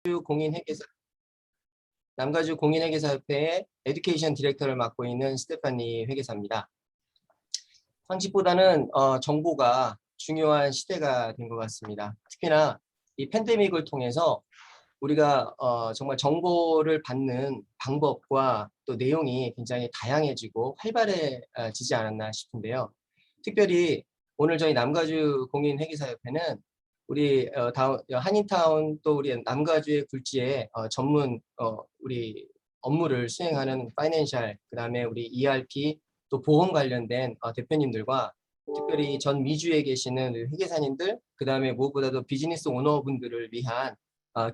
공인회계사 남가주 공인회계사협회의 에듀케이션 디렉터를 맡고 있는 스테파니 회계사입니다. 상식보다는 정보가 중요한 시대가 된 것 같습니다. 특히나 이 팬데믹을 통해서 우리가 정말 정보를 받는 방법과 또 내용이 굉장히 다양해지고 활발해지지 않았나 싶은데요. 특별히 오늘 저희 남가주 공인회계사협회는 우리 한인타운 또 우리 남가주의 굴지에 전문 우리 업무를 수행하는 파이낸셜, 그다음에 우리 ERP 또 보험 관련된 대표님들과 특별히 전 미주에 계시는 회계사님들, 그다음에 무엇보다도 비즈니스 오너분들을 위한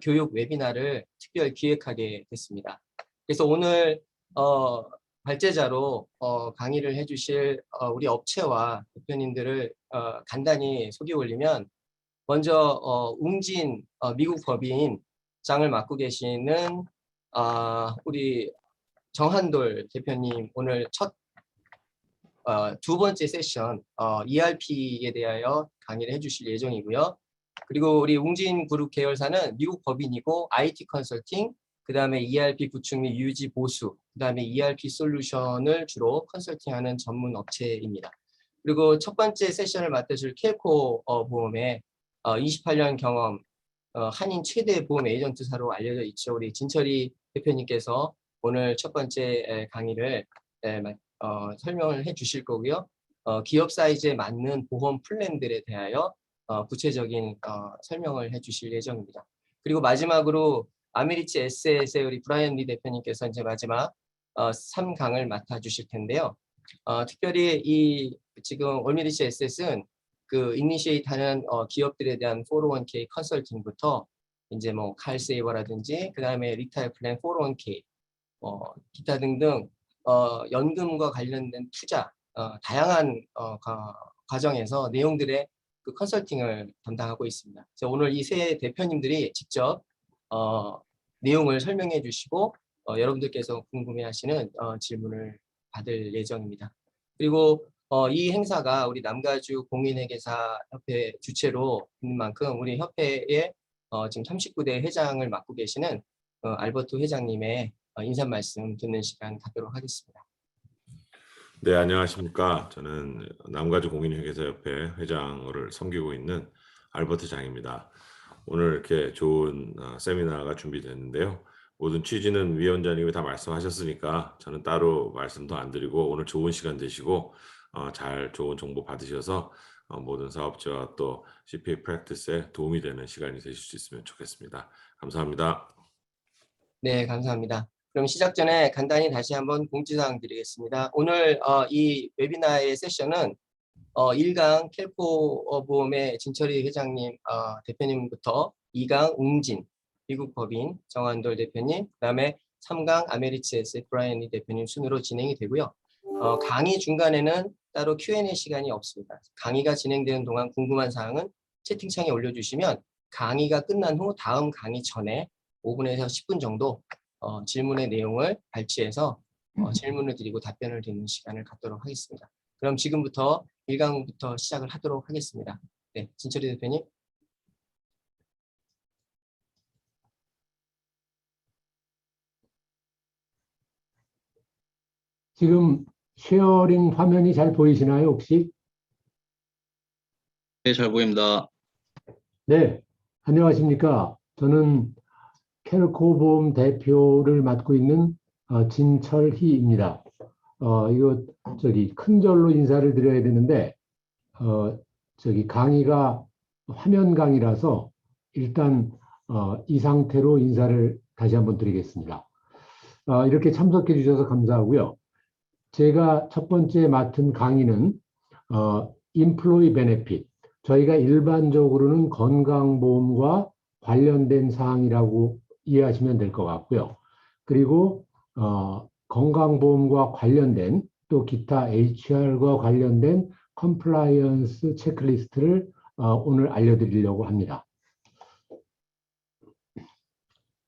교육 웨비나를 특별 기획하게 됐습니다. 그래서 오늘 발제자로 강의를 해주실 우리 업체와 대표님들을 간단히 소개 올리면, 먼저 웅진 미국 법인장을 맡고 계시는 우리 정한돌 대표님, 오늘 두 번째 세션 ERP에 대하여 강의를 해주실 예정이고요. 그리고 우리 웅진 그룹 계열사는 미국 법인이고 IT 컨설팅, 그 다음에 ERP 구축 및 유지 보수, 그 다음에 ERP 솔루션을 주로 컨설팅하는 전문 업체입니다. 그리고 첫 번째 세션을 맡으실 켈코 보험의 28년 경험, 한인 최대 보험 에이전트사로 알려져 있죠. 우리 진철이 대표님께서 오늘 첫 번째 강의를 설명을 해 주실 거고요. 기업 사이즈에 맞는 보험 플랜들에 대하여 구체적인 설명을 해 주실 예정입니다. 그리고 마지막으로 아메리츠 에셋의 우리 브라이언 리 대표님께서 이제 마지막 3강을 맡아 주실 텐데요. 특별히 이 지금 올메리츠 에셋은 그 이니시에이트하는 기업들에 대한 401k 컨설팅부터 이제 뭐 칼세이버라든지 그 다음에 리타이어 플랜 401k 기타 등등 연금과 관련된 투자 다양한 과정에서 내용들의 그 컨설팅을 담당하고 있습니다. 그래서 오늘 이 세 대표님들이 직접 내용을 설명해 주시고 여러분들께서 궁금해하시는 질문을 받을 예정입니다. 그리고 이 행사가 우리 남가주 공인회계사협회 주최로 있는 만큼 우리 협회의 지금 39대 회장을 맡고 계시는 알버트 회장님의 인사 말씀 듣는 시간 갖도록 하겠습니다. 네, 안녕하십니까. 저는 남가주 공인회계사협회 회장을 섬기고 있는 알버트 장입니다. 오늘 이렇게 좋은 세미나가 준비됐는데요. 모든 취지는 위원장님이 다 말씀하셨으니까 저는 따로 말씀도 안 드리고, 오늘 좋은 시간 되시고 잘 좋은 정보 받으셔서 모든 사업자와 또 CPA 프랙티스에 도움이 되는 시간이 되실 수 있으면 좋겠습니다. 감사합니다. 네, 감사합니다. 그럼 시작 전에 간단히 다시 한번 공지사항 드리겠습니다. 오늘 이 웨비나의 세션은 1강 켈코 보험의 진철이 회장님 대표님부터 2강 웅진 미국 법인 정한돌 대표님, 그다음에 3강 아메리츠에스 브라이언 리 대표님 순으로 진행이 되고요. 강의 중간에는 따로 Q&A 시간이 없습니다. 강의가 진행되는 동안 궁금한 사항은 채팅창에 올려주시면 강의가 끝난 후 다음 강의 전에 5분에서 10분 정도 질문의 내용을 발췌해서 질문을 드리고 답변을 드리는 시간을 갖도록 하겠습니다. 그럼 지금부터 1강부터 시작을 하도록 하겠습니다. 네, 진철이 대표님. 지금 쉐어링 화면이 잘 보이시나요, 혹시? 네, 잘 보입니다. 네, 안녕하십니까. 저는 켈코 보험 대표를 맡고 있는 진철희입니다. 이거 큰 절로 인사를 드려야 되는데 강의가 화면 강의라서 일단 이 상태로 인사를 다시 한번 드리겠습니다. 이렇게 참석해 주셔서 감사하고요. 제가 첫 번째 맡은 강의는 Employee Benefit, 저희가 일반적으로는 건강보험과 관련된 사항이라고 이해하시면 될 것 같고요. 그리고 건강보험과 관련된 또 기타 HR과 관련된 컴플라이언스 체크리스트를 오늘 알려드리려고 합니다.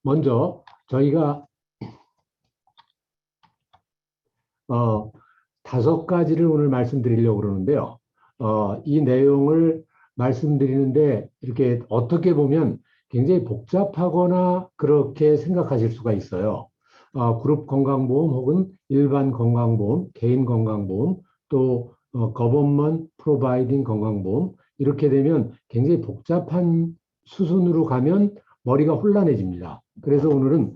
먼저 저희가 5가지를 오늘 말씀드리려고 그러는데요. 이 내용을 말씀드리는데 이렇게 어떻게 보면 굉장히 복잡하거나 그렇게 생각하실 수가 있어요. 그룹 건강보험 혹은 일반 건강보험, 개인 건강보험, 또 government providing 건강보험 이렇게 되면 굉장히 복잡한 수순으로 가면 머리가 혼란해집니다. 그래서 오늘은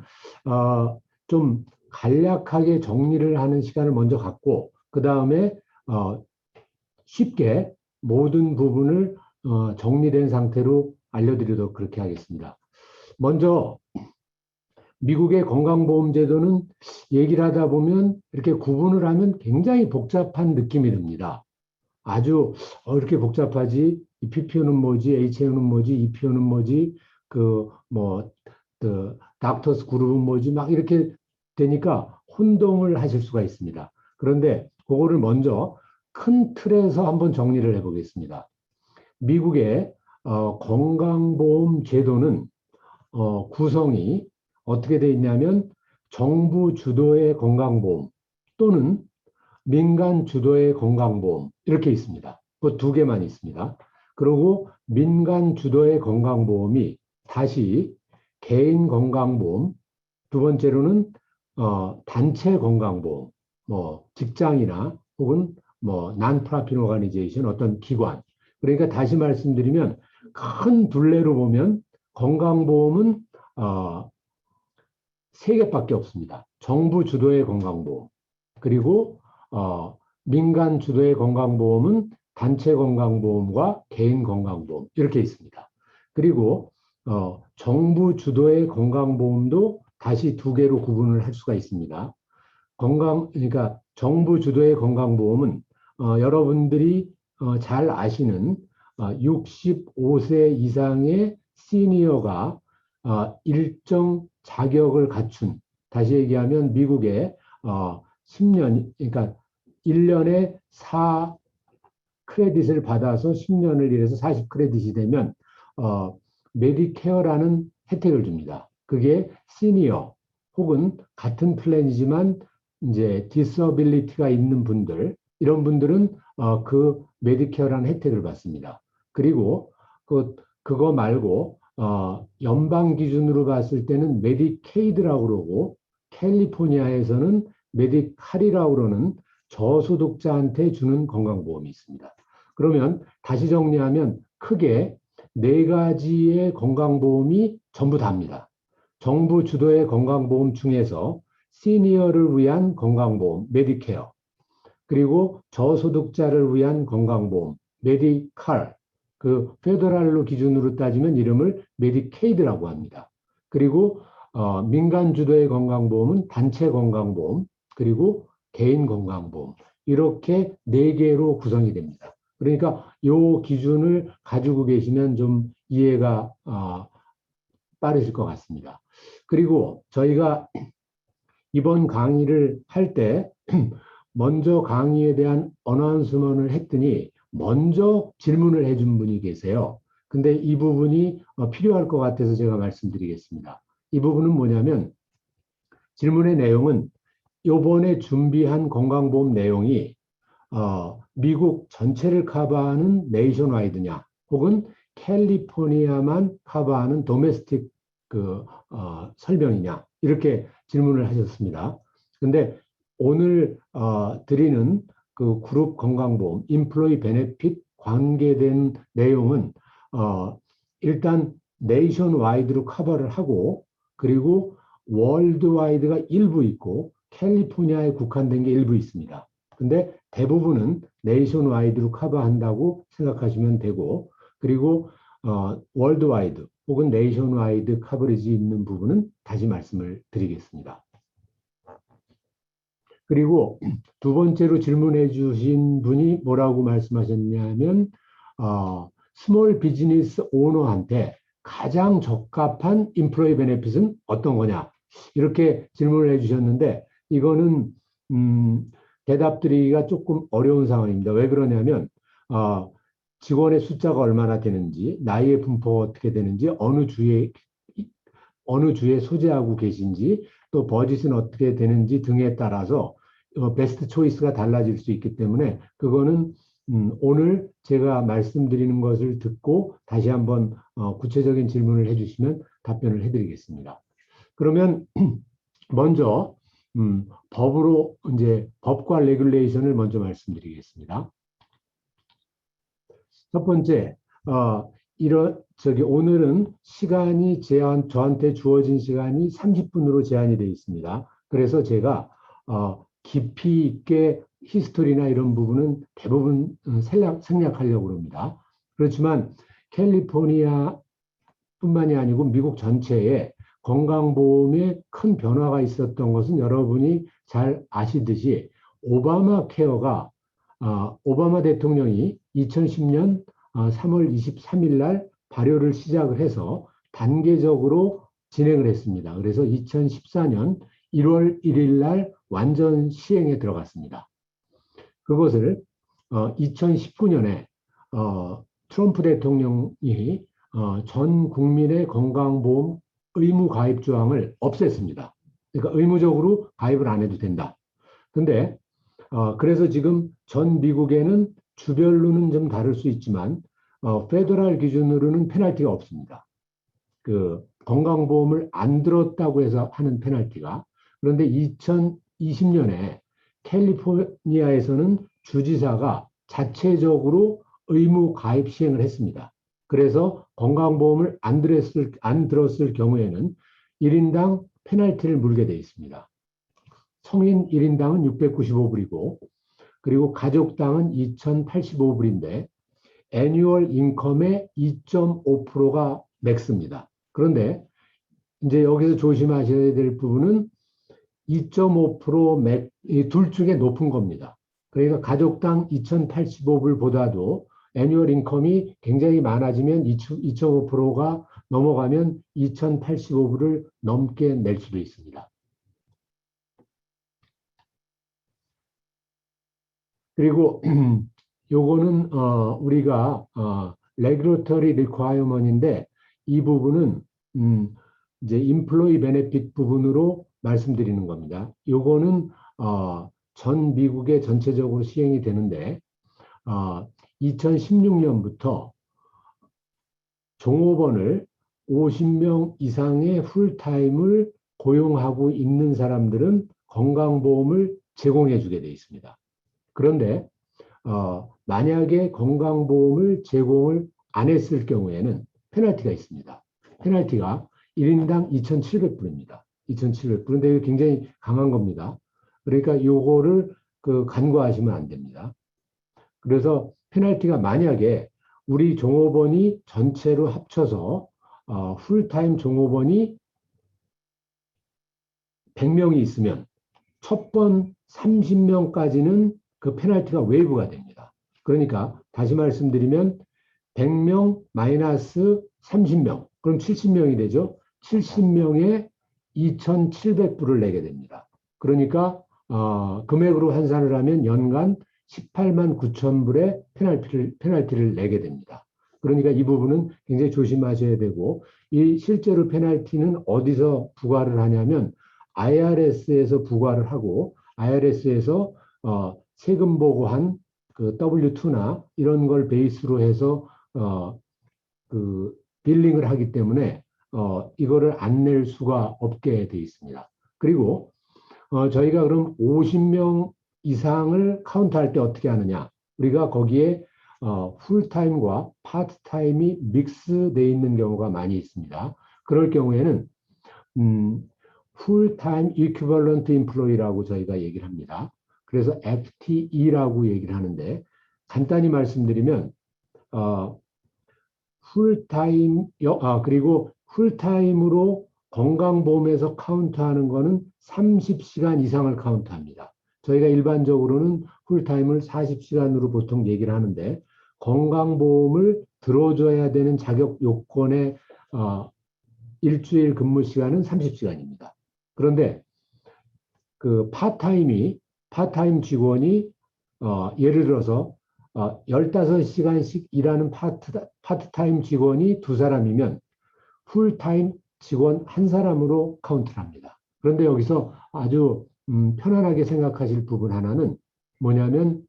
좀 간략하게 정리를 하는 시간을 먼저 갖고 그 다음에 쉽게 모든 부분을 정리된 상태로 알려드리도록 그렇게 하겠습니다. 먼저 미국의 건강보험 제도는 얘기를 하다 보면 이렇게 구분을 하면 굉장히 복잡한 느낌이 듭니다. 아주 이렇게 복잡하지? 이 PPO는 뭐지? HMO는 뭐지? EPO는 뭐지? 닥터스 그룹은 뭐지? 막 이렇게 되니까 혼동을 하실 수가 있습니다. 그런데 그거를 먼저 큰 틀에서 한번 정리를 해보겠습니다. 미국의 건강보험 제도는 구성이 어떻게 되어 있냐면 정부 주도의 건강보험 또는 민간 주도의 건강보험 이렇게 있습니다. 그 두 개만 있습니다. 그리고 민간 주도의 건강보험이 다시 개인 건강보험, 두 번째로는 단체 건강보험, 뭐 직장이나 혹은 뭐 non-profit organization 어떤 기관. 그러니까 다시 말씀드리면 큰 둘레로 보면 건강보험은 세 개밖에 없습니다. 정부 주도의 건강보험, 그리고 민간 주도의 건강보험은 단체 건강보험과 개인 건강보험 이렇게 있습니다. 그리고 정부 주도의 건강보험도 다시 두 개로 구분을 할 수가 있습니다. 그러니까 정부 주도의 건강보험은 여러분들이 잘 아시는 65세 이상의 시니어가 일정 자격을 갖춘, 다시 얘기하면 미국의 10년, 그러니까 1년에 4 크레딧을 받아서 10년을 일해서 40 크레딧이 되면 메디케어라는 혜택을 줍니다. 그게 시니어 혹은 같은 플랜이지만 이제 디서빌리티가 있는 분들, 이런 분들은 그 메디케어라는 혜택을 받습니다. 그리고 그거 말고 연방 기준으로 봤을 때는 메디케이드라고 그러고 캘리포니아에서는 메디칼이라고 그러는 저소득자한테 주는 건강보험이 있습니다. 그러면 다시 정리하면 크게 네 가지의 건강보험이 전부 다입니다. 정부 주도의 건강보험 중에서 시니어를 위한 건강보험, 메디케어, 그리고 저소득자를 위한 건강보험, 메디칼, 그 페더럴로 기준으로 따지면 이름을 메디케이드라고 합니다. 그리고 민간 주도의 건강보험은 단체 건강보험, 그리고 개인 건강보험 이렇게 네 개로 구성이 됩니다. 그러니까 이 기준을 가지고 계시면 좀 이해가 빠르실 것 같습니다. 그리고 저희가 이번 강의를 할 때 먼저 강의에 대한 어나운스먼을 했더니 먼저 질문을 해준 분이 계세요. 근데 이 부분이 필요할 것 같아서 제가 말씀드리겠습니다. 이 부분은 뭐냐면 질문의 내용은 이번에 준비한 건강보험 내용이 미국 전체를 커버하는 네이션와이드냐 혹은 캘리포니아만 커버하는 도메스틱 설명이냐 이렇게 질문을 하셨습니다. 근데 오늘 드리는 그 그룹 건강보험, 임플로이 베네핏 관계된 내용은 일단 네이션 와이드로 커버를 하고 그리고 월드 와이드가 일부 있고 캘리포니아에 국한된 게 일부 있습니다. 근데 대부분은 네이션 와이드로 커버한다고 생각하시면 되고 그리고 월드 와이드 혹은 네이션 와이드 커버리지 있는 부분은 다시 말씀을 드리겠습니다. 그리고 두 번째로 질문해 주신 분이 뭐라고 말씀하셨냐면 스몰 비즈니스 오너한테 가장 적합한 임플로이 베네핏은 어떤 거냐 이렇게 질문을 해 주셨는데 이거는 대답드리기가 조금 어려운 상황입니다. 왜 그러냐면 직원의 숫자가 얼마나 되는지 나이의 분포가 어떻게 되는지 어느 주에 소재하고 계신지 또 버짓은 어떻게 되는지 등에 따라서 베스트 초이스가 달라질 수 있기 때문에 그거는 오늘 제가 말씀드리는 것을 듣고 다시 한번 구체적인 질문을 해주시면 답변을 해드리겠습니다. 그러면 먼저 법으로 이제 법과 레귤레이션을 먼저 말씀드리겠습니다. 첫 번째, 오늘은 시간이 저한테 주어진 시간이 30분으로 제한이 되어 있습니다. 그래서 제가 깊이 있게 히스토리나 이런 부분은 대부분 생략하려고 합니다. 그렇지만 캘리포니아뿐만이 아니고 미국 전체에 건강보험에 큰 변화가 있었던 것은 여러분이 잘 아시듯이 오바마 케어가 오바마 대통령이 2010년 3월 23일 날 발효를 시작을 해서 단계적으로 진행을 했습니다. 그래서 2014년 1월 1일 날 완전 시행에 들어갔습니다. 그것을 2019년에 트럼프 대통령이 전 국민의 건강보험 의무 가입 조항을 없앴습니다. 그러니까 의무적으로 가입을 안 해도 된다. 근데 그래서 지금 전 미국에는 주별로는 좀 다를 수 있지만 페더럴 기준으로는 페널티가 없습니다. 그 건강보험을 안 들었다고 해서 하는 페널티가. 그런데 2020년에 캘리포니아에서는 주지사가 자체적으로 의무 가입 시행을 했습니다. 그래서 건강보험을 안 들었을 경우에는 1인당 페널티를 물게 되어 있습니다. 성인 1인당은 695불이고 그리고 가족당은 2,085불인데 애뉴얼 인컴의 2.5%가 맥스입니다. 그런데 이제 여기서 조심하셔야 될 부분은 2.5% 둘 중에 높은 겁니다. 그러니까 가족당 2,085불보다도 애뉴얼 인컴이 굉장히 많아지면 2.5%가 넘어가면 2,085불을 넘게 낼 수도 있습니다. 그리고 요거는 우리가 regulatory requirement인데 이 부분은 이제 employee benefit 부분으로 말씀드리는 겁니다. 요거는 전 미국에 전체적으로 시행이 되는데 2016년부터 종업원을 50명 이상의 풀타임을 고용하고 있는 사람들은 건강보험을 제공해 주게 되어 있습니다. 그런데 만약에 건강보험을 제공을 안 했을 경우에는 페널티가 있습니다. 페널티가 1인당 2,700불입니다. 2,700불. 그런데 이거 굉장히 강한 겁니다. 그러니까 요거를 간과하시면 안 됩니다. 그래서 페널티가 만약에 우리 종업원이 전체로 합쳐서 풀타임 종업원이 100명이 있으면 첫 번 30명까지는 그 페널티가 웨이브가 됩니다. 그러니까 다시 말씀드리면 100명 마이너스 30명, 그럼 70명이 되죠. 70명에 2,700불을 내게 됩니다. 그러니까 금액으로 환산을 하면 연간 18만 9천 불의 페널티를 내게 됩니다. 그러니까 이 부분은 굉장히 조심하셔야 되고, 이 실제로 페널티는 어디서 부과를 하냐면 IRS에서 부과를 하고, IRS에서 세금 보고한 그 W2나 이런 걸 베이스로 해서 그 빌링을 하기 때문에 이거를 안 낼 수가 없게 돼 있습니다. 그리고 저희가 그럼 50명 이상을 카운트할 때 어떻게 하느냐? 우리가 거기에 풀타임과 파트타임이 믹스되어 있는 경우가 많이 있습니다. 그럴 경우에는 풀타임 이퀴벌런트 임플로이라고 저희가 얘기를 합니다. 그래서 FTE라고 얘기를 하는데, 간단히 말씀드리면 풀타임 그리고 풀타임으로 건강보험에서 카운트하는 거는 30시간 이상을 카운트합니다. 저희가 일반적으로는 풀타임을 40시간으로 보통 얘기를 하는데, 건강보험을 들어줘야 되는 자격 요건의 일주일 근무 시간은 30시간입니다. 그런데 그 파트타임 직원이 예를 들어서 15시간씩 일하는 파트타임 직원이 2사람이면 풀타임 직원 1사람으로 카운트를 합니다. 그런데 여기서 아주 편안하게 생각하실 부분 하나는 뭐냐면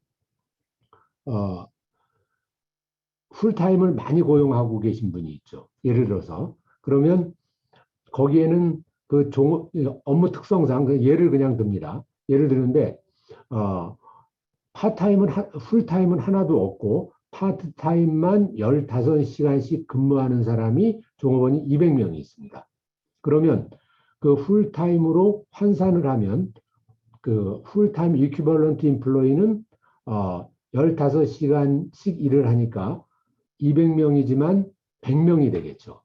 풀타임을 많이 고용하고 계신 분이 있죠. 예를 들어서 그러면 거기에는 그 업무 특성상 예를 그냥 듭니다. 예를 드는데 풀타임은 하나도 없고 파트타임만 15시간씩 근무하는 사람이 종업원이 200명이 있습니다. 그러면 그 풀타임으로 환산을 하면 그 풀타임 이퀴벌런트 인플로이는 15시간씩 일을 하니까 200명이지만 100명이 되겠죠.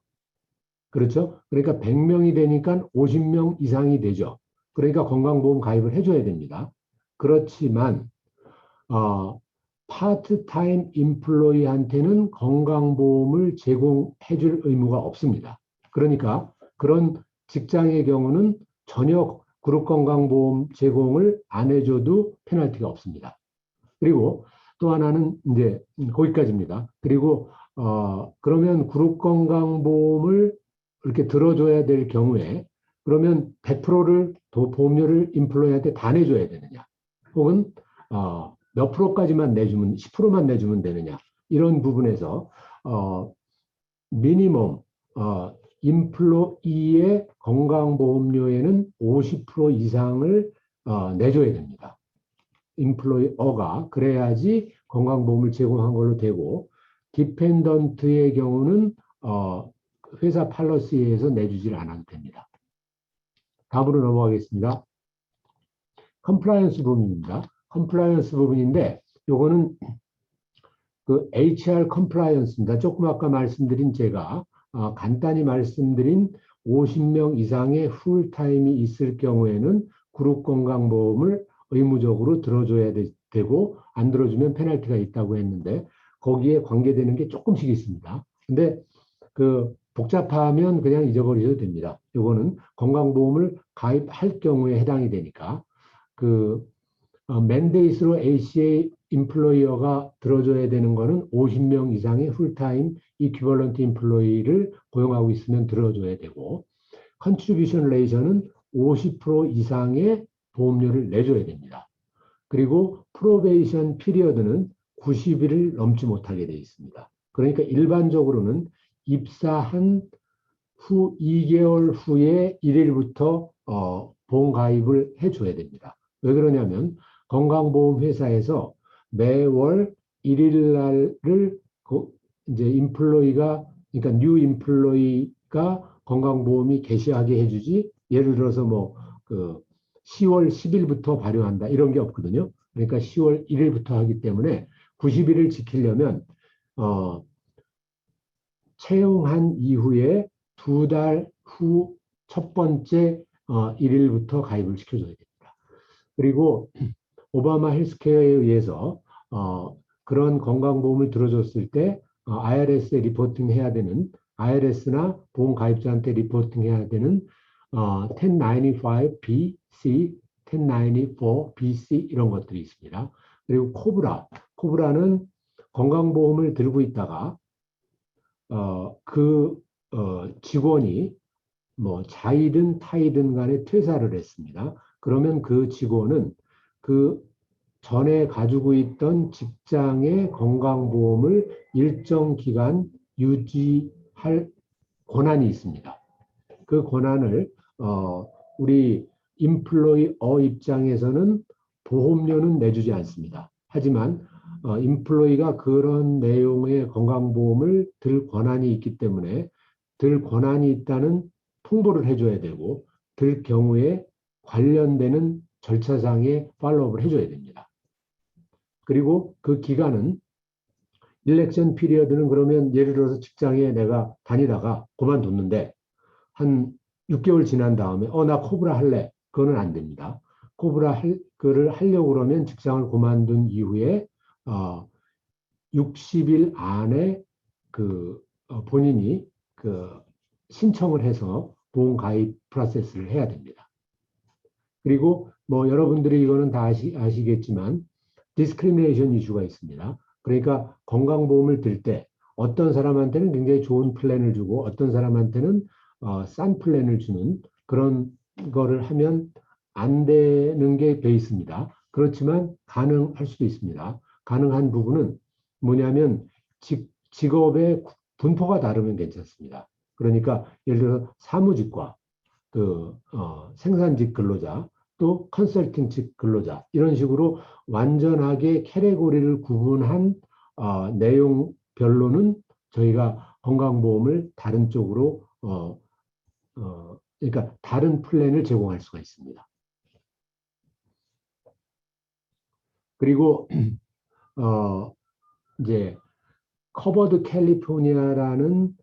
그렇죠? 그러니까 100명이 되니까 50명 이상이 되죠. 그러니까 건강보험 가입을 해줘야 됩니다. 그렇지만 파트타임 인플로이한테는 건강보험을 제공해줄 의무가 없습니다. 그러니까 그런 직장의 경우는 전혀 그룹 건강보험 제공을 안 해줘도 페널티가 없습니다. 그리고 또 하나는 이제 거기까지입니다. 그리고 그러면 그룹 건강보험을 이렇게 들어줘야 될 경우에 그러면 100%를 보험료를 인플로이한테 다 내줘야 되느냐? 혹은 몇 프로까지만 내주면 10%만 내주면 되느냐? 이런 부분에서 미니멈 인플로이의 건강보험료에는 50% 이상을 내줘야 됩니다. 인플로이어가 그래야지 건강보험을 제공한 걸로 되고 디펜던트의 경우는 회사 팔러시에 의해서 내주질 않아도 됩니다. 다음으로 넘어가겠습니다. 컴플라이언스 부분입니다. 컴플라이언스 부분인데 요거는 그 HR 컴플라이언스입니다. 조금 아까 말씀드린 제가 간단히 말씀드린 50명 이상의 풀타임이 있을 경우에는 그룹 건강보험을 의무적으로 들어줘야 되고 안 들어주면 페널티가 있다고 했는데 거기에 관계되는 게 조금씩 있습니다. 근데 그 복잡하면 그냥 잊어버리셔도 됩니다. 이거는 건강보험을 가입할 경우에 해당이 되니까 그 맨데이스로 ACA 인플로이어가 들어줘야 되는 거는 50명 이상의 풀타임 이퀴벌런트 인플로이를 고용하고 있으면 들어줘야 되고 컨트리뷰션 레이션은 50% 이상의 보험료를 내줘야 됩니다. 그리고 프로베이션 피리어드는 90일을 넘지 못하게 되어 있습니다. 그러니까 일반적으로는 입사한 후 2개월 후에 1일부터 보험 가입을 해줘야 됩니다. 왜 그러냐면 건강보험 회사에서 매월 1일 날을 이제 인플로이가 그러니까 뉴 인플로이가 건강보험이 개시하게 해주지 예를 들어서 뭐 그 10월 10일부터 발효한다 이런 게 없거든요. 그러니까 10월 1일부터 하기 때문에 90일을 지키려면 채용한 이후에 2달 후 첫 번째 1일부터 가입을 시켜줘야 됩니다. 그리고 오바마 헬스케어에 의해서 그런 건강보험을 들어줬을 때 IRS에 리포팅해야 되는 IRS나 보험 가입자한테 리포팅해야 되는 1095B, C, 1094B, C 이런 것들이 있습니다. 그리고 코브라는 건강보험을 들고 있다가 직원이 뭐 자이든 타이든 간에 퇴사를 했습니다. 그러면 그 직원은 그 전에 가지고 있던 직장의 건강보험을 일정 기간 유지할 권한이 있습니다. 그 권한을 우리 인플로이어 입장에서는 보험료는 내주지 않습니다. 하지만 인플로이가 그런 내용의 건강보험을 들 권한이 있기 때문에 들 권한이 있다는 통보를 해줘야 되고 들 경우에 관련되는 절차상의 팔로우업을 해줘야 됩니다. 그리고 그 기간은 일렉션 피리어드는 그러면 예를 들어서 직장에 내가 다니다가 그만뒀는데 한 6개월 지난 다음에 나 코브라 할래. 그거는 안 됩니다. 그를 하려고 그러면 직장을 그만둔 이후에 60일 안에 본인이 신청을 해서 보험 가입 프로세스를 해야 됩니다. 그리고 뭐 여러분들이 이거는 다 아시겠지만 디스크리미네이션 이슈가 있습니다. 그러니까 건강보험을 들 때 어떤 사람한테는 굉장히 좋은 플랜을 주고 어떤 사람한테는 싼 플랜을 주는 그런 거를 하면 안 되는 게 베이스입니다. 그렇지만 가능할 수도 있습니다. 가능한 부분은 뭐냐면 직업의 분포가 다르면 괜찮습니다. 그러니까 예를 들어 사무직과 생산직 근로자 또 컨설팅직 근로자 이런 식으로 완전하게 캐테고리를 구분한 내용별로는 저희가 건강보험을 다른 쪽으로 그러니까 다른 플랜을 제공할 수가 있습니다. 그리고 이제 커버드 캘리포니아라는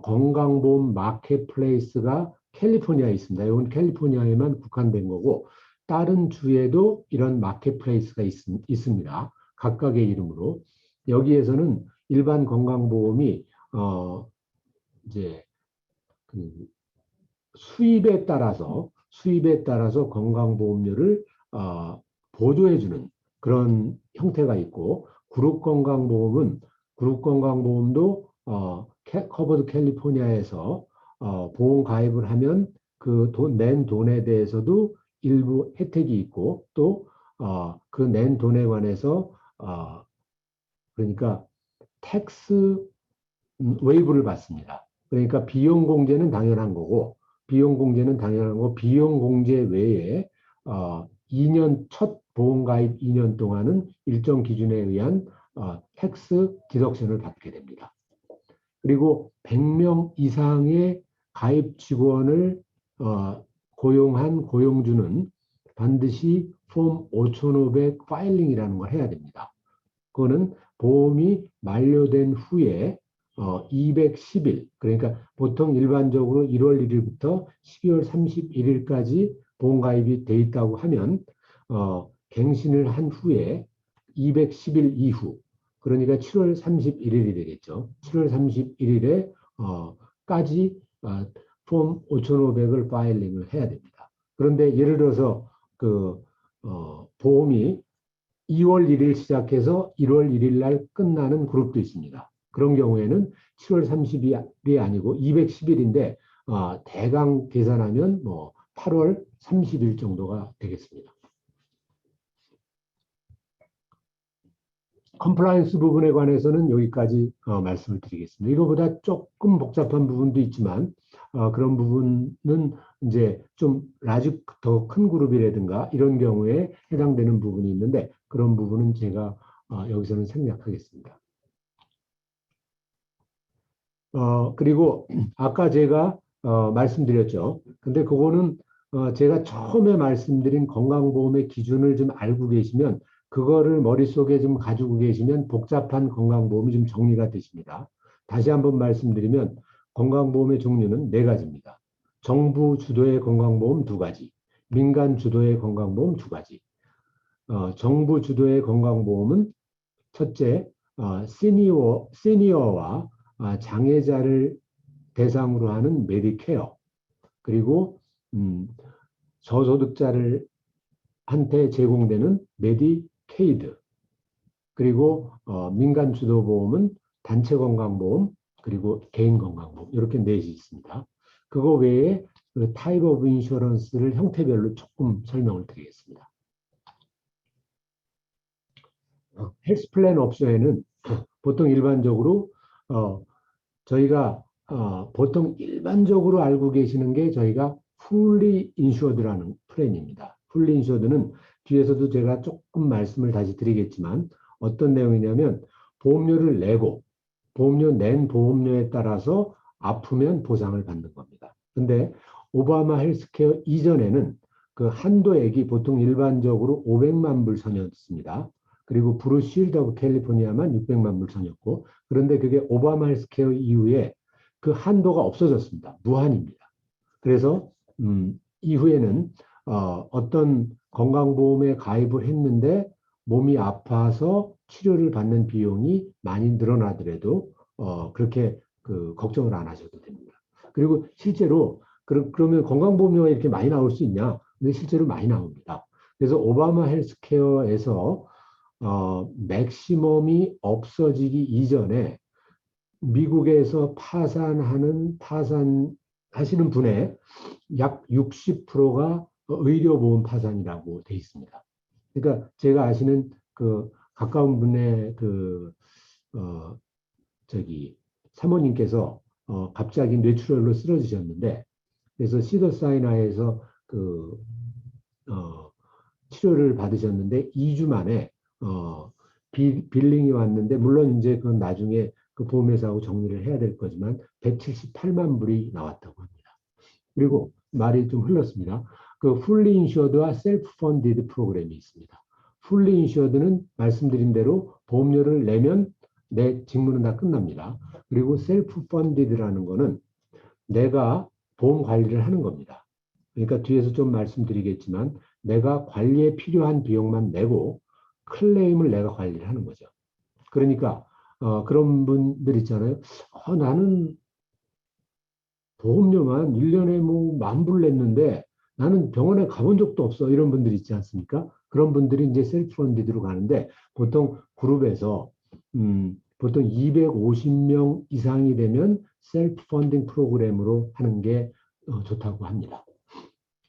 건강보험 마켓플레이스가 캘리포니아에 있습니다. 이건 캘리포니아에만 국한된 거고 다른 주에도 이런 마켓플레이스가 있습니다. 각각의 이름으로. 여기에서는 일반 건강보험이 이제 그 수입에 따라서 건강보험료를 보조해주는 그런 형태가 있고 그룹 건강보험도 커버드 캘리포니아에서 보험 가입을 하면 그 낸 돈에 대해서도 일부 혜택이 있고 또 그 낸 돈에 관해서 그러니까 텍스 웨이브를 받습니다. 그러니까 비용 공제는 당연한 거고 비용 공제 외에 2년 첫 보험 가입 2년 동안은 일정 기준에 의한 텍스 디덕션을 받게 됩니다. 그리고 100명 이상의 가입 직원을 고용한 고용주는 반드시 폼 5500 파일링이라는 걸 해야 됩니다. 그거는 보험이 만료된 후에 210일, 그러니까 보통 일반적으로 1월 1일부터 12월 31일까지 보험 가입이 돼 있다고 하면 갱신을 한 후에 210일 이후, 그러니까 7월 31일이 되겠죠. 7월 31일에 까지 폼 5500을 파일링을 해야 됩니다. 그런데 예를 들어서 보험이 2월 1일 시작해서 1월 1일 날 끝나는 그룹도 있습니다. 그런 경우에는 7월 30일이 아니고 210일인데 대강 계산하면 8월 30일 정도가 되겠습니다. 컴플라이언스 부분에 관해서는 여기까지 말씀을 드리겠습니다. 이거보다 조금 복잡한 부분도 있지만 그런 부분은 이제 좀 더 큰 그룹이라든가 이런 경우에 해당되는 부분이 있는데 그런 부분은 제가 여기서는 생략하겠습니다. 그리고 아까 제가 말씀드렸죠. 근데 그거는 제가 처음에 말씀드린 건강보험의 기준을 좀 알고 계시면 그거를 머릿속에 좀 가지고 계시면 복잡한 건강보험이 좀 정리가 되십니다. 다시 한번 말씀드리면 건강보험의 종류는 4가지입니다. 정부 주도의 건강보험 2가지, 민간 주도의 건강보험 2가지. 정부 주도의 건강보험은 첫째, 시니어와 장애자를 대상으로 하는 메디케어, 그리고 저소득자를 한테 제공되는 메디케이드, 그리고 민간 주도 보험은 단체 건강보험, 그리고 개인 건강보험 이렇게 4이 있습니다. 그거 외에 그 타입 오브 인슈런스를 형태별로 조금 설명을 드리겠습니다. 헬스 플랜 업소에는 보통 일반적으로 저희가 보통 일반적으로 알고 계시는 게 저희가 풀리 인슈어드라는 플랜입니다. 풀리 인슈어드는 뒤에서도 제가 조금 말씀을 다시 드리겠지만 어떤 내용이냐면 보험료를 내고 보험료 낸 보험료에 따라서 아프면 보상을 받는 겁니다. 근데 오바마 헬스케어 이전에는 그 한도액이 보통 일반적으로 500만 불 선이었습니다. 그리고 브루 쉴드 오브 캘리포니아만 600만 불 선이었고 그런데 그게 오바마 헬스케어 이후에 그 한도가 없어졌습니다. 무한입니다. 그래서 이후에는 어떤 건강보험에 가입을 했는데 몸이 아파서 치료를 받는 비용이 많이 늘어나더라도 그렇게 걱정을 안 하셔도 됩니다. 그리고 실제로 그러면 건강보험료가 이렇게 많이 나올 수 있냐? 근데 실제로 많이 나옵니다. 그래서 오바마 헬스케어에서 맥시멈이 없어지기 이전에 미국에서 파산하시는 분의 약 60%가 의료보험 파산이라고 돼 있습니다. 그러니까 제가 아시는 그 가까운 분의 사모님께서 갑자기 뇌출혈로 쓰러지셨는데, 그래서 시더사이나에서 치료를 받으셨는데 2주 만에 빌링이 왔는데, 물론 이제 그건 나중에 그 보험회사하고 정리를 해야 될 거지만 178만 불이 나왔다고 합니다. 그리고 말이 좀 흘렀습니다. 그 풀리 인슈어드와 셀프 펀디드 프로그램이 있습니다. 풀리 인슈어드는 말씀드린 대로 보험료를 내면 내 직무는 다 끝납니다. 그리고 셀프 펀디드라는 거는 내가 보험 관리를 하는 겁니다. 그러니까 뒤에서 좀 말씀드리겠지만 내가 관리에 필요한 비용만 내고 클레임을 내가 관리를 하는 거죠. 그러니까 그런 분들 있잖아요. 나는 보험료만 1년에 뭐 10,000불 냈는데 나는 병원에 가본 적도 없어. 이런 분들 있지 않습니까? 그런 분들이 이제 셀프 펀디드로 가는데, 보통 그룹에서 보통 250명 이상이 되면 셀프 펀딩 프로그램으로 하는 게 좋다고 합니다.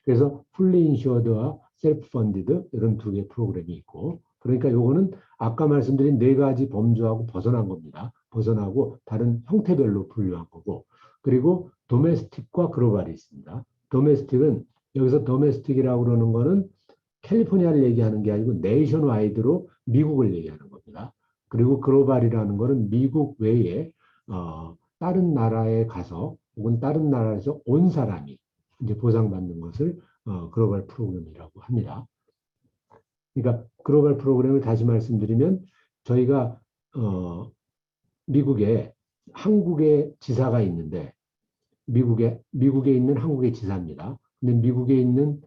그래서 풀리 인슈어드와 셀프 펀디드 이런 두 개의 프로그램이 있고, 그러니까 요거는 아까 말씀드린 4가지 범주하고 벗어난 겁니다. 벗어나고 다른 형태별로 분류한 거고, 그리고 도메스틱과 글로벌이 있습니다. 도메스틱은, 여기서 도메스틱이라고 그러는 거는 캘리포니아를 얘기하는 게 아니고 네이션와이드로 미국을 얘기하는 겁니다. 그리고 글로벌이라는 거는 미국 외에 다른 나라에 가서 혹은 다른 나라에서 온 사람이 이제 보상받는 것을 글로벌 프로그램이라고 합니다. 그러니까 글로벌 프로그램을 다시 말씀드리면, 저희가 미국에 한국의 지사가 있는데, 미국에 있는 한국의 지사입니다. 근데 미국에 있는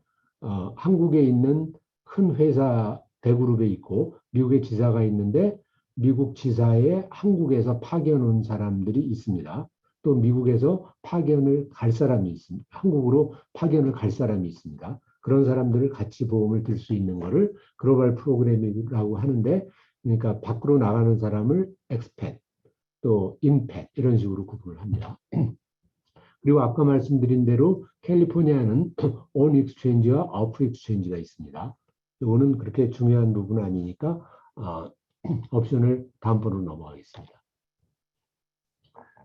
한국에 있는 큰 회사 대그룹에 있고 미국의 지사가 있는데, 미국 지사에 한국에서 파견 온 사람들이 있습니다. 또 미국에서 파견을 갈 사람이 있습니다. 한국으로 파견을 갈 사람이 있습니다. 그런 사람들을 같이 보험을 들 수 있는 거를 글로벌 프로그램이라고 하는데, 그러니까 밖으로 나가는 사람을 엑스팻, 또 인팻 이런 식으로 구분을 합니다. 그리고 아까 말씀드린 대로 캘리포니아는 온 익스체인지와 아웃 익스체인지가 있습니다. 이거는 그렇게 중요한 부분은 아니니까 옵션을 다음 번으로 넘어가겠습니다.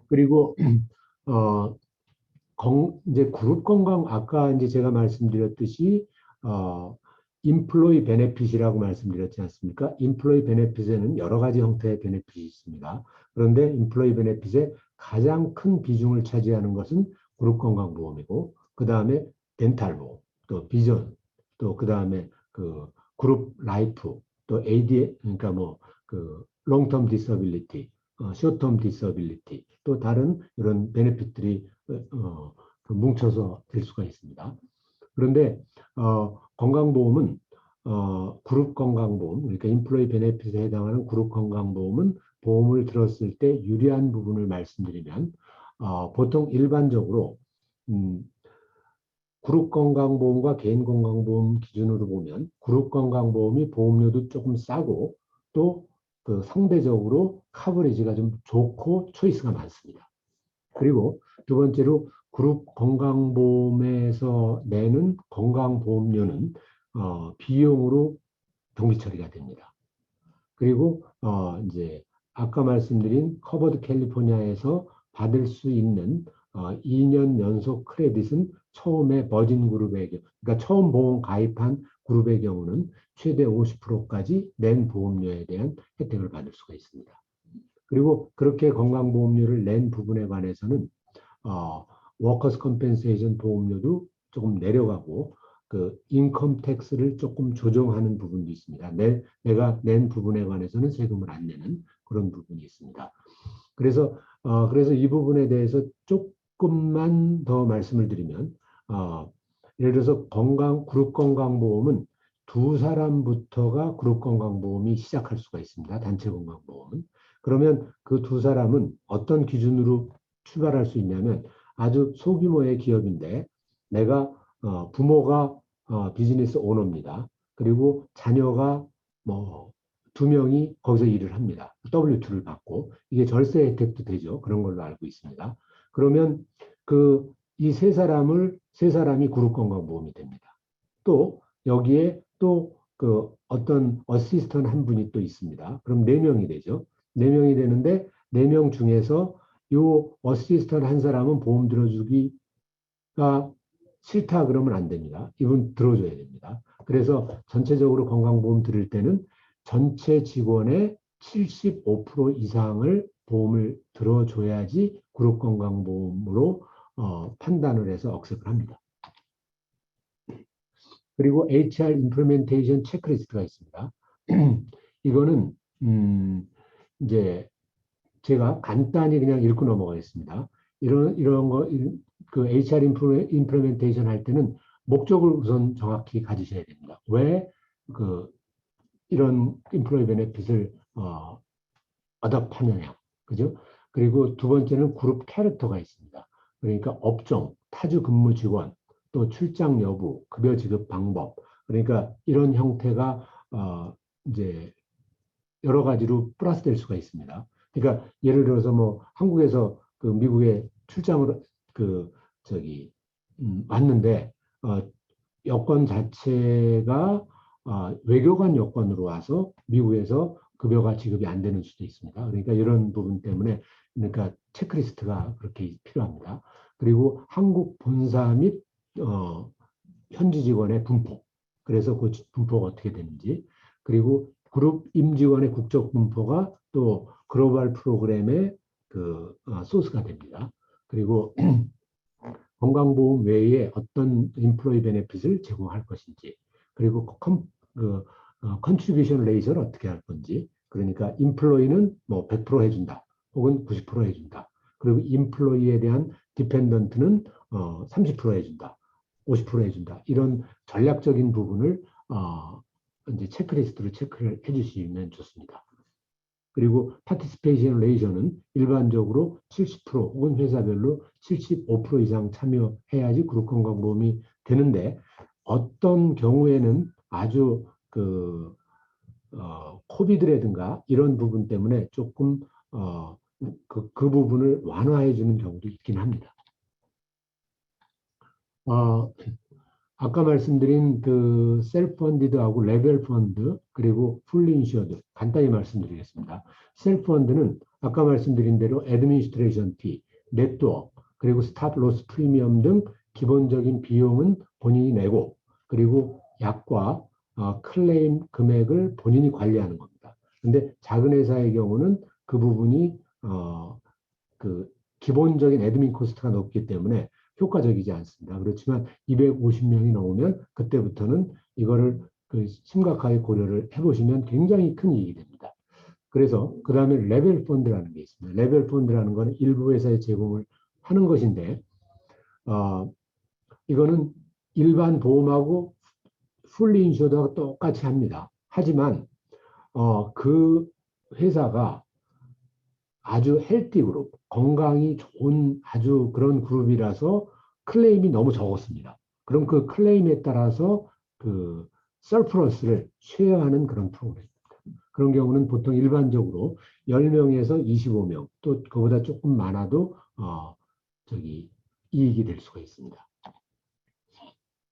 그리고 이제 그룹 건강, 아까 이제 제가 말씀드렸듯이 인플로이 베네핏이라고 말씀드렸지 않습니까? 인플로이 베네핏에는 여러 가지 형태의 베네핏이 있습니다. 그런데 인플로이 베네핏의 가장 큰 비중을 차지하는 것은 그룹 건강보험이고, 그 다음에 덴탈 보험, 또 비전, 또 그 다음에 그 그룹 라이프, 또 AD, 그러니까 롱텀 디서빌리티, 숏텀 디서빌리티, 또 다른 이런 베네핏들이 뭉쳐서 될 수가 있습니다. 그런데 건강보험은 그룹 건강보험, 그러니까 인플로이 베네핏에 해당하는 그룹 건강보험은 보험을 들었을 때 유리한 부분을 말씀드리면, 보통 일반적으로 그룹 건강보험과 개인 건강보험 기준으로 보면 그룹 건강보험이 보험료도 조금 싸고, 또 그 상대적으로 커버리지가 좀 좋고 초이스가 많습니다. 그리고 두 번째로 그룹 건강보험에서 내는 건강보험료는 비용으로 정비 처리가 됩니다. 그리고 이제 아까 말씀드린 커버드 캘리포니아에서 받을 수 있는 2년 연속 크레딧은 처음에 버진 그룹의 경우, 그러니까 처음 보험 가입한 그룹의 경우는 최대 50%까지 낸 보험료에 대한 혜택을 받을 수가 있습니다. 그리고 그렇게 건강보험료를 낸 부분에 관해서는 워커스 컴펜세이션 보험료도 조금 내려가고, 그 인컴 텍스를 조금 조정하는 부분도 있습니다. 내가 낸 부분에 관해서는 세금을 안 내는 그런 부분이 있습니다. 그래서 이 부분에 대해서 조금만 더 말씀을 드리면, 예를 들어서 그룹 건강보험은 2사람부터가 그룹 건강보험이 시작할 수가 있습니다. 단체 건강보험은. 그러면 그 2사람은 어떤 기준으로 출발할 수 있냐면, 아주 소규모의 기업인데 내가 부모가 비즈니스 오너입니다. 그리고 자녀가 2명이 거기서 일을 합니다. W2를 받고, 이게 절세 혜택도 되죠. 그런 걸로 알고 있습니다. 그러면 이 세 사람이 그룹 건강보험이 됩니다. 또 여기에 또 그 어떤 어시스턴트 한 분이 또 있습니다. 그럼 4명이 되죠. 4명이 되는데 4명 중에서 요 어시스턴트 한 사람은 보험 들어주기가 싫다 그러면 안 됩니다. 이분 들어줘야 됩니다. 그래서 전체적으로 건강보험 들을 때는 전체 직원의 75% 이상을 보험을 들어줘야지 그룹 건강보험으로 판단을 해서 억셉을 합니다. 그리고 HR 임플리멘테이션 체크리스트가 있습니다. 이거는 이제 제가 간단히 그냥 읽고 넘어가겠습니다. 이런 거, 그 HR 임플리멘테이션 할 때는 목적을 우선 정확히 가지셔야 됩니다. 왜 그 이런 임플로이 베네핏을 어답하느냐, 그죠? 그리고 두 번째는 그룹 캐릭터가 있습니다. 그러니까 업종, 타주 근무 지원, 또 출장 여부, 급여 지급 방법. 그러니까 이런 형태가 이제 여러 가지로 플러스될 수가 있습니다. 그러니까 예를 들어서 뭐 한국에서 그 미국에 출장으로 그 저기 왔는데 여권 자체가 외교관 여권으로 와서 미국에서 급여가 지급이 안 되는 수도 있습니다. 그러니까 이런 부분 때문에 그러니까 체크리스트가 그렇게 필요합니다. 그리고 한국 본사 및 현지 직원의 분포. 그래서 그 분포가 어떻게 되는지. 그리고 그룹 임직원의 국적 분포가 또 글로벌 프로그램의 그 소스가 됩니다. 그리고 건강보험 외에 어떤 인플로이 베네핏을 제공할 것인지, 그리고 컨트리뷰션 레이저를 어떻게 할 건지. 그러니까 인플로이는 뭐 100% 해준다, 혹은 90% 해준다. 그리고 인플로이에 대한 디펜던트는 30% 해준다, 50% 해준다. 이런 전략적인 부분을 이제 체크리스트로 체크를 해주시면 좋습니다. 그리고 파티시페이션 레이저는 일반적으로 70% 혹은 회사별로 75% 이상 참여해야지 그룹 건강보험이 되는데, 어떤 경우에는 아주 코비드라든가 이런 부분 때문에 조금 그 부분을 완화해 주는 경우도 있긴 합니다. 아까 말씀드린 그 셀프 펀디드하고 레벨 펀드, 그리고 풀리 인슈어드 간단히 말씀드리겠습니다. 셀프 펀드는 아까 말씀드린 대로 애드미니스트레이션 피, 네트워크, 그리고 스탑 로스 프리미엄 등 기본적인 비용은 본인이 내고, 그리고 약과 클레임 금액을 본인이 관리하는 겁니다. 근데 작은 회사의 경우는 그 부분이 그 기본적인 애드민 코스트가 높기 때문에 효과적이지 않습니다. 그렇지만 250명이 넘으면 그때부터는 이거를 심각하게 고려를 해보시면 굉장히 큰 이익이 됩니다. 그래서 그 다음에 레벨 펀드라는 게 있습니다. 레벨 펀드라는 것은 일부 회사에 제공을 하는 것인데 이거는 일반 보험하고 풀리 인슈어드하고 똑같이 합니다. 하지만 그 회사가 아주 헬티 그룹, 건강이 좋은 아주 그런 그룹이라서 클레임이 너무 적었습니다. 그럼 그 클레임에 따라서 그 서플러스를 쉐어하는 그런 프로그램입니다. 그런 경우는 보통 일반적으로 10명에서 25명, 또 그보다 조금 많아도 이익이 될 수가 있습니다.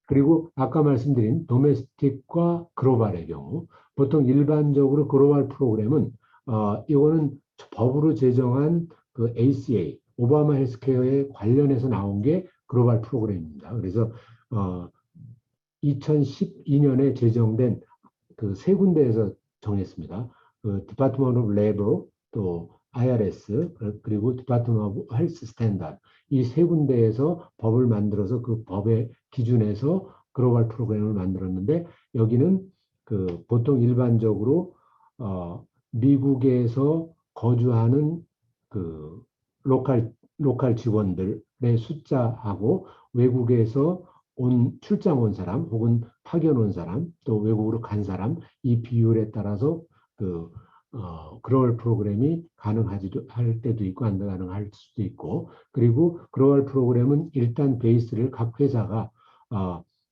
그리고 아까 말씀드린 도메스틱과 글로벌의 경우, 보통 일반적으로 글로벌 프로그램은 이거는 법으로 제정한 그 ACA, 오바마 헬스케어에 관련해서 나온 게 글로벌 프로그램입니다. 그래서 2012년에 제정된 그 세 군데에서 정했습니다. 그 디파트먼트 오브 레이버, 또 IRS, 그리고 디파트먼트 오브 헬스 스탠다드, 이 세 군데에서 법을 만들어서 그 법의 기준에서 글로벌 프로그램을 만들었는데, 여기는 그 보통 일반적으로 미국에서 거주하는 그 로컬 직원들의 숫자하고 외국에서 출장 온 사람 혹은 파견 온 사람, 또 외국으로 간 사람, 이 비율에 따라서 글로벌 프로그램이 가능할 때도 있고 안 가능할 수도 있고, 그리고 글로벌 프로그램은 일단 베이스를 각 회사가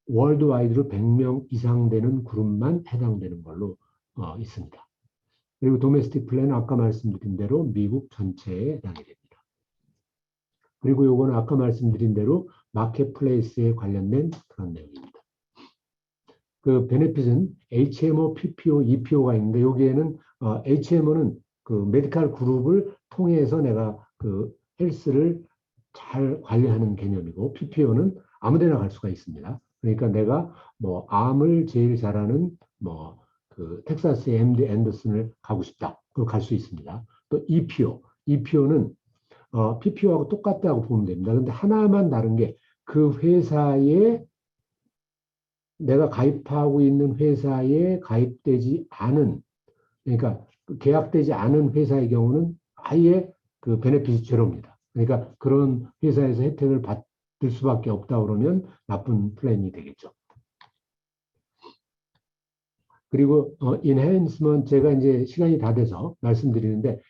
월드와이드로 100명 이상 되는 그룹만 해당되는 걸로 있습니다. 그리고 도메스틱 플랜은 아까 말씀드린 대로 미국 전체에 해당이 됩니다. 그리고 요거는 아까 말씀드린 대로 마켓플레이스에 관련된 그런 내용입니다. 그 베네핏은 HMO, PPO, EPO가 있는데 여기에는 HMO는 그 메디컬 그룹을 통해서 내가 그 헬스를 잘 관리하는 개념이고 PPO는 아무데나 갈 수가 있습니다. 그러니까 내가 뭐 암을 제일 잘하는 뭐 그 텍사스의 MD 앤더슨을 가고 싶다. 그거 갈 수 있습니다. 또 EPO는 PPO하고 똑같다고 보면 됩니다. 근데 하나만 다른 게 그 회사에 내가 가입하고 있는 회사에 가입되지 않은 그러니까 계약되지 않은 회사의 경우는 아예 그 베네핏이 제로입니다. 그러니까 그런 회사에서 혜택을 받을 수밖에 없다 그러면 나쁜 플랜이 되겠죠. 그리고 인핸스먼트 제가 이제 시간이 다 돼서 말씀드리는데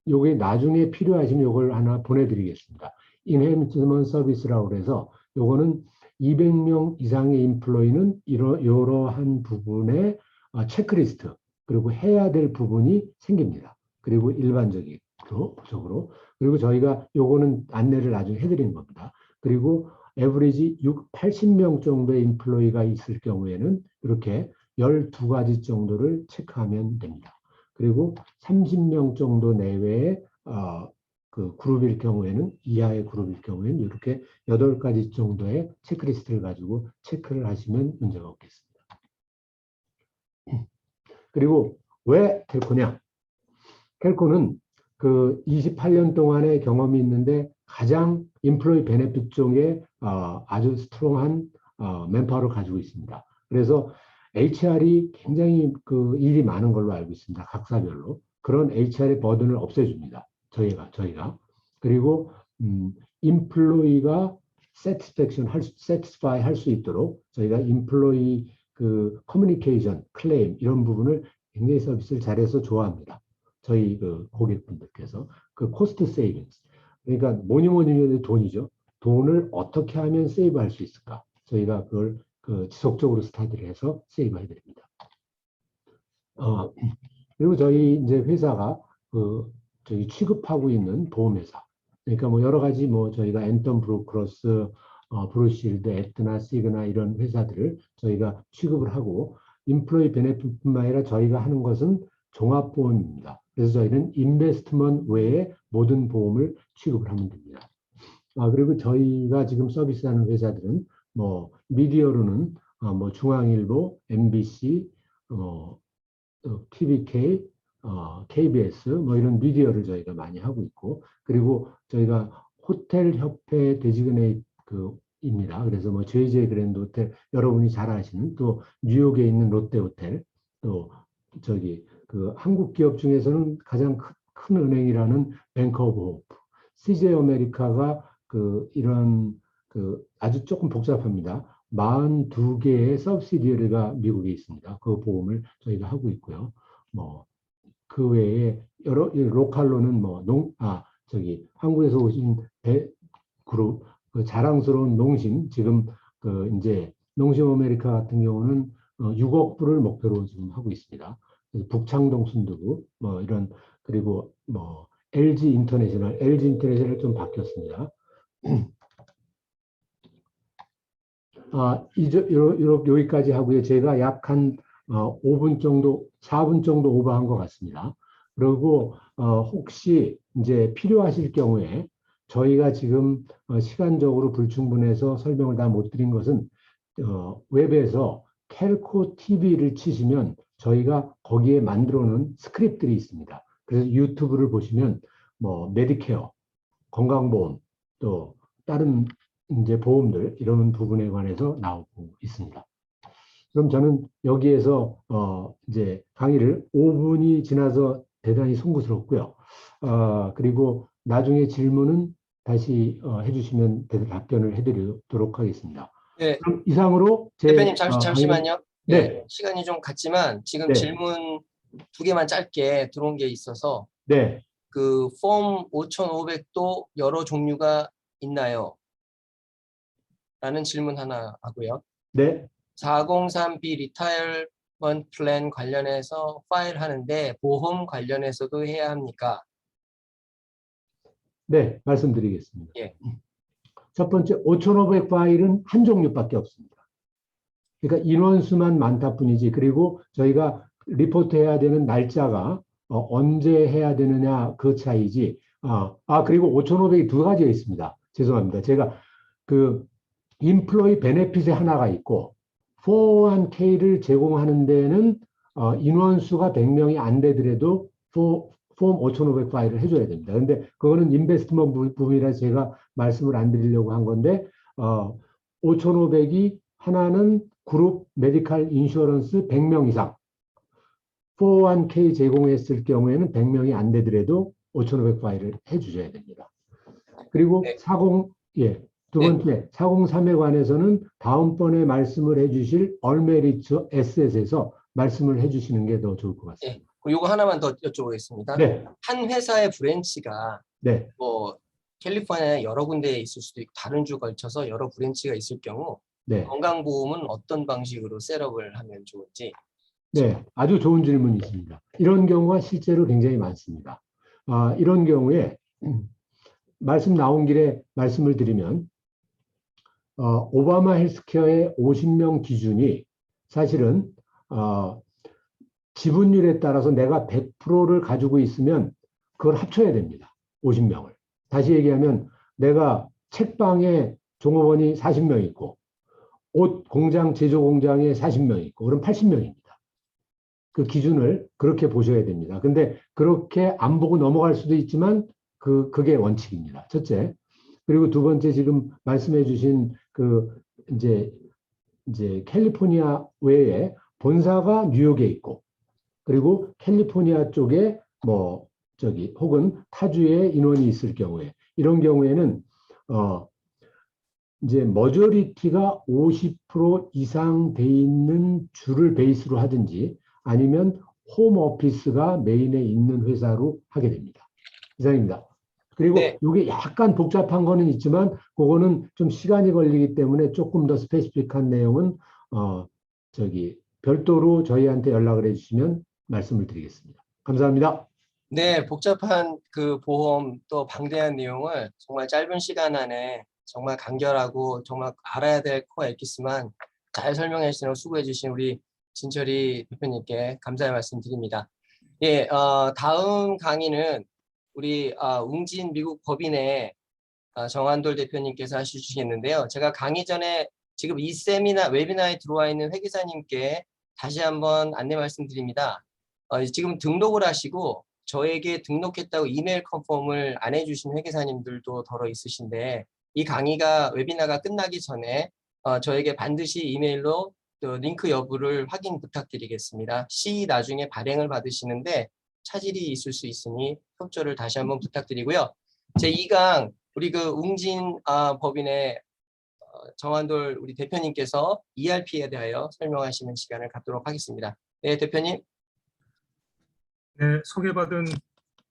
요게 나중에 필요하시면 요걸 하나 보내드리겠습니다. 인핸스먼트 서비스라고 그래서 요거는 200명 이상의 인플로이는 이러한 부분에 체크리스트 그리고 해야 될 부분이 생깁니다. 그리고 일반적으로 그리고 저희가 요거는 안내를 나중에 해드리는 겁니다. 그리고 에버리지 80명 정도의 인플로이가 있을 경우에는 이렇게 12가지 정도를 체크하면 됩니다. 그리고 30명 정도 내외의 그 그룹일 경우에는 이하의 그룹일 경우에는 이렇게 8가지 정도의 체크리스트를 가지고 체크를 하시면 문제가 없겠습니다. 그리고 왜 텔코냐? 텔코는 그 28년 동안의 경험이 있는데 가장 인플로이 베네핏 쪽에 아주 스트롱한 맨파워를 가지고 있습니다. 그래서 HR이 굉장히 그 일이 많은 걸로 알고 있습니다. 각사별로. 그런 HR의 버든을 없애줍니다. 저희가. 그리고, 인플로이가 satisfy 할 수 있도록 저희가 인플로이 그 커뮤니케이션, 클레임 이런 부분을 굉장히 서비스를 잘해서 좋아합니다. 저희 그 고객분들께서 그 코스트 세이빙스. 그러니까 뭐니 해도 돈이죠. 돈을 어떻게 하면 세이브할 수 있을까? 저희가 그걸 그 지속적으로 스타디를 해서 세이브 해드립니다. 그리고 저희 이제 회사가 그 저희 취급하고 있는 보험회사. 그러니까 뭐 여러 가지 뭐 저희가 앤턴 브로크로스, 브루실드, 에트나, 시그나 이런 회사들을 저희가 취급을 하고 인플로이 베네핏뿐만 아니라 저희가 하는 것은 종합보험입니다. 그래서 저희는 인베스트먼트 외에 모든 보험을 취급을 하면 됩니다. 그리고 저희가 지금 서비스하는 회사들은 뭐 미디어로는 뭐 중앙일보, MBC, TVK, KBS 뭐 이런 미디어를 저희가 많이 하고 있고 그리고 저희가 호텔 협회 데지그네이트 입니다. 그래서 뭐 JJ 그랜드 호텔 여러분이 잘 아시는 또 뉴욕에 있는 롯데 호텔 또 저기 그 한국 기업 중에서는 가장 큰 은행이라는 뱅크 오브 호프, CJ 아메리카가 그 이런 그 아주 조금 복잡합니다. 42개의 서브시디어리가 미국에 있습니다. 그 보험을 저희가 하고 있고요. 뭐 그 외에 여러 로컬로는 뭐 저기 한국에서 오신 그룹 그 자랑스러운 농심 지금 그 이제 농심 아메리카 같은 경우는 6억 불을 목표로 지금 하고 있습니다. 북창동 순두부 뭐 이런 그리고 뭐 LG 인터내셔널 좀 바뀌었습니다. 여기까지 하고요. 제가 약 한 5분 정도, 4분 정도 오버한 것 같습니다. 그리고 혹시 이제 필요하실 경우에 저희가 지금 시간적으로 불충분해서 설명을 다 못 드린 것은 웹에서 켈코 TV를 치시면 저희가 거기에 만들어 놓은 스크립트들이 있습니다. 그래서 유튜브를 보시면 뭐 메디케어, 건강보험, 또 다른 이제 보험들 이런 부분에 관해서 나오고 있습니다. 그럼 저는 여기에서 이제 강의를 5분이 지나서 대단히 송구스럽고요. 그리고 나중에 질문은 다시 해주시면 답변을 해드리도록 하겠습니다. 네. 그럼 이상으로 제 대표님 잠시만요. 네. 시간이 좀 갔지만 지금 네. 질문 2개만 짧게 들어온 게 있어서 네. 그 폼 5,500도 여러 종류가 있나요? 라는 질문 하나 하고요. 네. 403B 리타이어먼트 플랜 관련해서 파일 하는데 보험 관련해서도 해야 합니까? 네, 말씀드리겠습니다. 예. 첫 번째 5,500 파일은 한 종류밖에 없습니다. 그러니까 인원수만 많다 뿐이지. 그리고 저희가 리포트해야 되는 날짜가 언제 해야 되느냐 그 차이지. 그리고 5,500이 두 가지가 있습니다. 죄송합니다. 제가 그 인플로이 베네핏에 하나가 있고 401k를 제공하는 데는 인원수가 100명이 안 되더라도 폼 5,500 파일을 해줘야 됩니다. 근데 그거는 인베스트먼트 부분이라서 제가 말씀을 안 드리려고 한 건데 5,500이 하나는 그룹 메디칼 인슈어런스 100명 이상 401k 제공했을 경우에는 100명이 안 되더라도 5,500 파일을 해주셔야 됩니다. 그리고 네. 두 번째 403에 관해서는 다음번에 말씀을 해주실 얼메리츠 에셋에서 말씀을 해주시는 게 더 좋을 것 같습니다. 요거 하나만 더 여쭤보겠습니다. 네, 한 회사의 브랜치가 네, 뭐 캘리포니아에 여러 군데에 있을 수도 있고 다른 주 걸쳐서 여러 브랜치가 있을 경우 네, 건강보험은 어떤 방식으로 셋업을 하면 좋을지. 네, 아주 좋은 질문이십니다. 이런 경우가 실제로 굉장히 많습니다. 이런 경우에 말씀 나온 길에 말씀을 드리면 오바마 헬스케어의 50명 기준이 사실은 지분율에 따라서 내가 100%를 가지고 있으면 그걸 합쳐야 됩니다. 50명을. 다시 얘기하면 내가 책방에 종업원이 40명 있고 옷 공장, 제조 공장에 40명 있고 그럼 80명입니다. 그 기준을 그렇게 보셔야 됩니다. 근데 그렇게 안 보고 넘어갈 수도 있지만 그게 원칙입니다. 첫째. 그리고 두 번째 지금 말씀해 주신 이제 캘리포니아 외에 본사가 뉴욕에 있고 그리고 캘리포니아 쪽에 혹은 타주에 인원이 있을 경우에 이런 경우에는 이제 머저리티가 50% 이상 돼 있는 주를 베이스로 하든지 아니면 홈 오피스가 메인에 있는 회사로 하게 됩니다. 이상입니다. 그리고 네. 이게 약간 복잡한 거는 있지만 그거는 좀 시간이 걸리기 때문에 조금 더 스페시픽한 내용은 별도로 저희한테 연락을 해주시면 말씀을 드리겠습니다. 감사합니다. 네, 복잡한 그 보험 또 방대한 내용을 정말 짧은 시간 안에 정말 간결하고 정말 알아야 될 코어 엑기스만 잘 설명해 주시고 수고해 주신 우리 진철이 대표님께 감사의 말씀 드립니다. 예, 다음 강의는 우리 웅진 미국 법인의 정한돌 대표님께서 해주시겠는데요. 제가 강의 전에 지금 이 웨비나에 들어와 있는 회계사님께 다시 한번 안내 말씀드립니다. 지금 등록을 하시고 저에게 등록했다고 이메일 컨펌을 안 해주신 회계사님들도 더러 있으신데 이 강의가 웨비나가 끝나기 전에 저에게 반드시 이메일로 또 링크 여부를 확인 부탁드리겠습니다. 나중에 발행을 받으시는데 차질이 있을 수 있으니 협조를 다시 한번 부탁드리고요. 제2강 우리 그 웅진 법인의 정한돌 우리 대표님께서 ERP에 대하여 설명하시는 시간을 갖도록 하겠습니다. 네, 대표님. 네, 소개받은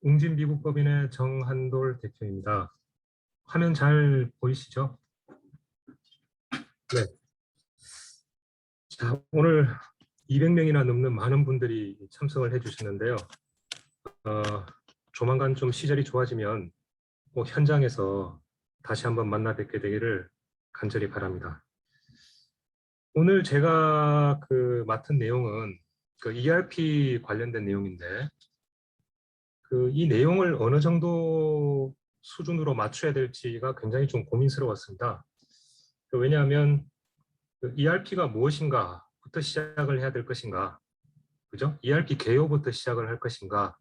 웅진 미국법인의 정한돌 대표입니다. 화면 잘 보이시죠? 네. 자, 오늘 200명이나 넘는 많은 분들이 참석을 해주시는데요. 조만간 좀 시절이 좋아지면 꼭 현장에서 다시 한번 만나 뵙게 되기를 간절히 바랍니다. 오늘 제가 맡은 내용은 ERP 관련된 내용인데 이 내용을 어느 정도 수준으로 맞춰야 될지가 굉장히 좀 고민스러웠습니다. 왜냐하면 ERP가 무엇인가부터 시작을 해야 될 것인가, 그죠? ERP 개요부터 시작을 할 것인가,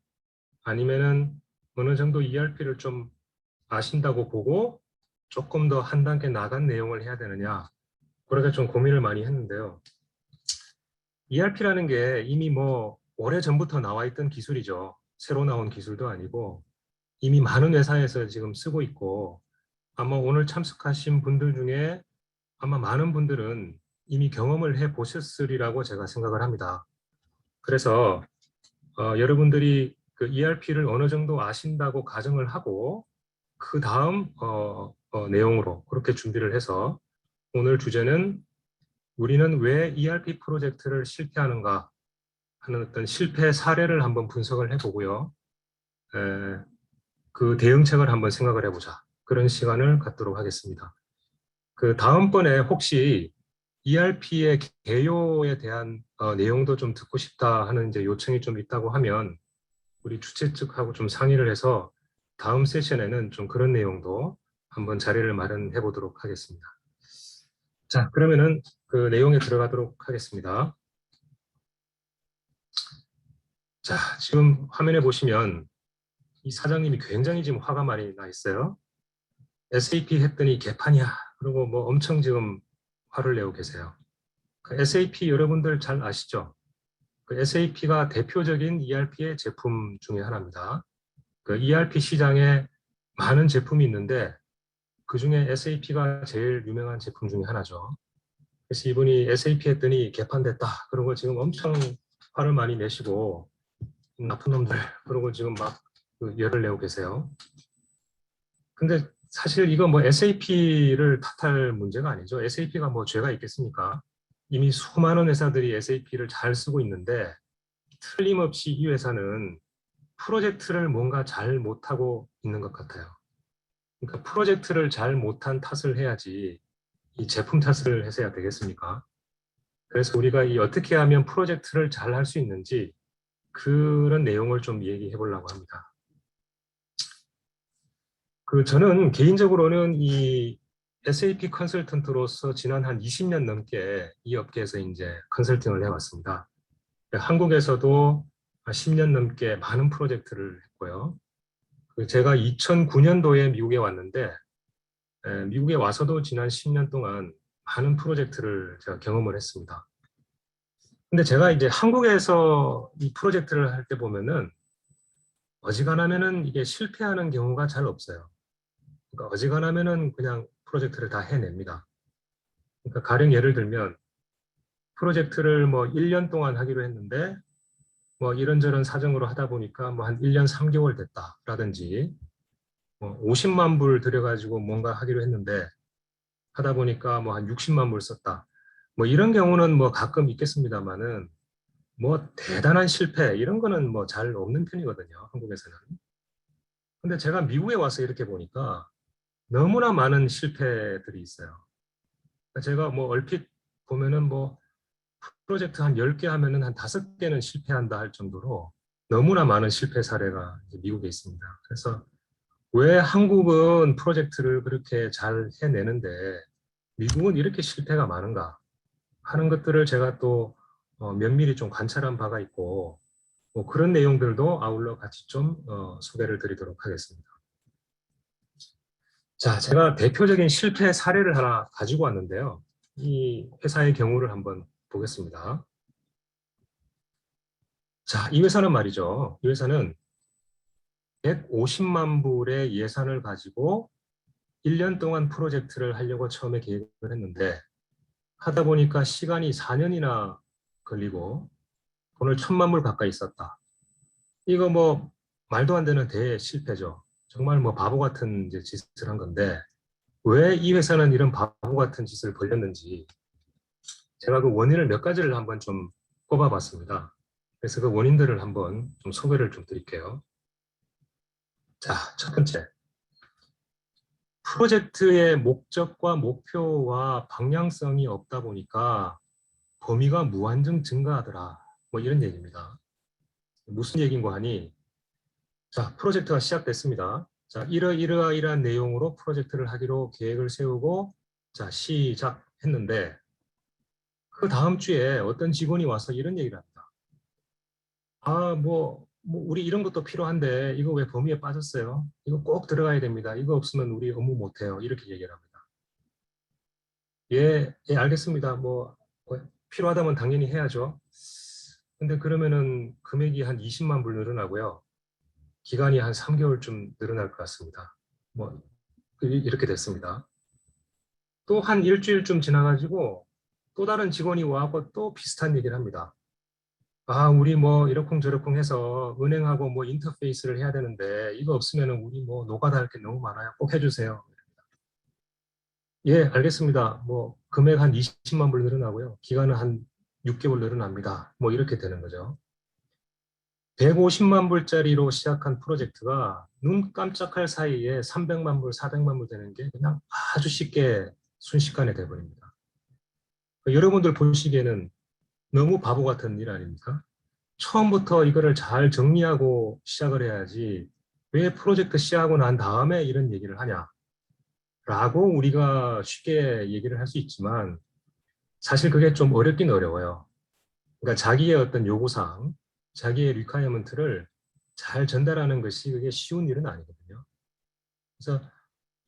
아니면은 어느 정도 ERP를 좀 아신다고 보고 조금 더 한 단계 나간 내용을 해야 되느냐, 그렇게 좀 고민을 많이 했는데요. ERP라는 게 이미 오래전부터 나와 있던 기술이죠. 새로 나온 기술도 아니고 이미 많은 회사에서 지금 쓰고 있고 아마 오늘 참석하신 분들 중에 아마 많은 분들은 이미 경험을 해 보셨으리라고 제가 생각을 합니다. 그래서 여러분들이 ERP를 어느 정도 아신다고 가정을 하고 그 다음 내용으로 그렇게 준비를 해서 오늘 주제는 우리는 왜 ERP 프로젝트를 실패하는가 하는 어떤 실패 사례를 한번 분석을 해보고요. 그 대응책을 한번 생각을 해보자. 그런 시간을 갖도록 하겠습니다. 다음번에 혹시 ERP의 개요에 대한 내용도 좀 듣고 싶다 하는 이제 요청이 좀 있다고 하면 우리 주최 측하고 좀 상의를 해서 다음 세션에는 좀 그런 내용도 한번 자리를 마련해 보도록 하겠습니다. 자, 그러면은 그 내용에 들어가도록 하겠습니다. 자, 지금 화면에 보시면 이 사장님이 굉장히 지금 화가 많이 나 있어요. SAP 했더니 개판이야. 그리고 뭐 엄청 지금 화를 내고 계세요. 그 SAP 여러분들 잘 아시죠? 그 SAP가 대표적인 ERP의 제품 중에 하나입니다. 그 ERP 시장에 많은 제품이 있는데 그 중에 SAP가 제일 유명한 제품 중에 하나죠. 그래서 이분이 SAP 했더니 개판됐다. 그러고 지금 엄청 화를 많이 내시고 나쁜 놈들. 그러고 지금 막 열을 내고 계세요. 근데 사실 이거 뭐 SAP를 탓할 문제가 아니죠. SAP가 뭐 죄가 있겠습니까? 이미 수많은 회사들이 SAP를 잘 쓰고 있는데 틀림없이 이 회사는 프로젝트를 뭔가 잘 못하고 있는 것 같아요. 그러니까 프로젝트를 잘 못한 탓을 해야지 이 제품 탓을 해서야 되겠습니까? 그래서 우리가 이 어떻게 하면 프로젝트를 잘 할 수 있는지 그런 내용을 좀 얘기해 보려고 합니다. 저는 개인적으로는 이 SAP 컨설턴트로서 지난 한 20년 넘게 이 업계에서 이제 컨설팅을 해왔습니다. 한국에서도 10년 넘게 많은 프로젝트를 했고요. 제가 2009년도에 미국에 왔는데 미국에 와서도 지난 10년 동안 많은 프로젝트를 제가 경험을 했습니다. 근데 제가 이제 한국에서 이 프로젝트를 할 때 보면은 어지간하면은 이게 실패하는 경우가 잘 없어요. 그러니까 어지간하면은 그냥 프로젝트를 다 해냅니다. 그러니까 가령 예를 들면 프로젝트를 뭐 1년 동안 하기로 했는데 뭐 이런저런 사정으로 하다 보니까 뭐 한 1년 3개월 됐다라든지 뭐 50만 불 들여가지고 뭔가 하기로 했는데 하다 보니까 뭐 한 60만 불 썼다. 뭐 이런 경우는 뭐 가끔 있겠습니다만은 뭐 대단한 실패 이런 거는 뭐 잘 없는 편이거든요. 한국에서는. 근데 제가 미국에 와서 이렇게 보니까 너무나 많은 실패들이 있어요. 제가 뭐 얼핏 보면은 뭐 프로젝트 한 10개 하면은 한 5개는 실패한다 할 정도로 너무나 많은 실패 사례가 미국에 있습니다. 그래서 왜 한국은 프로젝트를 그렇게 잘 해내는데 미국은 이렇게 실패가 많은가 하는 것들을 제가 또 면밀히 좀 관찰한 바가 있고 뭐 그런 내용들도 아울러 같이 좀 소개를 드리도록 하겠습니다. 자, 제가 대표적인 실패 사례를 하나 가지고 왔는데요. 이 회사의 경우를 한번 보겠습니다. 자, 이 회사는 말이죠. 이 회사는 150만 불의 예산을 가지고 1년 동안 프로젝트를 하려고 처음에 계획을 했는데 하다 보니까 시간이 4년이나 걸리고 돈을 1,000만 불 가까이 썼다. 이거 뭐 말도 안 되는 대실패죠. 정말 뭐 바보 같은 이제 짓을 한 건데 왜 이 회사는 이런 바보 같은 짓을 벌였는지 제가 그 원인을 몇 가지를 한번 좀 꼽아봤습니다. 그래서 그 원인들을 한번 좀 소개를 좀 드릴게요. 자, 첫 번째. 프로젝트의 목적과 목표와 방향성이 없다 보니까 범위가 무한정 증가하더라. 뭐 이런 얘기입니다. 무슨 얘기인고 하니, 자, 프로젝트가 시작됐습니다. 자, 이러이러한 내용으로 프로젝트를 하기로 계획을 세우고, 자, 시작했는데, 그 다음 주에 어떤 직원이 와서 이런 얘기를 합니다. 아, 우리 이런 것도 필요한데, 이거 왜 범위에 빠졌어요? 이거 꼭 들어가야 됩니다. 이거 없으면 우리 업무 못해요. 이렇게 얘기를 합니다. 예, 알겠습니다. 필요하다면 당연히 해야죠. 근데 그러면은 금액이 한 20만 불 늘어나고요. 기간이 한 3개월쯤 늘어날 것 같습니다. 뭐, 이렇게 됐습니다. 또 한 일주일쯤 지나가지고 또 다른 직원이 와서 또 비슷한 얘기를 합니다. 아, 우리 뭐 이러쿵저러쿵 해서 은행하고 뭐 인터페이스를 해야 되는데 이거 없으면은 우리 뭐 노가다 할 게 너무 많아요. 꼭 해주세요. 예, 알겠습니다. 뭐 금액 한 20만 불 늘어나고요. 기간은 한 6개월 늘어납니다. 뭐 이렇게 되는 거죠. 150만 불짜리로 시작한 프로젝트가 눈 깜짝할 사이에 300만 불, 400만 불 되는 게 그냥 아주 쉽게 순식간에 돼버립니다. 여러분들 보시기에는 너무 바보 같은 일 아닙니까? 처음부터 이거를 잘 정리하고 시작을 해야지 왜 프로젝트 시작하고 난 다음에 이런 얘기를 하냐 라고 우리가 쉽게 얘기를 할 수 있지만 사실 그게 좀 어렵긴 어려워요. 그러니까 자기의 어떤 요구사항, 자기의 리퀘어먼트를 잘 전달하는 것이 그게 쉬운 일은 아니거든요. 그래서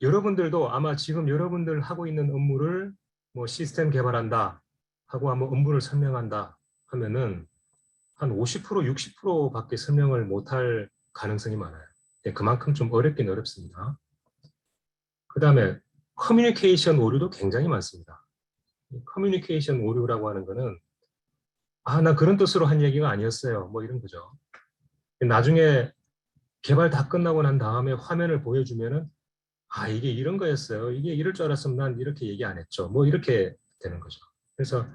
여러분들도 아마 지금 여러분들 하고 있는 업무를 뭐 시스템 개발한다 하고 한번 업무를 설명한다 하면은 한 50%, 60%밖에 설명을 못할 가능성이 많아요. 그만큼 좀 어렵긴 어렵습니다. 그 다음에 커뮤니케이션 오류도 굉장히 많습니다. 커뮤니케이션 오류라고 하는 거는 나 그런 뜻으로 한 얘기가 아니었어요. 뭐 이런 거죠. 나중에 개발 다 끝나고 난 다음에 화면을 보여주면은 이게 이런 거였어요. 이게 이럴 줄 알았으면 난 이렇게 얘기 안 했죠. 뭐 이렇게 되는 거죠. 그래서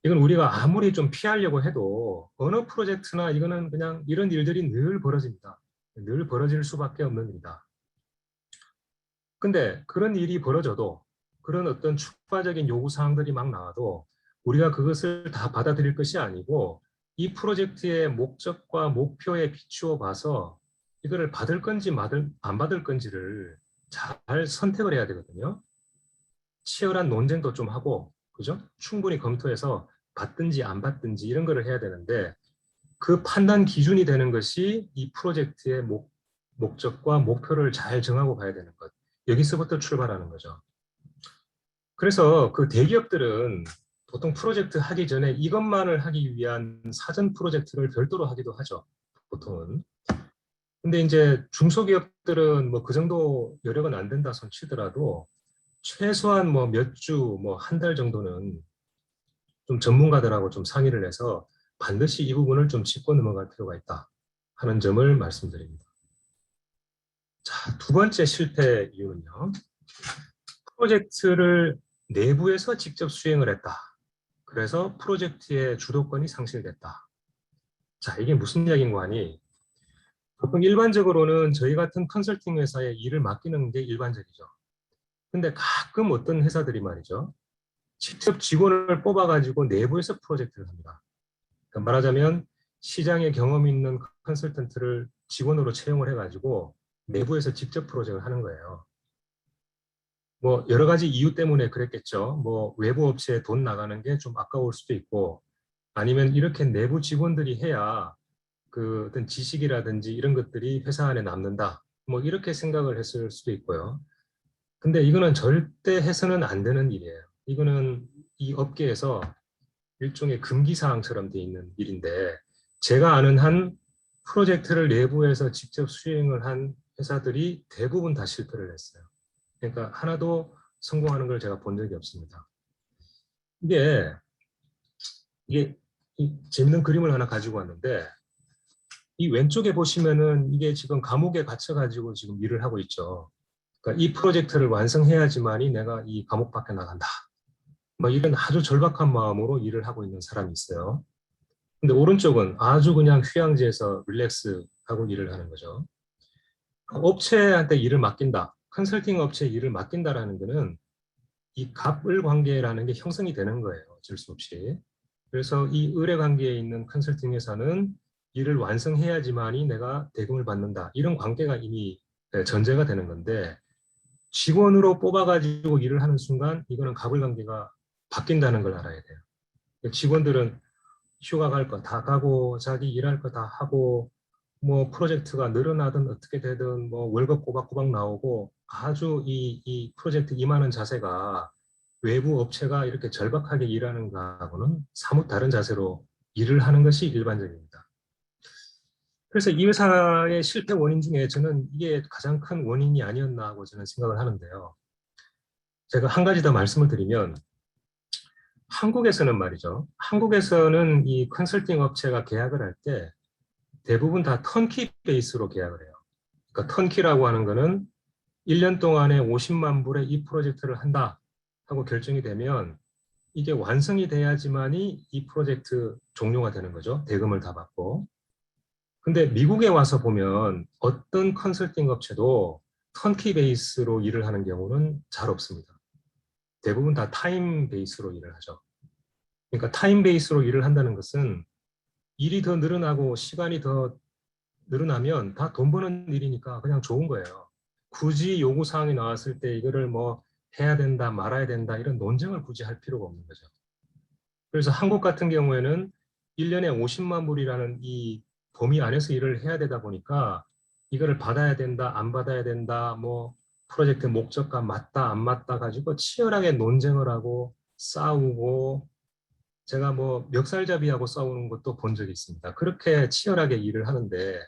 이건 우리가 아무리 좀 피하려고 해도 어느 프로젝트나 이거는 그냥 이런 일들이 늘 벌어집니다. 늘 벌어질 수밖에 없는 일이다. 근데 그런 일이 벌어져도 그런 어떤 추가적인 요구사항들이 막 나와도 우리가 그것을 다 받아들일 것이 아니고 이 프로젝트의 목적과 목표에 비추어 봐서 이거를 받을 건지 안 받을 건지를 잘 선택을 해야 되거든요. 치열한 논쟁도 좀 하고, 그죠? 충분히 검토해서 받든지 안 받든지 이런 거를 해야 되는데 그 판단 기준이 되는 것이 이 프로젝트의 목적과 목표를 잘 정하고 가야 되는 것. 여기서부터 출발하는 거죠. 그래서 그 대기업들은 보통 프로젝트 하기 전에 이것만을 하기 위한 사전 프로젝트를 별도로 하기도 하죠. 보통은. 근데 이제 중소기업들은 뭐 그 정도 여력은 안 된다 손 치더라도 최소한 뭐 몇 주, 뭐 한 달 정도는 좀 전문가들하고 좀 상의를 해서 반드시 이 부분을 좀 짚고 넘어갈 필요가 있다 하는 점을 말씀드립니다. 자, 두 번째 실패 이유는요. 프로젝트를 내부에서 직접 수행을 했다. 그래서 프로젝트의 주도권이 상실됐다. 자, 이게 무슨 이야기인고 하니 보통 일반적으로는 저희 같은 컨설팅 회사에 일을 맡기는 게 일반적이죠. 근데 가끔 어떤 회사들이 말이죠. 직접 직원을 뽑아가지고 내부에서 프로젝트를 합니다. 그러니까 말하자면 시장에 경험 있는 컨설턴트를 직원으로 채용을 해가지고 내부에서 직접 프로젝트를 하는 거예요. 뭐 여러 가지 이유 때문에 그랬겠죠. 뭐 외부 업체에 돈 나가는 게 좀 아까울 수도 있고 아니면 이렇게 내부 직원들이 해야 그 어떤 지식이라든지 이런 것들이 회사 안에 남는다. 뭐 이렇게 생각을 했을 수도 있고요. 근데 이거는 절대 해서는 안 되는 일이에요. 이거는 이 업계에서 일종의 금기사항처럼 돼 있는 일인데 제가 아는 한 프로젝트를 내부에서 직접 수행을 한 회사들이 대부분 다 실패를 했어요. 그러니까 하나도 성공하는 걸 제가 본 적이 없습니다. 이게 이 재밌는 그림을 하나 가지고 왔는데 이 왼쪽에 보시면은 이게 지금 감옥에 갇혀가지고 지금 일을 하고 있죠. 그러니까 이 프로젝트를 완성해야지만이 내가 이 감옥 밖에 나간다. 뭐 이런 아주 절박한 마음으로 일을 하고 있는 사람이 있어요. 근데 오른쪽은 아주 그냥 휴양지에서 릴렉스하고 일을 하는 거죠. 업체한테 일을 맡긴다. 컨설팅 업체에 일을 맡긴다라는 거는 이 갑을 관계라는 게 형성이 되는 거예요. 어쩔 수 없이. 그래서 이 의뢰 관계에 있는 컨설팅 회사는 일을 완성해야지만이 내가 대금을 받는다. 이런 관계가 이미 전제가 되는 건데 직원으로 뽑아가지고 일을 하는 순간 이거는 갑을 관계가 바뀐다는 걸 알아야 돼요. 직원들은 휴가 갈 거 다 가고 자기 일할 거 다 하고 뭐 프로젝트가 늘어나든 어떻게 되든 뭐 월급 꼬박꼬박 나오고 아주 이 프로젝트 임하는 자세가 외부 업체가 이렇게 절박하게 일하는 거하고는 사뭇 다른 자세로 일을 하는 것이 일반적입니다. 그래서 이 회사의 실패 원인 중에 저는 이게 가장 큰 원인이 아니었나 하고 저는 생각을 하는데요. 제가 한 가지 더 말씀을 드리면 한국에서는 말이죠. 한국에서는 이 컨설팅 업체가 계약을 할 때 대부분 다 턴키 베이스로 계약을 해요. 그러니까 턴키라고 하는 거는 1년 동안에 50만 불의 이 프로젝트를 한다 하고 결정이 되면 이게 완성이 돼야지만이 이 프로젝트 종료가 되는 거죠. 대금을 다 받고. 근데 미국에 와서 보면 어떤 컨설팅 업체도 턴키 베이스로 일을 하는 경우는 잘 없습니다. 대부분 다 타임 베이스로 일을 하죠. 그러니까 타임 베이스로 일을 한다는 것은 일이 더 늘어나고 시간이 더 늘어나면 다 돈 버는 일이니까 그냥 좋은 거예요. 굳이 요구 사항이 나왔을 때 이거를 뭐 해야 된다, 말아야 된다 이런 논쟁을 굳이 할 필요가 없는 거죠. 그래서 한국 같은 경우에는 1년에 50만 불이라는 이 범위 안에서 일을 해야 되다 보니까 이거를 받아야 된다, 안 받아야 된다, 뭐 프로젝트 목적과 맞다, 안 맞다 가지고 치열하게 논쟁을 하고 싸우고 제가 뭐 멱살잡이하고 싸우는 것도 본 적이 있습니다. 그렇게 치열하게 일을 하는데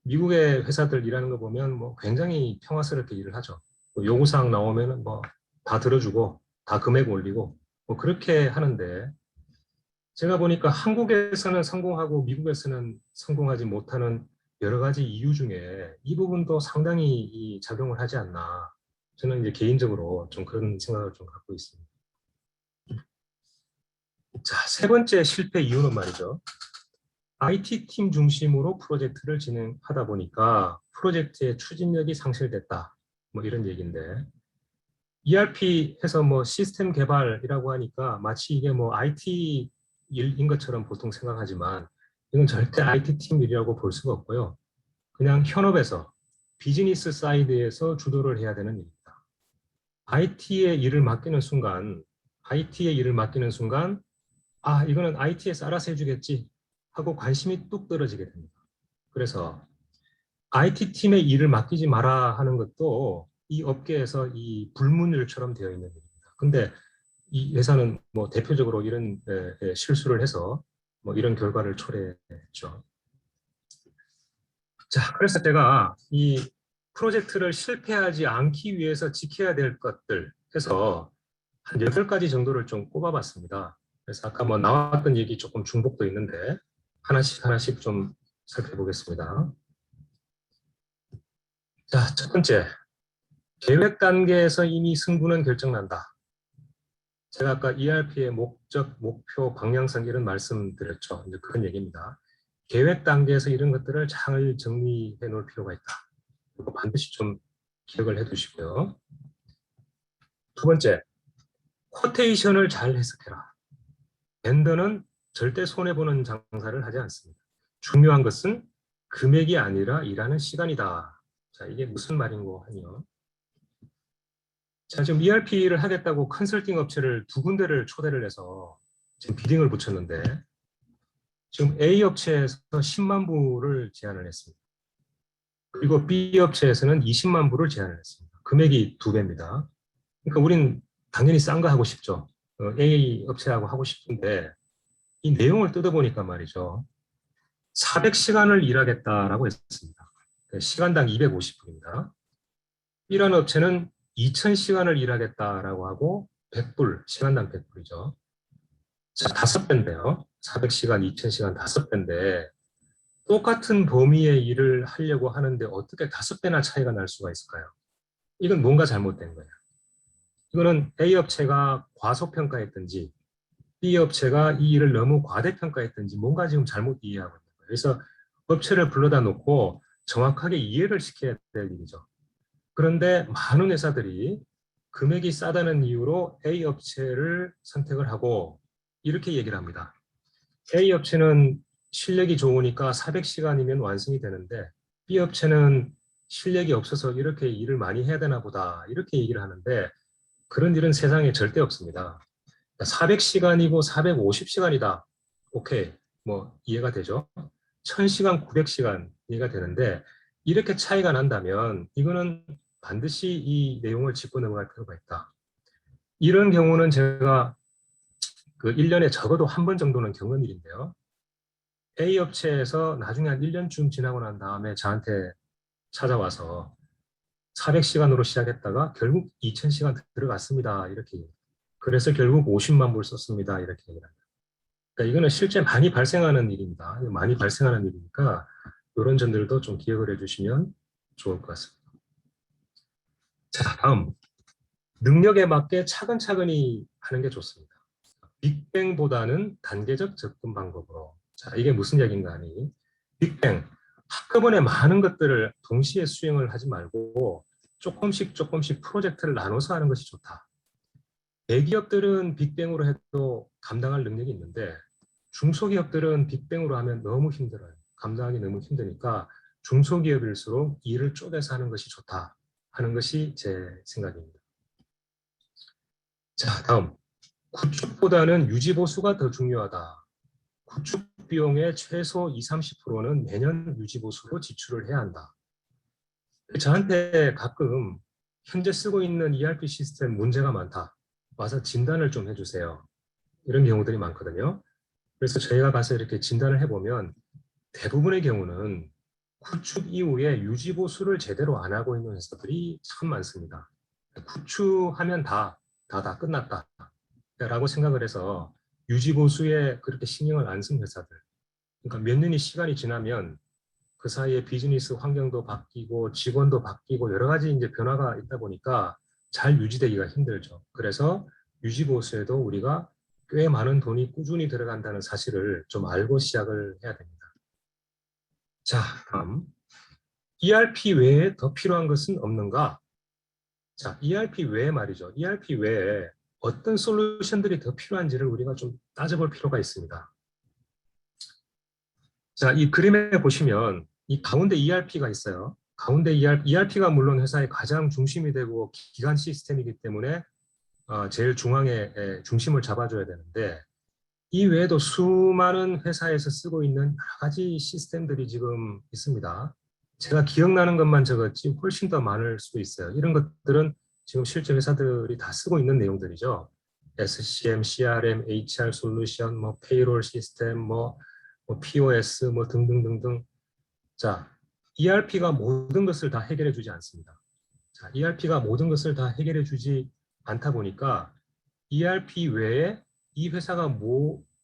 미국의 회사들 일하는 거 보면 뭐 굉장히 평화스럽게 일을 하죠. 뭐 요구사항 나오면은 뭐 다 들어주고 다 금액 올리고 뭐 그렇게 하는데 제가 보니까 한국에서는 성공하고 미국에서는 성공하지 못하는 여러 가지 이유 중에 이 부분도 상당히 이 작용을 하지 않나. 저는 이제 개인적으로 좀 그런 생각을 좀 갖고 있습니다. 자, 세 번째 실패 이유는 말이죠. IT 팀 중심으로 프로젝트를 진행하다 보니까 프로젝트의 추진력이 상실됐다. 뭐 이런 얘기인데 ERP 해서 뭐 시스템 개발이라고 하니까 마치 이게 뭐 IT 일인 것처럼 보통 생각하지만 이건 절대 IT 팀 일이라고 볼 수가 없고요. 그냥 현업에서 비즈니스 사이드에서 주도를 해야 되는 일입니다. IT의 일을 맡기는 순간 아, 이거는 IT에서 알아서 해주겠지 하고 관심이 뚝 떨어지게 됩니다. 그래서 IT팀의 일을 맡기지 마라 하는 것도 이 업계에서 이 불문율처럼 되어 있는 일입니다. 근데 이 회사는 뭐 대표적으로 이런 실수를 해서 뭐 이런 결과를 초래했죠. 자, 그래서 제가 이 프로젝트를 실패하지 않기 위해서 지켜야 될 것들 해서 한 8가지 정도를 좀 꼽아봤습니다. 그래서 아까 뭐 나왔던 얘기 조금 중복도 있는데 하나씩 좀 살펴보겠습니다. 자, 첫 번째, 계획 단계에서 이미 승부는 결정난다. 제가 아까 ERP의 목적, 목표, 방향성 이런 말씀드렸죠. 이제 그런 얘기입니다. 계획 단계에서 이런 것들을 잘 정리해 놓을 필요가 있다. 이거 반드시 좀 기억을 해 두시고요. 두 번째, 쿼테이션을 잘 해석해라. 벤더는 절대 손해보는 장사를 하지 않습니다. 중요한 것은 금액이 아니라 일하는 시간이다. 자, 이게 무슨 말인고 하면 자, 지금 ERP를 하겠다고 컨설팅 업체를 2군데를 초대를 해서 지금 비딩을 붙였는데 지금 A 업체에서 10만 불을 제안을 했습니다. 그리고 B 업체에서는 20만 불을 제안을 했습니다. 금액이 2배입니다. 그러니까 우린 당연히 싼 거 하고 싶죠. A 업체하고 하고 싶은데 이 내용을 뜯어보니까 말이죠. 400시간을 일하겠다라고 했습니다. 시간당 250불입니다. B라는 업체는 2000시간을 일하겠다라고 하고 100불, 시간당 100불이죠. 자, 5배인데요. 400시간, 2000시간 5배인데 똑같은 범위의 일을 하려고 하는데 어떻게 5배나 차이가 날 수가 있을까요? 이건 뭔가 잘못된 거예요. 이거는 A 업체가 과소평가했든지 B 업체가 이 일을 너무 과대평가했든지 뭔가 지금 잘못 이해하고 있는 거예요. 그래서 업체를 불러다 놓고 정확하게 이해를 시켜야 될 일이죠. 그런데 많은 회사들이 금액이 싸다는 이유로 A 업체를 선택을 하고 이렇게 얘기를 합니다. A 업체는 실력이 좋으니까 400시간이면 완성이 되는데 B 업체는 실력이 없어서 이렇게 일을 많이 해야 되나 보다 이렇게 얘기를 하는데 그런 일은 세상에 절대 없습니다. 400시간이고 450시간이다. 오케이. 뭐 이해가 되죠? 1000시간, 900시간 이해가 되는데 이렇게 차이가 난다면 이거는 반드시 이 내용을 짚고 넘어갈 필요가 있다. 이런 경우는 제가 그 1년에 적어도 한 번 정도는 겪은 일인데요. A 업체에서 나중에 한 1년쯤 지나고 난 다음에 저한테 찾아와서 400시간으로 시작했다가 결국 2000시간 들어갔습니다. 이렇게. 그래서 결국 50만 불 썼습니다. 이렇게 얘기를 합니다. 그러니까 이거는 실제 많이 발생하는 일입니다. 많이 발생하는 일이니까 이런 점들도 좀 기억을 해주시면 좋을 것 같습니다. 자, 다음. 능력에 맞게 차근차근히 하는 게 좋습니다. 빅뱅보다는 단계적 접근 방법으로. 자, 이게 무슨 얘기인가 하니 빅뱅, 한꺼번에 많은 것들을 동시에 수행을 하지 말고 조금씩 프로젝트를 나눠서 하는 것이 좋다. 대기업들은 빅뱅으로 해도 감당할 능력이 있는데 중소기업들은 빅뱅으로 하면 너무 힘들어요. 감당하기 너무 힘드니까 중소기업일수록 일을 쪼개서 하는 것이 좋다 하는 것이 제 생각입니다. 자, 다음. 구축보다는 유지보수가 더 중요하다. 구축 비용의 최소 20~30%는 매년 유지보수로 지출을 해야 한다. 저한테 가끔 현재 쓰고 있는 ERP 시스템 문제가 많다. 와서 진단을 좀 해주세요. 이런 경우들이 많거든요. 그래서 저희가 가서 이렇게 진단을 해보면 대부분의 경우는 구축 이후에 유지보수를 제대로 안 하고 있는 회사들이 참 많습니다. 구축하면 다 끝났다 라고 생각을 해서 유지보수에 그렇게 신경을 안 쓴 회사들, 그러니까 몇 년이 시간이 지나면 그 사이에 비즈니스 환경도 바뀌고 직원도 바뀌고 여러 가지 이제 변화가 있다 보니까 잘 유지되기가 힘들죠. 그래서 유지보수에도 우리가 꽤 많은 돈이 꾸준히 들어간다는 사실을 좀 알고 시작을 해야 됩니다. 자, 다음. ERP 외에 더 필요한 것은 없는가? 자, ERP 외에 말이죠. ERP 외에 어떤 솔루션들이 더 필요한지를 우리가 좀 따져볼 필요가 있습니다. 자, 이 그림에 보시면 이 가운데 ERP가 있어요. 가운데 ERP가 물론 회사의 가장 중심이 되고 기간 시스템이기 때문에 제일 중앙에 중심을 잡아줘야 되는데 이 외에도 수많은 회사에서 쓰고 있는 여러 가지 시스템들이 지금 있습니다. 제가 기억나는 것만 적었지 훨씬 더 많을 수도 있어요. 이런 것들은 지금 실제 회사들이 다 쓰고 있는 내용들이죠. SCM, CRM, HR 솔루션, 뭐 페이롤 시스템, 뭐 POS, 뭐 등등등등. 자, ERP가 모든 것을 다 해결해 주지 않습니다. 자, ERP가 모든 것을 다 해결해 주지 않다 보니까 ERP 외에 이 회사가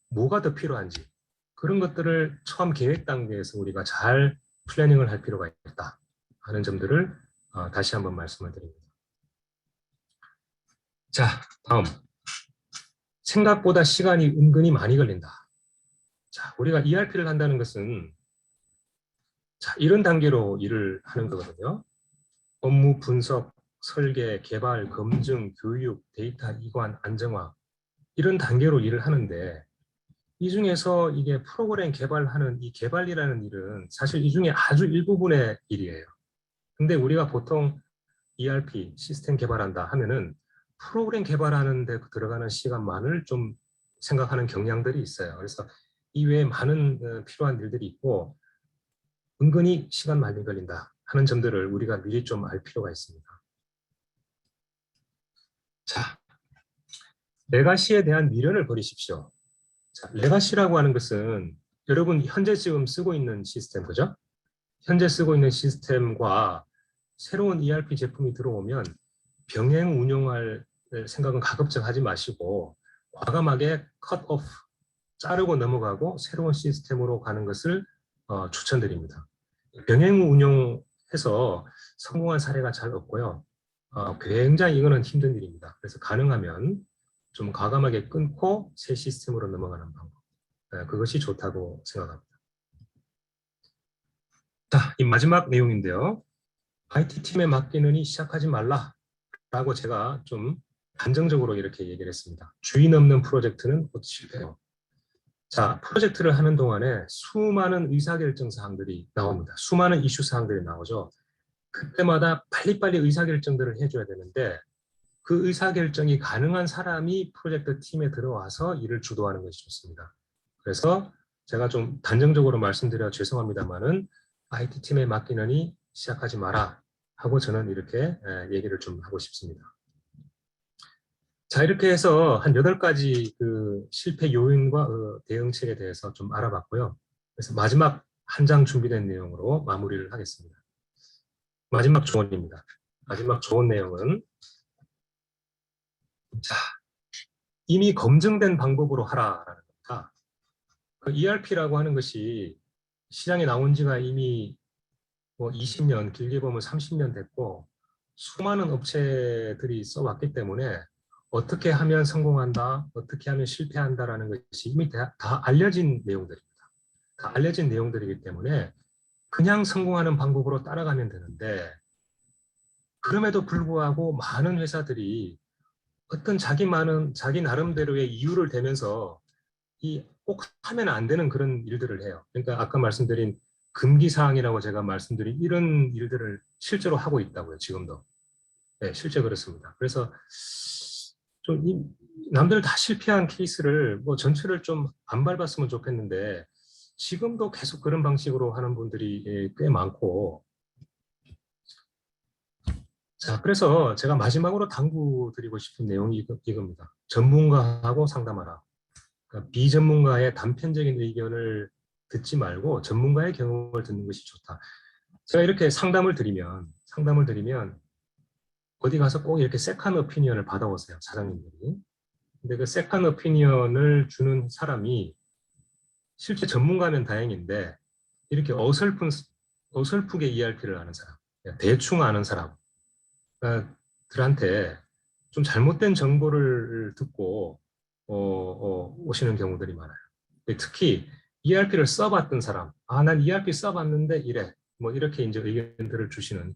뭐가 더 필요한지 그런 것들을 처음 계획 단계에서 우리가 잘 플래닝을 할 필요가 있다 하는 점들을 다시 한번 말씀을 드립니다. 자, 다음. 생각보다 시간이 은근히 많이 걸린다. 자, 우리가 ERP를 한다는 것은 자, 이런 단계로 일을 하는 거거든요. 업무 분석, 설계, 개발, 검증, 교육, 데이터 이관, 안정화 이런 단계로 일을 하는데 이 중에서 이게 프로그램 개발하는 이 개발이라는 일은 사실 이 중에 아주 일부분의 일이에요. 근데 우리가 보통 ERP 시스템 개발한다 하면은 프로그램 개발하는 데 들어가는 시간만을 좀 생각하는 경향들이 있어요. 그래서 이외에 많은 필요한 일들이 있고 은근히 시간 많이 걸린다 하는 점들을 우리가 미리 좀 알 필요가 있습니다. 자, 레가시에 대한 미련을 버리십시오. 자, 레가시라고 하는 것은 여러분 현재 지금 쓰고 있는 시스템, 그죠? 현재 쓰고 있는 시스템과 새로운 ERP 제품이 들어오면 병행 운용할 생각은 가급적 하지 마시고 과감하게 컷 오프, 자르고 넘어가고 새로운 시스템으로 가는 것을 추천드립니다. 병행 운용해서 성공한 사례가 잘 없고요. 굉장히 이거는 힘든 일입니다. 그래서 가능하면 좀 과감하게 끊고 새 시스템으로 넘어가는 방법. 그것이 좋다고 생각합니다. 자, 이 마지막 내용인데요. IT팀에 맡기느니 시작하지 말라라고 제가 좀 단정적으로 이렇게 얘기를 했습니다. 주인 없는 프로젝트는 곧 실패해요. 자, 프로젝트를 하는 동안에 수많은 의사결정 사항들이 나옵니다. 수많은 이슈 사항들이 나오죠. 그때마다 빨리빨리 의사결정들을 해줘야 되는데 그 의사결정이 가능한 사람이 프로젝트 팀에 들어와서 일을 주도하는 것이 좋습니다. 그래서 제가 좀 단정적으로 말씀드려 죄송합니다만은 IT팀에 맡기느니 시작하지 마라 하고 저는 이렇게 얘기를 좀 하고 싶습니다. 자, 이렇게 해서 한 8가지 그 실패 요인과 대응책에 대해서 좀 알아봤고요. 그래서 마지막 한 장 준비된 내용으로 마무리를 하겠습니다. 마지막 조언입니다. 마지막 조언 내용은 자, 이미 검증된 방법으로 하라라는 겁니다. 그 ERP라고 하는 것이 시장에 나온 지가 이미 뭐 20년, 길게 보면 30년 됐고 수많은 업체들이 써왔기 때문에 어떻게 하면 성공한다, 어떻게 하면 실패한다라는 것이 이미 다 알려진 내용들입니다. 다 알려진 내용들이기 때문에 그냥 성공하는 방법으로 따라가면 되는데 그럼에도 불구하고 많은 회사들이 어떤 자기 나름대로의 이유를 대면서 이 꼭 하면 안 되는 그런 일들을 해요. 그러니까 아까 말씀드린 금기 사항이라고 제가 말씀드린 이런 일들을 실제로 하고 있다고요. 지금도. 네, 실제 그렇습니다. 그래서 좀 남들 다 실패한 케이스를 뭐 전체를 좀 안 밟았으면 좋겠는데 지금도 계속 그런 방식으로 하는 분들이 꽤 많고, 자, 그래서 제가 마지막으로 당부드리고 싶은 내용이 이겁니다. 전문가하고 상담하라. 그러니까 비전문가의 단편적인 의견을 듣지 말고 전문가의 경험을 듣는 것이 좋다. 제가 이렇게 상담을 드리면 어디 가서 꼭 이렇게 세컨 오피니언을 받아오세요, 사장님들이. 근데 그 세컨 오피니언을 주는 사람이 실제 전문가면 다행인데 이렇게 어설프게 ERP를 아는 사람, 대충 아는 사람들한테 좀 잘못된 정보를 듣고 오시는 경우들이 많아요. 특히 ERP를 써봤던 사람, 난 ERP 써봤는데 이래, 뭐 이렇게 이제 의견들을 주시는.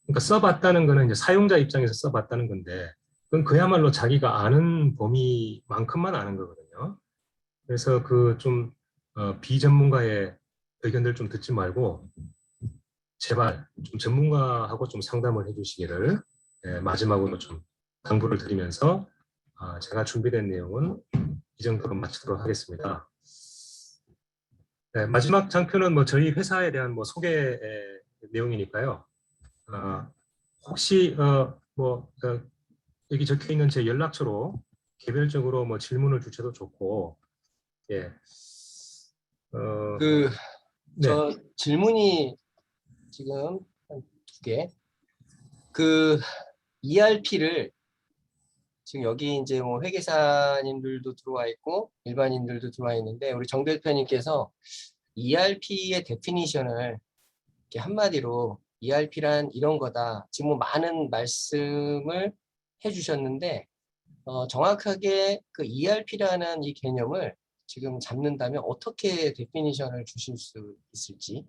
그러니까 써봤다는 거는 이제 사용자 입장에서 써봤다는 건데, 그건 그야말로 자기가 아는 범위만큼만 아는 거거든요. 그래서 그 좀 비전문가의 의견들 좀 듣지 말고 제발 좀 전문가하고 좀 상담을 해주시기를 마지막으로 좀 당부를 드리면서 제가 준비된 내용은 이 정도로 마치도록 하겠습니다. 네, 마지막 장표는 뭐 저희 회사에 대한 뭐 소개 내용이니까요. 혹시 여기 적혀 있는 제 연락처로 개별적으로 뭐 질문을 주셔도 좋고, 예. 네. 저 질문이 지금 한 2개. ERP를 지금 여기 이제 뭐 회계사님들도 들어와 있고 일반인들도 들어와 있는데, 우리 정 대표님께서 ERP의 데피니션을 이렇게 한마디로 ERP란 이런 거다, 지금 뭐 많은 말씀을 해주셨는데 정확하게 그 ERP라는 이 개념을 지금 잡는다면 어떻게 데피니션을 주실 수 있을지.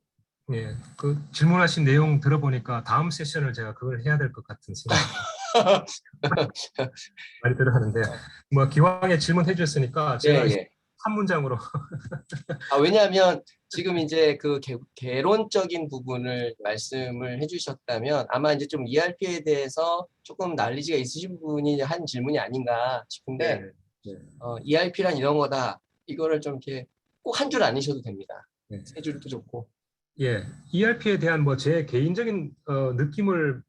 예, 그 질문하신 내용 들어보니까 다음 세션을 제가 그걸 해야 될 것 같은 생각이 많이 들어하는데, 뭐 기왕에 질문해 주셨으니까 제가 예. 한 문장으로. 왜냐하면 지금 이제 그 개론적인 부분을 말씀을 해주셨다면 아마 이제 좀 ERP에 대해서 조금 난리지가 있으신 분이 한 질문이 아닌가 싶은데, 네. ERP란 이런 거다, 이거를 좀 이렇게 꼭 한 줄 아니셔도 됩니다. 네. 3줄도 좋고. 예, ERP에 대한 뭐 제 개인적인 느낌을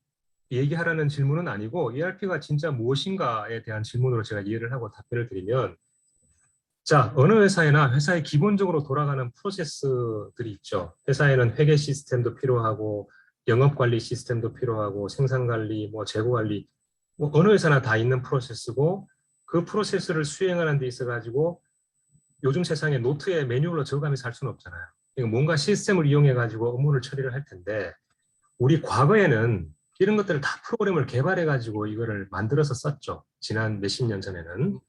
얘기하라는 질문은 아니고 ERP가 진짜 무엇인가에 대한 질문으로 제가 이해를 하고 답변을 드리면, 자, 어느 회사에나 회사에 기본적으로 돌아가는 프로세스들이 있죠. 회사에는 회계 시스템도 필요하고 영업관리 시스템도 필요하고 생산관리, 뭐 재고관리, 뭐 어느 회사나 다 있는 프로세스고, 그 프로세스를 수행하는 데 있어가지고 요즘 세상에 노트에 매뉴얼로 적어가면서 할 수는 없잖아요. 그러니까 뭔가 시스템을 이용해가지고 업무를 처리를 할 텐데, 우리 과거에는 이런 것들을 다 프로그램을 개발해가지고 이거를 만들어서 썼죠. 지난 몇십 년 전에는.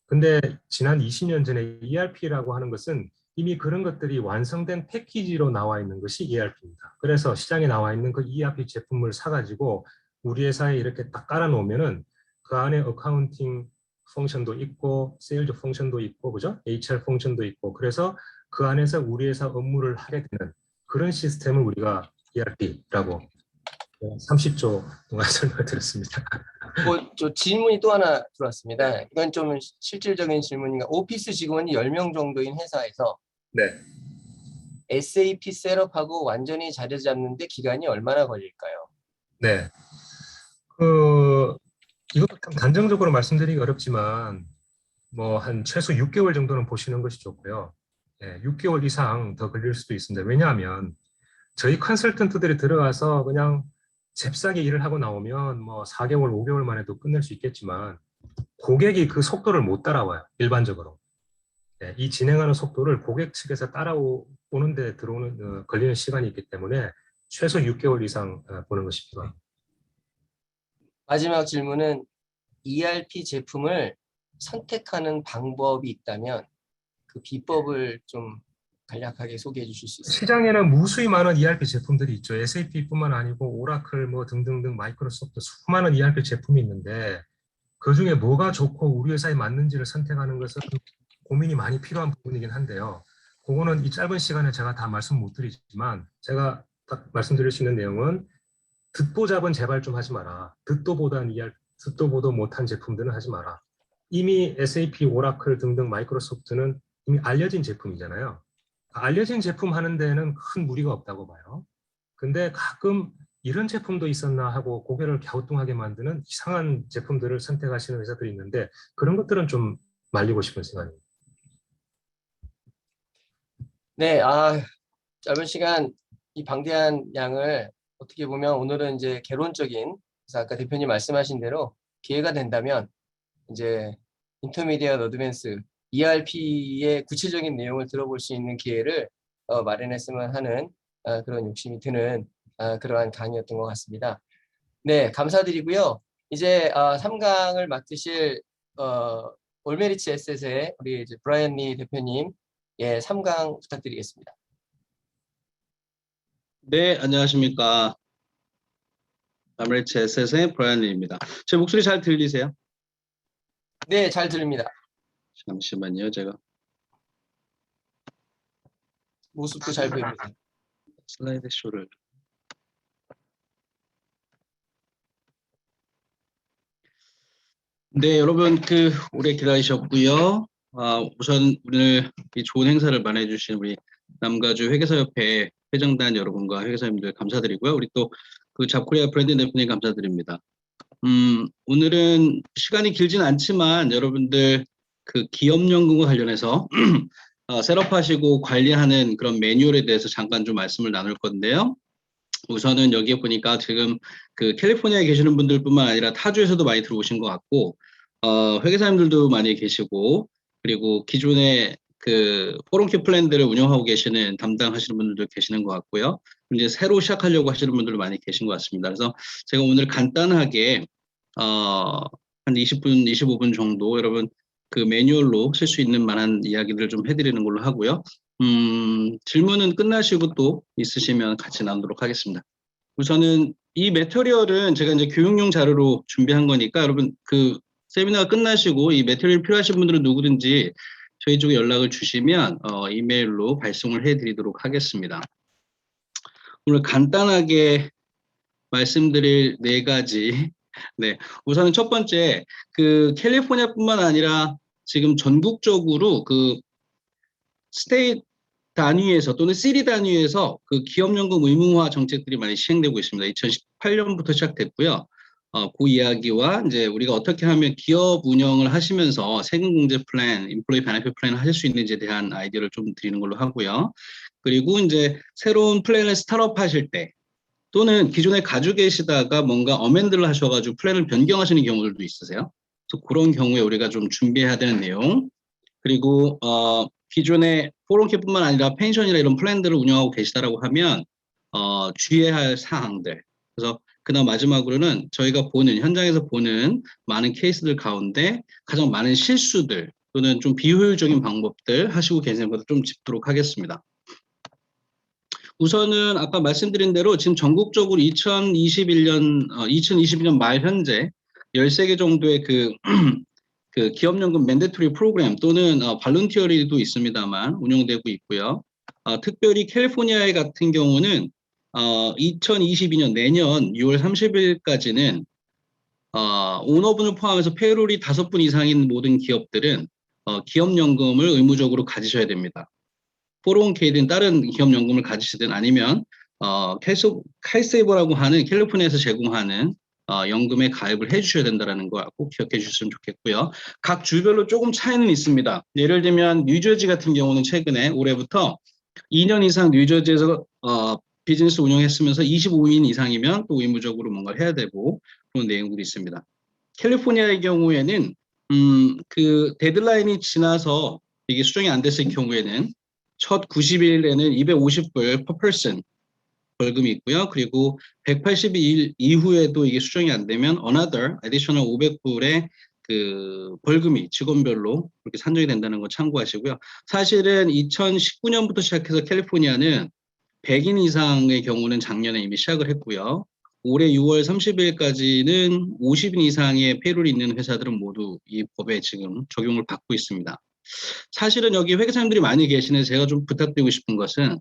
근데 지난 20년 전에 ERP라고 하는 것은 이미 그런 것들이 완성된 패키지로 나와 있는 것이 ERP입니다. 그래서 시장에 나와 있는 그 ERP 제품을 사가지고 우리 회사에 이렇게 딱 깔아놓으면은 그 안에 어카운팅 펑션도 있고, 세일즈 펑션도 있고, 그죠? HR 펑션도 있고, 그래서 그 안에서 우리 회사 업무를 하게 되는 그런 시스템을 우리가 ERP라고 30초 동안 설명을 드렸습니다. 저 질문이 또 하나 들어왔습니다. 이건 좀 실질적인 질문인가. 오피스 직원이 10명 정도인 회사에서 네. SAP 셋업하고 완전히 자리 잡는데 기간이 얼마나 걸릴까요? 네. 이것도 참 단정적으로 말씀드리기 어렵지만 뭐 한 최소 6개월 정도는 보시는 것이 좋고요. 6개월 이상 더 걸릴 수도 있습니다. 왜냐하면 저희 컨설턴트들이 들어가서 그냥 잽싸게 일을 하고 나오면 뭐 4개월, 5개월 만에도 끝낼 수 있겠지만 고객이 그 속도를 못 따라와요. 일반적으로. 이 진행하는 속도를 고객 측에서 따라오는 데 걸리는 시간이 있기 때문에 최소 6개월 이상 보는 것이 필요합니다. 마지막 질문은 ERP 제품을 선택하는 방법이 있다면 그 비법을 좀 간략하게 소개해 주실 수 있을까요? 시장에는 무수히 많은 ERP 제품들이 있죠. SAP뿐만 아니고 오라클 뭐 등등등 마이크로소프트 수많은 ERP 제품이 있는데, 그중에 뭐가 좋고 우리 회사에 맞는지를 선택하는 것은 고민이 많이 필요한 부분이긴 한데요. 그거는 이 짧은 시간에 제가 다 말씀 못 드리지만 제가 딱 말씀드릴 수 있는 내용은 듣도 잡은 제발 좀 하지 마라. 듣도 보도 못한 제품들은 하지 마라. 이미 SAP, 오라클 등등 마이크로소프트는 이미 알려진 제품이잖아요. 알려진 제품 하는 데는 큰 무리가 없다고 봐요. 근데 가끔 이런 제품도 있었나 하고 고개를 갸우뚱하게 만드는 이상한 제품들을 선택하시는 회사들이 있는데 그런 것들은 좀 말리고 싶은 생각입니다. 네, 짧은 시간 이 방대한 양을 어떻게 보면 오늘은 이제 개론적인, 그래서 아까 대표님 말씀하신 대로 기회가 된다면 이제 인터미디엇 어드밴스 ERP의 구체적인 내용을 들어볼 수 있는 기회를 마련했으면 하는 그런 욕심이 드는 그러한 강의였던 것 같습니다. 네, 감사드리고요. 이제 3강을 맡으실 올메리츠 에셋의 우리 이제 브라이언 리 대표님, 예, 3강 부탁드리겠습니다. 네, 안녕하십니까. 아메리츠 에셋의 브라이언 리입니다. 제 목소리 잘 들리세요? 네, 잘 들립니다. 잠시만요, 제가 모습도 잘 보입니다. 슬라이드 쇼를. 네, 여러분 오래 기다리셨고요. 우선 오늘 이 좋은 행사를 마련해 주신 우리 남가주 회계사협회 회장단 여러분과 회계사님들 감사드리고요. 우리 또 잡코리아 브랜드 대표님 감사드립니다. 오늘은 시간이 길진 않지만 여러분들 기업연금과 관련해서 셋업하시고 관리하는 그런 매뉴얼에 대해서 잠깐 좀 말씀을 나눌 건데요. 우선은 여기에 보니까 지금 캘리포니아에 계시는 분들뿐만 아니라 타주에서도 많이 들어오신 것 같고, 회계사님들도 많이 계시고, 그리고 기존에 포럼케 플랜들을 운영하고 계시는 담당하시는 분들도 계시는 것 같고요. 이제 새로 시작하려고 하시는 분들도 많이 계신 것 같습니다. 그래서 제가 오늘 간단하게 한 20분, 25분 정도 여러분 매뉴얼로 쓸 수 있는 만한 이야기들을 좀 해드리는 걸로 하고요. 질문은 끝나시고 또 있으시면 같이 나누도록 하겠습니다. 우선은 이 매터리얼은 제가 이제 교육용 자료로 준비한 거니까 여러분 세미나가 끝나시고 이 매터리얼 필요하신 분들은 누구든지 저희 쪽에 연락을 주시면 이메일로 발송을 해드리도록 하겠습니다. 오늘 간단하게 말씀드릴 4가지. 네, 우선은 첫 번째 캘리포니아뿐만 아니라 지금 전국적으로 스테이트 단위에서 또는 시리 단위에서 기업연금 의무화 정책들이 많이 시행되고 있습니다. 2018년부터 시작됐고요. 그 이야기와 이제 우리가 어떻게 하면 기업 운영을 하시면서 세금 공제 플랜, 인플로이 베네핏 플랜을 하실 수 있는지에 대한 아이디어를 좀 드리는 걸로 하고요. 그리고 이제 새로운 플랜을 스타트업 하실 때 또는 기존에 가지고 계시다가 뭔가 어멘드를 하셔가지고 플랜을 변경하시는 경우들도 있으세요. 그래서 그런 경우에 우리가 좀 준비해야 되는 내용. 그리고 기존에 401k뿐만 아니라 펜션이나 이런 플랜들을 운영하고 계시다라고 하면 주의해야 할 사항들. 그래서 그다음 마지막으로는 저희가 현장에서 보는 많은 케이스들 가운데 가장 많은 실수들 또는 좀 비효율적인 방법들 하시고 계시는 것을 좀 짚도록 하겠습니다. 우선은 아까 말씀드린 대로 지금 전국적으로 2022년 말 현재 13개 정도의 기업연금 맨데토리 프로그램 또는 발런티어리도 있습니다만 운영되고 있고요. 특별히 캘리포니아 같은 경우는 2022년 내년 6월 30일까지는 오너분을 포함해서 페이롤이 5분 이상인 모든 기업들은 기업연금을 의무적으로 가지셔야 됩니다. 401k든 다른 기업연금을 가지시든 아니면 칼세이버라고 하는 캘리포니아에서 제공하는 연금에 가입을 해주셔야 된다는 거 꼭 기억해 주셨으면 좋겠고요. 각 주별로 조금 차이는 있습니다. 예를 들면 뉴저지 같은 경우는 최근에 올해부터 2년 이상 뉴저지에서 비즈니스 운영했으면서 25인 이상이면 또 의무적으로 뭔가를 해야 되고 그런 내용들이 있습니다. 캘리포니아의 경우에는 데드라인이 지나서 이게 수정이 안 됐을 경우에는 첫 90일에는 250불 per person 벌금이 있고요. 그리고 180일 이후에도 이게 수정이 안 되면 another additional 500불의 벌금이 직원별로 그렇게 산정이 된다는 거 참고하시고요. 사실은 2019년부터 시작해서 캘리포니아는 100인 이상의 경우는 작년에 이미 시작을 했고요. 올해 6월 30일까지는 50인 이상의 페이롤이 있는 회사들은 모두 이 법에 지금 적용을 받고 있습니다. 사실은 여기 회계사님들이 많이 계시는데 제가 좀 부탁드리고 싶은 것은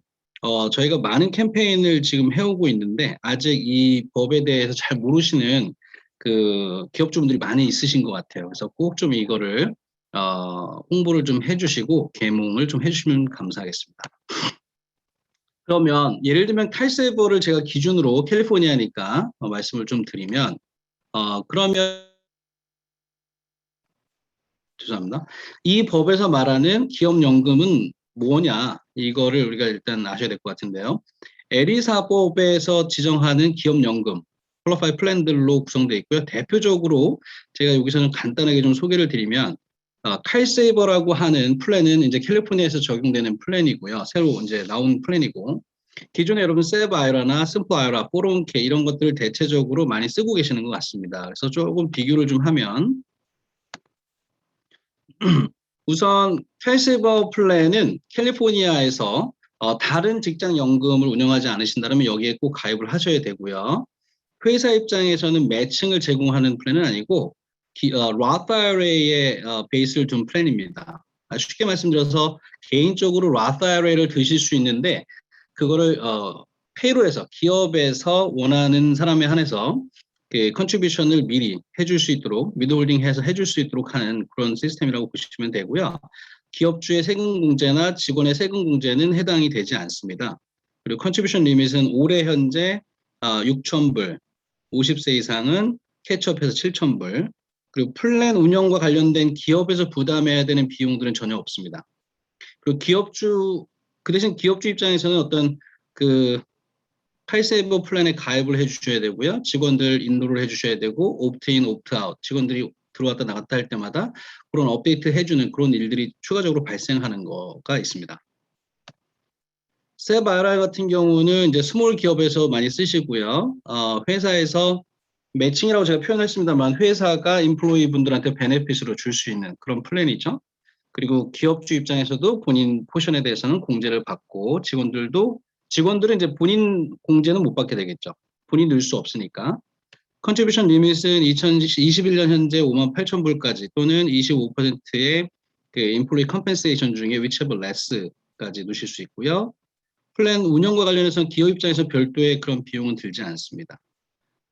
저희가 많은 캠페인을 지금 해오고 있는데 아직 이 법에 대해서 잘 모르시는 그 기업주분들이 많이 있으신 것 같아요. 그래서 꼭 좀 이거를 홍보를 좀 해주시고 계몽을 좀 해주시면 감사하겠습니다. 그러면 예를 들면 칼세이버를 제가 기준으로 캘리포니아니까 말씀을 좀 드리면 그러면 죄송합니다. 이 법에서 말하는 기업연금은 뭐냐 이거를 우리가 일단 아셔야 될 것 같은데요. 에리사법에서 지정하는 기업연금 퀄리파이 플랜들로 구성되어 있고요. 대표적으로 제가 여기서는 간단하게 좀 소개를 드리면 칼세이버라고 하는 플랜은 이제 캘리포니아에서 적용되는 플랜이고요. 새로 이제 나온 플랜이고 기존에 여러분 세브 아이라나 심플 아이라, 401k 이런 것들을 대체적으로 많이 쓰고 계시는 것 같습니다. 그래서 조금 비교를 좀 하면 우선 칼세이버 플랜은 캘리포니아에서 다른 직장 연금을 운영하지 않으신다면 여기에 꼭 가입을 하셔야 되고요. 회사 입장에서는 매칭을 제공하는 플랜은 아니고 Roth IRA의 베이스를 둔 플랜입니다. 쉽게 말씀드려서 개인적으로 Roth IRA를 드실 수 있는데 그거를 페이로에서 기업에서 원하는 사람에 한해서 컨트리뷰션을 미리 해줄 수 있도록 미드홀딩해서 해줄 수 있도록 하는 그런 시스템이라고 보시면 되고요. 기업주의 세금 공제나 직원의 세금 공제는 해당이 되지 않습니다. 그리고 컨트리뷰션 리밋은 올해 현재 6,000불, 50세 이상은 캐치업해서 7,000불, 그리고 플랜 운영과 관련된 기업에서 부담해야 되는 비용들은 전혀 없습니다. 그리고 그 대신 기업주 입장에서는 어떤 칼세이버 플랜에 가입을 해주셔야 되고요. 직원들 인도를 해주셔야 되고 옵트인, 옵트아웃 직원들이 들어왔다 나갔다 할 때마다 그런 업데이트 해주는 그런 일들이 추가적으로 발생하는 거가 있습니다. 세브 IRA 같은 경우는 이제 스몰 기업에서 많이 쓰시고요. 회사에서 매칭이라고 제가 표현했습니다만 회사가 인플로이 분들한테 베네핏으로 줄 수 있는 그런 플랜이죠. 그리고 기업주 입장에서도 본인 포션에 대해서는 공제를 받고 직원들은 이제 본인 공제는 못 받게 되겠죠. 본인 넣을 수 없으니까. 컨트리뷰션 리밋은 2021년 현재 58,000불까지 또는 25%의 인플로이 컴펜세이션 중에 whichever less까지 넣으실 수 있고요. 플랜 운영과 관련해서는 기업 입장에서 별도의 그런 비용은 들지 않습니다.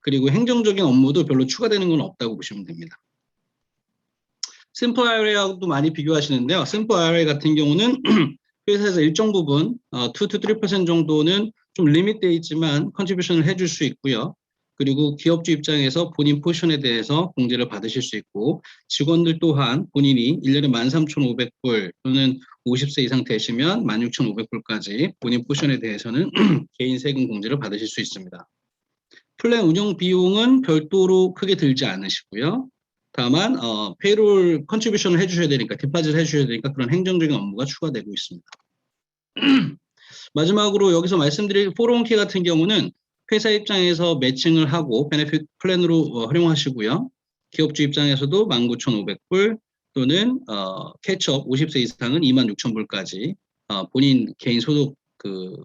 그리고 행정적인 업무도 별로 추가되는 건 없다고 보시면 됩니다. 심플 IRA하고도 많이 비교하시는데요. 심플 IRA 같은 경우는 회사에서 일정 부분 2-3% 정도는 좀 리밋되어 있지만 컨트리뷰션을 해줄 수 있고요. 그리고 기업주 입장에서 본인 포션에 대해서 공제를 받으실 수 있고 직원들 또한 본인이 1년에 13,500불 또는 50세 이상 되시면 16,500불까지 본인 포션에 대해서는 개인 세금 공제를 받으실 수 있습니다. 플랜 운영 비용은 별도로 크게 들지 않으시고요. 다만 페이롤 컨트리뷰션을 해주셔야 되니까 디파짓을 해주셔야 되니까 그런 행정적인 업무가 추가되고 있습니다. 마지막으로 여기서 말씀드릴 401k 같은 경우는 회사 입장에서 매칭을 하고 베네핏 플랜으로 활용하시고요. 기업주 입장에서도 19,500불 또는 캐치업 50세 이상은 26,000불까지 본인 개인 소득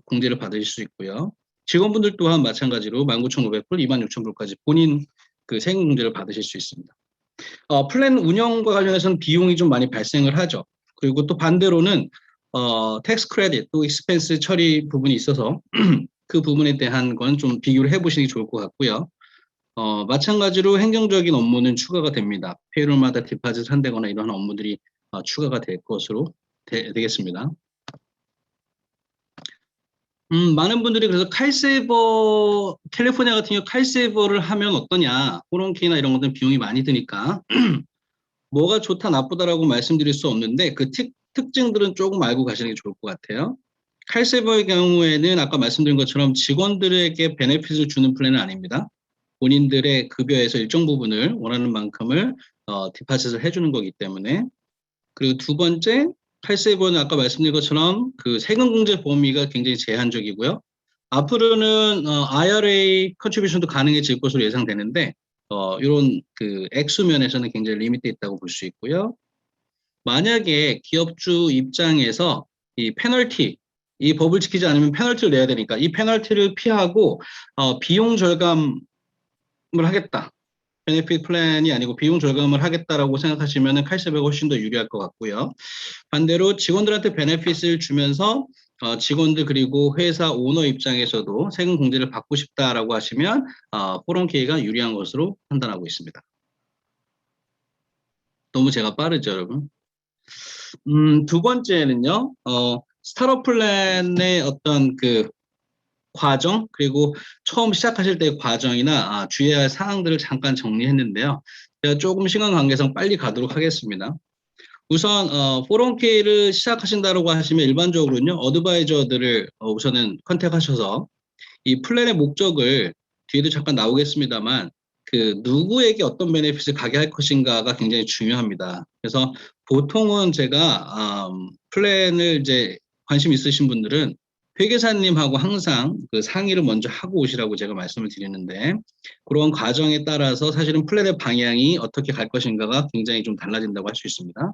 공제를 받으실 수 있고요. 직원분들 또한 마찬가지로 19,500불, 26,000불까지 본인 세금 공제를 받으실 수 있습니다. 플랜 운영과 관련해서는 비용이 좀 많이 발생을 하죠. 그리고 또 반대로는 텍스 크레딧 또 익스펜스 처리 부분이 있어서 그 부분에 대한 건 좀 비교를 해보시는 게 좋을 것 같고요. 마찬가지로 행정적인 업무는 추가가 됩니다. 페이롤마다 디파짓 한다거나 이런 업무들이 추가가 될 것으로 되겠습니다. 많은 분들이 그래서 칼세이버, 캘리포니아 같은 경우 칼세이버를 하면 어떠냐, 401k나 이런 것들은 비용이 많이 드니까 뭐가 좋다 나쁘다라고 말씀드릴 수 없는데 그 특징들은 조금 알고 가시는 게 좋을 것 같아요. 칼세이버의 경우에는 아까 말씀드린 것처럼 직원들에게 베네핏을 주는 플랜은 아닙니다. 본인들의 급여에서 일정 부분을 원하는 만큼을 디파짓을 해주는 거기 때문에. 그리고 두 번째, 칼세이버는 아까 말씀드린 것처럼 그 세금 공제 범위가 굉장히 제한적이고요. 앞으로는 IRA 컨트리뷰션도 가능해질 것으로 예상되는데 이런 액수 면에서는 굉장히 리미트 있다고 볼 수 있고요. 만약에 기업주 입장에서 이 페널티, 이 법을 지키지 않으면 페널티를 내야 되니까 이 페널티를 피하고 비용 절감 하겠다. 베네핏 플랜이 아니고 비용 절감을 하겠다라고 생각하시면 칼셉이 훨씬 더 유리할 것 같고요. 반대로 직원들한테 베네핏을 주면서 직원들 그리고 회사 오너 입장에서도 세금 공제를 받고 싶다라고 하시면 401k가 유리한 것으로 판단하고 있습니다. 너무 제가 빠르죠, 여러분? 두 번째는요, 스타트업 플랜의 어떤 그 과정, 그리고 처음 시작하실 때의 과정이나 주의해야 할 사항들을 잠깐 정리했는데요. 제가 조금 시간 관계상 빨리 가도록 하겠습니다. 우선 401k를 시작하신다고 하시면 일반적으로는요, 어드바이저들을 우선은 컨택하셔서 이 플랜의 목적을 뒤에도 잠깐 나오겠습니다만 그 누구에게 어떤 베네핏을 가게 할 것인가가 굉장히 중요합니다. 그래서 보통은 제가 플랜을 이제 관심 있으신 분들은 회계사님하고 항상 그 상의를 먼저 하고 오시라고 제가 말씀을 드리는데 그런 과정에 따라서 사실은 플랜의 방향이 어떻게 갈 것인가가 굉장히 좀 달라진다고 할 수 있습니다.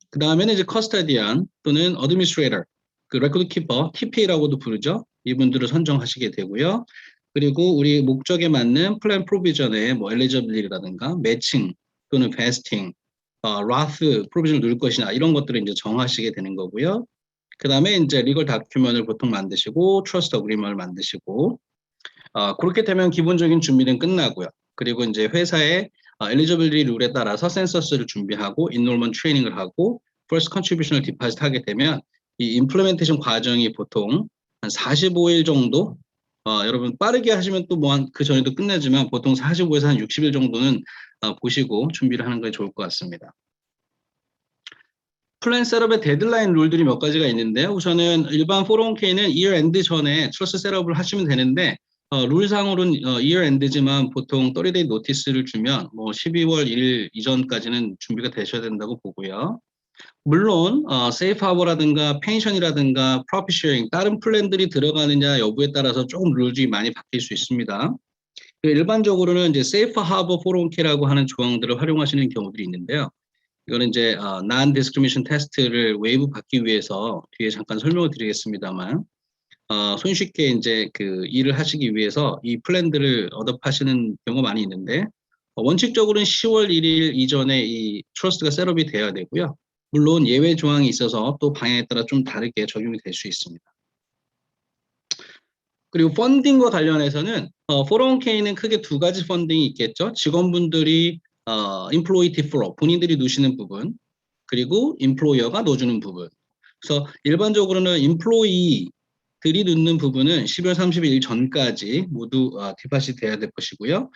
그 다음에는 이제 커스터디안 또는 어드미니스트레이터, 그 레코드 키퍼, TP라고도 부르죠. 이분들을 선정하시게 되고요. 그리고 우리 목적에 맞는 플랜 프로비전의 뭐 엘리저빌리티라든가 매칭 또는 베스팅, 라스 프로비전을 누릴 것이냐 이런 것들을 이제 정하시게 되는 거고요. 그 다음에 이제 리걸 다큐멘을 보통 만드시고 트러스트 어그리먼을 만드시고 그렇게 되면 기본적인 준비는 끝나고요. 그리고 이제 회사의 엘리저빌리티 룰에 따라서 센서스를 준비하고 인롤먼 트레이닝을 하고 퍼스트 컨트리뷰션을 디파짓 하게 되면 이 임플리멘테이션 과정이 보통 한 45일 정도 여러분 빠르게 하시면 또 뭐 그 전에도 끝나지만 보통 45에서 한 60일 정도는 보시고 준비를 하는 게 좋을 것 같습니다. 플랜 셋업의 데드라인 룰들이 몇 가지가 있는데요. 우선은 일반 401k는 year end 전에 트러스트 셋업을 하시면 되는데 룰상으로는 year end지만 보통 30day 노티스를 주면 뭐 12월 1일 이전까지는 준비가 되셔야 된다고 보고요. 물론 세이프 하버라든가 펜션이라든가 프로핏 쉐어링 다른 플랜들이 들어가느냐 여부에 따라서 조금 룰이 많이 바뀔 수 있습니다. 일반적으로는 이제 세이프 하버 401k라고 하는 조항들을 활용하시는 경우들이 있는데요. 이거는 이제 non-discrimination 테스트를 웨이브 받기 위해서 뒤에 잠깐 설명을 드리겠습니다만 손쉽게 이제 그 일을 하시기 위해서 이 플랜들을 어답하시는 경우가 많이 있는데 원칙적으로는 10월 1일 이전에 이 트러스트가 셋업이 되어야 되고요. 물론 예외 조항이 있어서 또 방향에 따라 좀 다르게 적용이 될 수 있습니다. 그리고 펀딩과 관련해서는 401k는 크게 두 가지 펀딩이 있겠죠. 직원분들이 employee deferral, 본인들이 누시는 부분, 그리고 employer가 넣어주는 부분. 그래서 일반적으로는 employee들이 넣는 부분은 12월 30일 전까지 모두 디팟이 돼야 될 것이고요.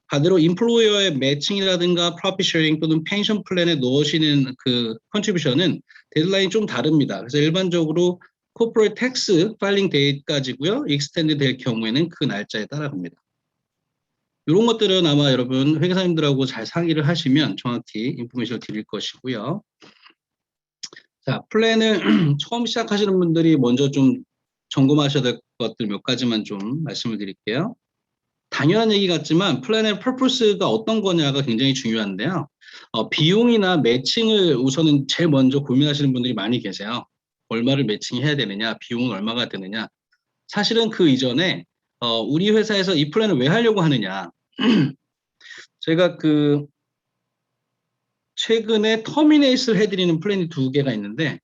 반대로 employer의 매칭이라든가 profit sharing 또는 펜션 플랜에 넣으시는 그 컨트리뷰션은 데드라인이 좀 다릅니다. 그래서 일반적으로 corporate tax filing date까지고요. extend 될 경우에는 그 날짜에 따라갑니다. 이런 것들은 아마 여러분 회계사님들하고 잘 상의를 하시면 정확히 인포메이션을 드릴 것이고요. 자, 플랜을 처음 시작하시는 분들이 먼저 좀 점검하셔야 될 것들 몇 가지만 좀 말씀을 드릴게요. 당연한 얘기 같지만 플랜의 퍼포스가 어떤 거냐가 굉장히 중요한데요. 비용이나 매칭을 우선은 제일 먼저 고민하시는 분들이 많이 계세요. 얼마를 매칭해야 되느냐, 비용은 얼마가 되느냐. 사실은 그 이전에 우리 회사에서 이 플랜을 왜 하려고 하느냐. 제가 그 최근에 터미네이트를 해드리는 플랜이 2개가 있는데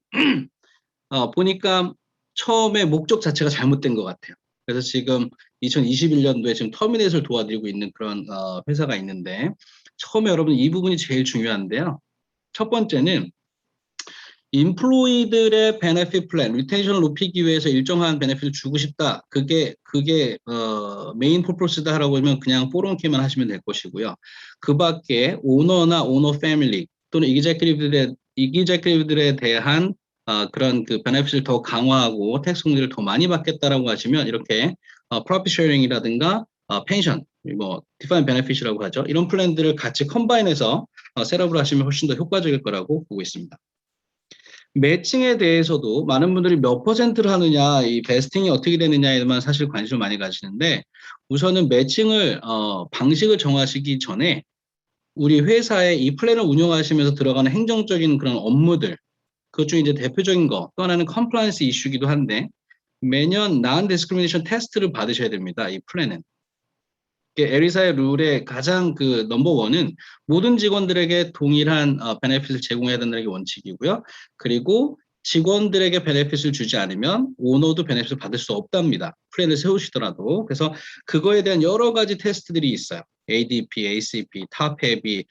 보니까 처음에 목적 자체가 잘못된 것 같아요. 그래서 지금 2021년도에 지금 터미네이트를 도와드리고 있는 그런 회사가 있는데 처음에 여러분 이 부분이 제일 중요한데요. 첫 번째는 인플로이들의 베네핏 플랜, 리텐션을 높이기 위해서 일정한 베네핏을 주고 싶다. 그게 메인 퍼포스다라고 하면 그냥 401k만 하시면 될 것이고요. 그 밖에 오너나 오너 패밀리 또는 이기제크티브들에 대한 그런 그 베네핏을 더 강화하고 텍스 공제를 더 많이 받겠다라고 하시면 이렇게 프로핏 쉐어링이라든가 펜션, 뭐 디파인 베네핏이라고 하죠. 이런 플랜들을 같이 컴바인해서 셋업을 하시면 훨씬 더 효과적일 거라고 보고 있습니다. 매칭에 대해서도 많은 분들이 몇 퍼센트를 하느냐, 이 베스팅이 어떻게 되느냐에만 사실 관심을 많이 가지는데 우선은 매칭을 방식을 정하시기 전에 우리 회사에 이 플랜을 운영하시면서 들어가는 행정적인 그런 업무들 그것 중에 이제 대표적인 거 또 하나는 컴플라이언스 이슈이기도 한데 매년 non-discrimination 테스트를 받으셔야 됩니다. 이 플랜은. 에리사의 룰의 가장 그 넘버 원은 모든 직원들에게 동일한 베네핏을 제공해야 된다는 게 원칙이고요. 그리고 직원들에게 베네핏을 주지 않으면 오너도 베네핏을 받을 수 없답니다. 플랜을 세우시더라도. 그래서 그거에 대한 여러 가지 테스트들이 있어요. ADP, ACP, 탑-헤비,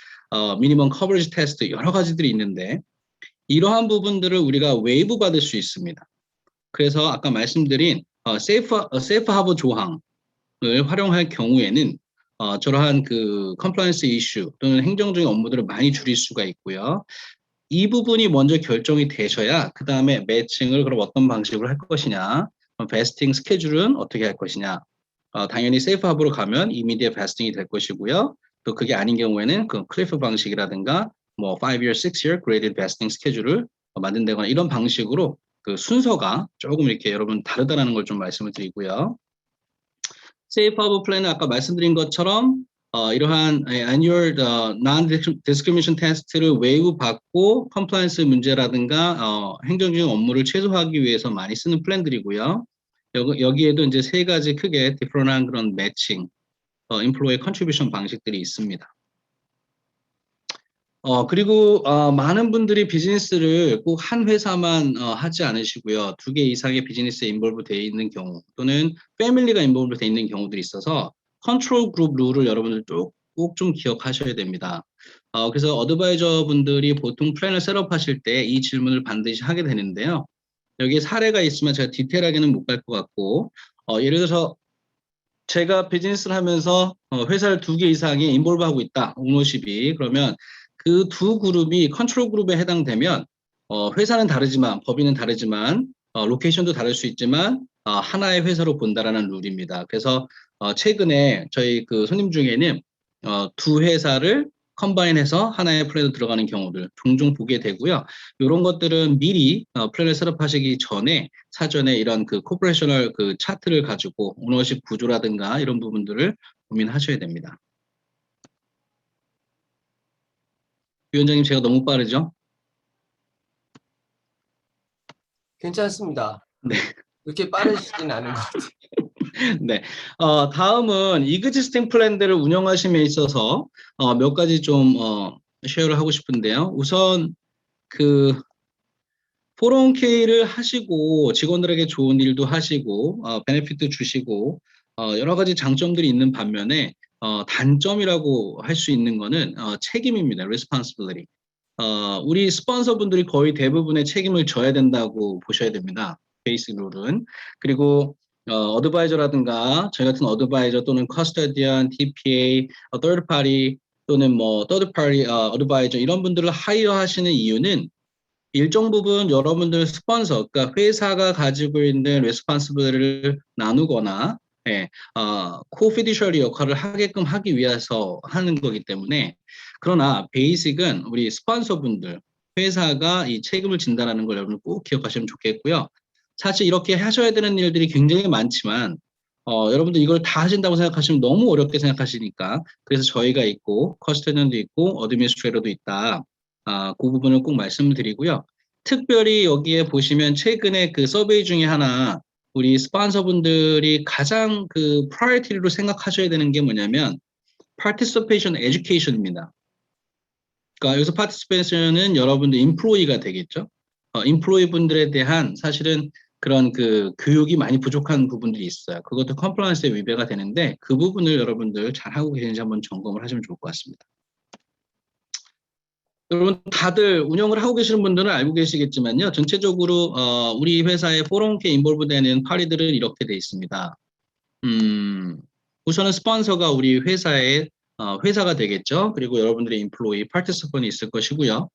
미니멈 커버리지 테스트 여러 가지들이 있는데 이러한 부분들을 우리가 웨이브 받을 수 있습니다. 그래서 아까 말씀드린 세이프 하버 조항을 활용할 경우에는 저러한 그 컴플라이언스 이슈 또는 행정적인 업무들을 많이 줄일 수가 있고요. 이 부분이 먼저 결정이 되셔야 그 다음에 매칭을 그럼 어떤 방식으로 할 것이냐, 베스팅 스케줄은 어떻게 할 것이냐. 당연히 세이프 하버로 가면 이미디어 베스팅이 될 것이고요. 또 그게 아닌 경우에는 그 클리프 방식이라든가 뭐 5year, 6year graded vesting 스케줄을 만든다거나 이런 방식으로 그 순서가 조금 이렇게 여러분 다르다라는 걸 좀 말씀을 드리고요. 세이프 하버 플랜은 아까 말씀드린 것처럼 이러한 annual non-discrimination 테스트를 웨이브 받고 컴플라이언스 문제라든가 행정적인 업무를 최소화하기 위해서 많이 쓰는 플랜들이고요. 여기에도 이제 세 가지 크게 디퍼런한 그런 매칭, employee contribution 방식들이 있습니다. 그리고 많은 분들이 비즈니스를 꼭 한 회사만 하지 않으시고요. 2개 이상의 비즈니스에 인볼브 되어 있는 경우 또는 패밀리가 인볼브 되어 있는 경우들이 있어서 컨트롤 그룹 룰을 여러분들 꼭 좀 기억하셔야 됩니다. 그래서 어드바이저 분들이 보통 플랜을 셋업하실 때 이 질문을 반드시 하게 되는데요. 여기에 사례가 있으면 제가 디테일하게는 못 갈 것 같고 예를 들어서 제가 비즈니스를 하면서 회사를 2개 이상에 인볼브하고 있다. 오너십이. 그러면 그 두 그룹이 컨트롤 그룹에 해당되면 회사는 다르지만 법인은 다르지만 로케이션도 다를 수 있지만 하나의 회사로 본다라는 룰입니다. 그래서 최근에 저희 그 손님 중에는 두 회사를 컴바인해서 하나의 플랜으로 들어가는 경우들 종종 보게 되고요. 이런 것들은 미리 플랜을 셋업하시기 전에 사전에 이런 그 코퍼레이셔널 그 차트를 가지고 오너십 구조라든가 이런 부분들을 고민하셔야 됩니다. 위원장님 제가 너무 빠르죠? 괜찮습니다. 네. 그렇게 빠르시진 않은 것 같아요. 네. 다음은 이그지스팅 플랜들을 운영하심에 있어서 몇 가지 좀 쉐어를 하고 싶은데요. 우선 그 401k를 하시고 직원들에게 좋은 일도 하시고 베네핏도 주시고 여러 가지 장점들이 있는 반면에 단점이라고 할 수 있는 거는 책임입니다. responsibility. 우리 스폰서분들이 거의 대부분의 책임을 져야 된다고 보셔야 됩니다. 베이스 룰은. 그리고 어드바이저라든가 저희 같은 어드바이저 또는 커스터디언, TPA, third party 또는 뭐 third party 어드바이저 이런 분들을 하이어 하시는 이유는 일정 부분 여러분들 스폰서, 그러니까 회사가 가지고 있는 레스폰시빌리티를 나누거나 코피디셜리 역할을 하게끔 하기 위해서 하는 거기 때문에 그러나 베이직은 우리 스폰서분들, 회사가 이 책임을 진다는 걸 여러분 꼭 기억하시면 좋겠고요. 사실 이렇게 하셔야 되는 일들이 굉장히 많지만 여러분들 이걸 다 하신다고 생각하시면 너무 어렵게 생각하시니까 그래서 저희가 있고 커스터디언도 있고 어드미니스트레이터도 있다. 그 부분을 꼭 말씀을 드리고요. 특별히 여기에 보시면 최근에 그 서베이 중에 하나 우리 스폰서분들이 가장 그 프라이어티로 생각하셔야 되는 게 뭐냐면 participation education입니다. 그러니까 여기서 participation은 여러분들 인플로이가 되겠죠. 인플로이 분들에 대한 사실은 그런 그 교육이 많이 부족한 부분들이 있어요. 그것도 컴플라이언스에 위배가 되는데 그 부분을 여러분들 잘 하고 계신지 한번 점검을 하시면 좋을 것 같습니다. 여러분 다들 운영을 하고 계시는 분들은 알고 계시겠지만요. 전체적으로 우리 회사의 401k 인볼브되는 파리들은 이렇게 돼 있습니다. 우선은 스폰서가 우리 회사의 회사가 되겠죠. 그리고 여러분들의 인플로이, 파티시펀이 있을 것이고요.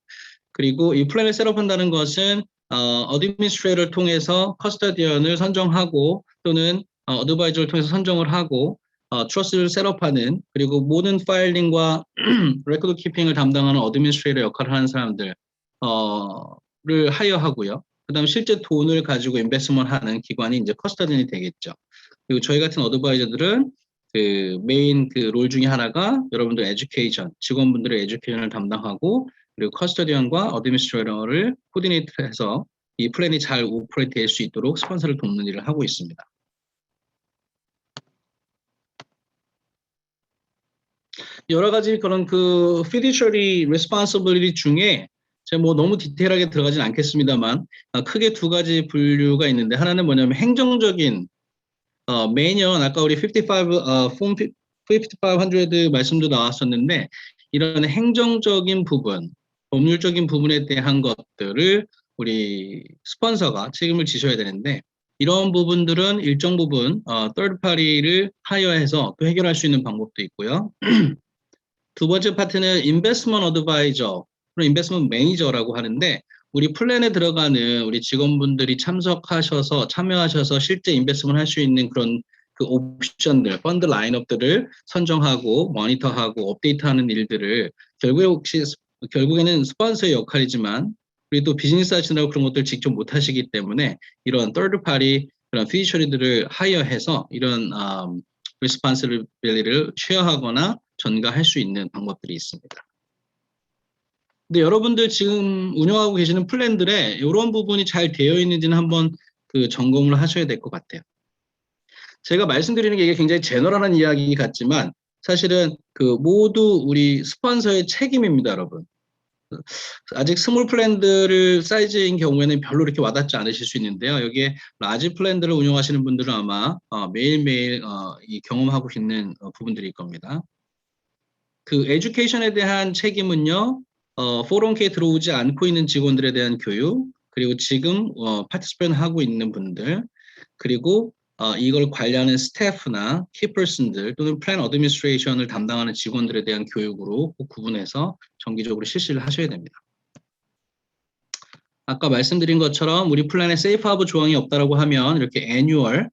그리고 이 플랜을 셋업한다는 것은 어드미니스트레이터를 통해서 커스터디언을 선정하고 또는 어드바이저를 통해서 선정을 하고 트러스트를 셋업하는 그리고 모든 파일링과 레코드 키핑을 담당하는 어드미니스트레이터 역할을 하는 사람들을 하여하고요. 그다음 실제 돈을 가지고 인베스트먼트 하는 기관이 이제 커스터디언이 되겠죠. 그리고 저희 같은 어드바이저들은 그 메인 그 롤 중에 하나가 여러분들 에듀케이션, 직원분들의 에듀케이션을 담당하고 그리고 커스터디언과 어드미니스트레이터를 코디네이트해서 이 플랜이 잘 오퍼레이트 될 수 있도록 스폰서를 돕는 일을 하고 있습니다. 여러 가지 그런 그 fiduciary responsibility 중에 제가 뭐 너무 디테일하게 들어가진 않겠습니다만 크게 두 가지 분류가 있는데 하나는 뭐냐면 행정적인 매년 아까 우리 55 폼 5500 말씀도 나왔었는데 이런 행정적인 부분, 법률적인 부분에 대한 것들을 우리 스폰서가 책임을 지셔야 되는데 이런 부분들은 일정 부분 third party를 하여해서 또 해결할 수 있는 방법도 있고요. 두 번째 파트는 investment advisor, investment manager라고 하는데 우리 플랜에 들어가는 우리 직원분들이 참여하셔서 실제 인베스트먼트 할 수 있는 그런 그 옵션들, 펀드 라인업들을 선정하고 모니터하고 업데이트하는 일들을 결국에는 스폰서의 역할이지만 우리 또 비즈니스 하시느라고 그런 것들 직접 못 하시기 때문에 이런 third party 그런 피디셔리들을 하여해서 이런 리스폰시빌리티를 쉐어하거나 전가할 수 있는 방법들이 있습니다. 근데 여러분들 지금 운영하고 계시는 플랜들에 이런 부분이 잘 되어 있는지는 한번 그 점검을 하셔야 될 것 같아요. 제가 말씀드리는 게 이게 굉장히 제너럴한 이야기 같지만 사실은 그 모두 우리 스폰서의 책임입니다, 여러분. 아직 스몰 플랜들을 사이즈인 경우에는 별로 이렇게 와닿지 않으실 수 있는데요. 여기에 라지 플랜들을 운영하시는 분들은 아마 매일매일 이 경험하고 있는 부분들일 겁니다. 그 에듀케이션에 대한 책임은요. 401k 들어오지 않고 있는 직원들에 대한 교육, 그리고 지금 파티스펜트 하고 있는 분들, 그리고 이걸 관리하는 스태프나 키퍼슨들 또는 플랜 어드미니스트레이션을 담당하는 직원들에 대한 교육으로 꼭 구분해서 정기적으로 실시를 하셔야 됩니다. 아까 말씀드린 것처럼 우리 플랜에 세이프 하브 조항이 없다라고 하면 이렇게 애뉴얼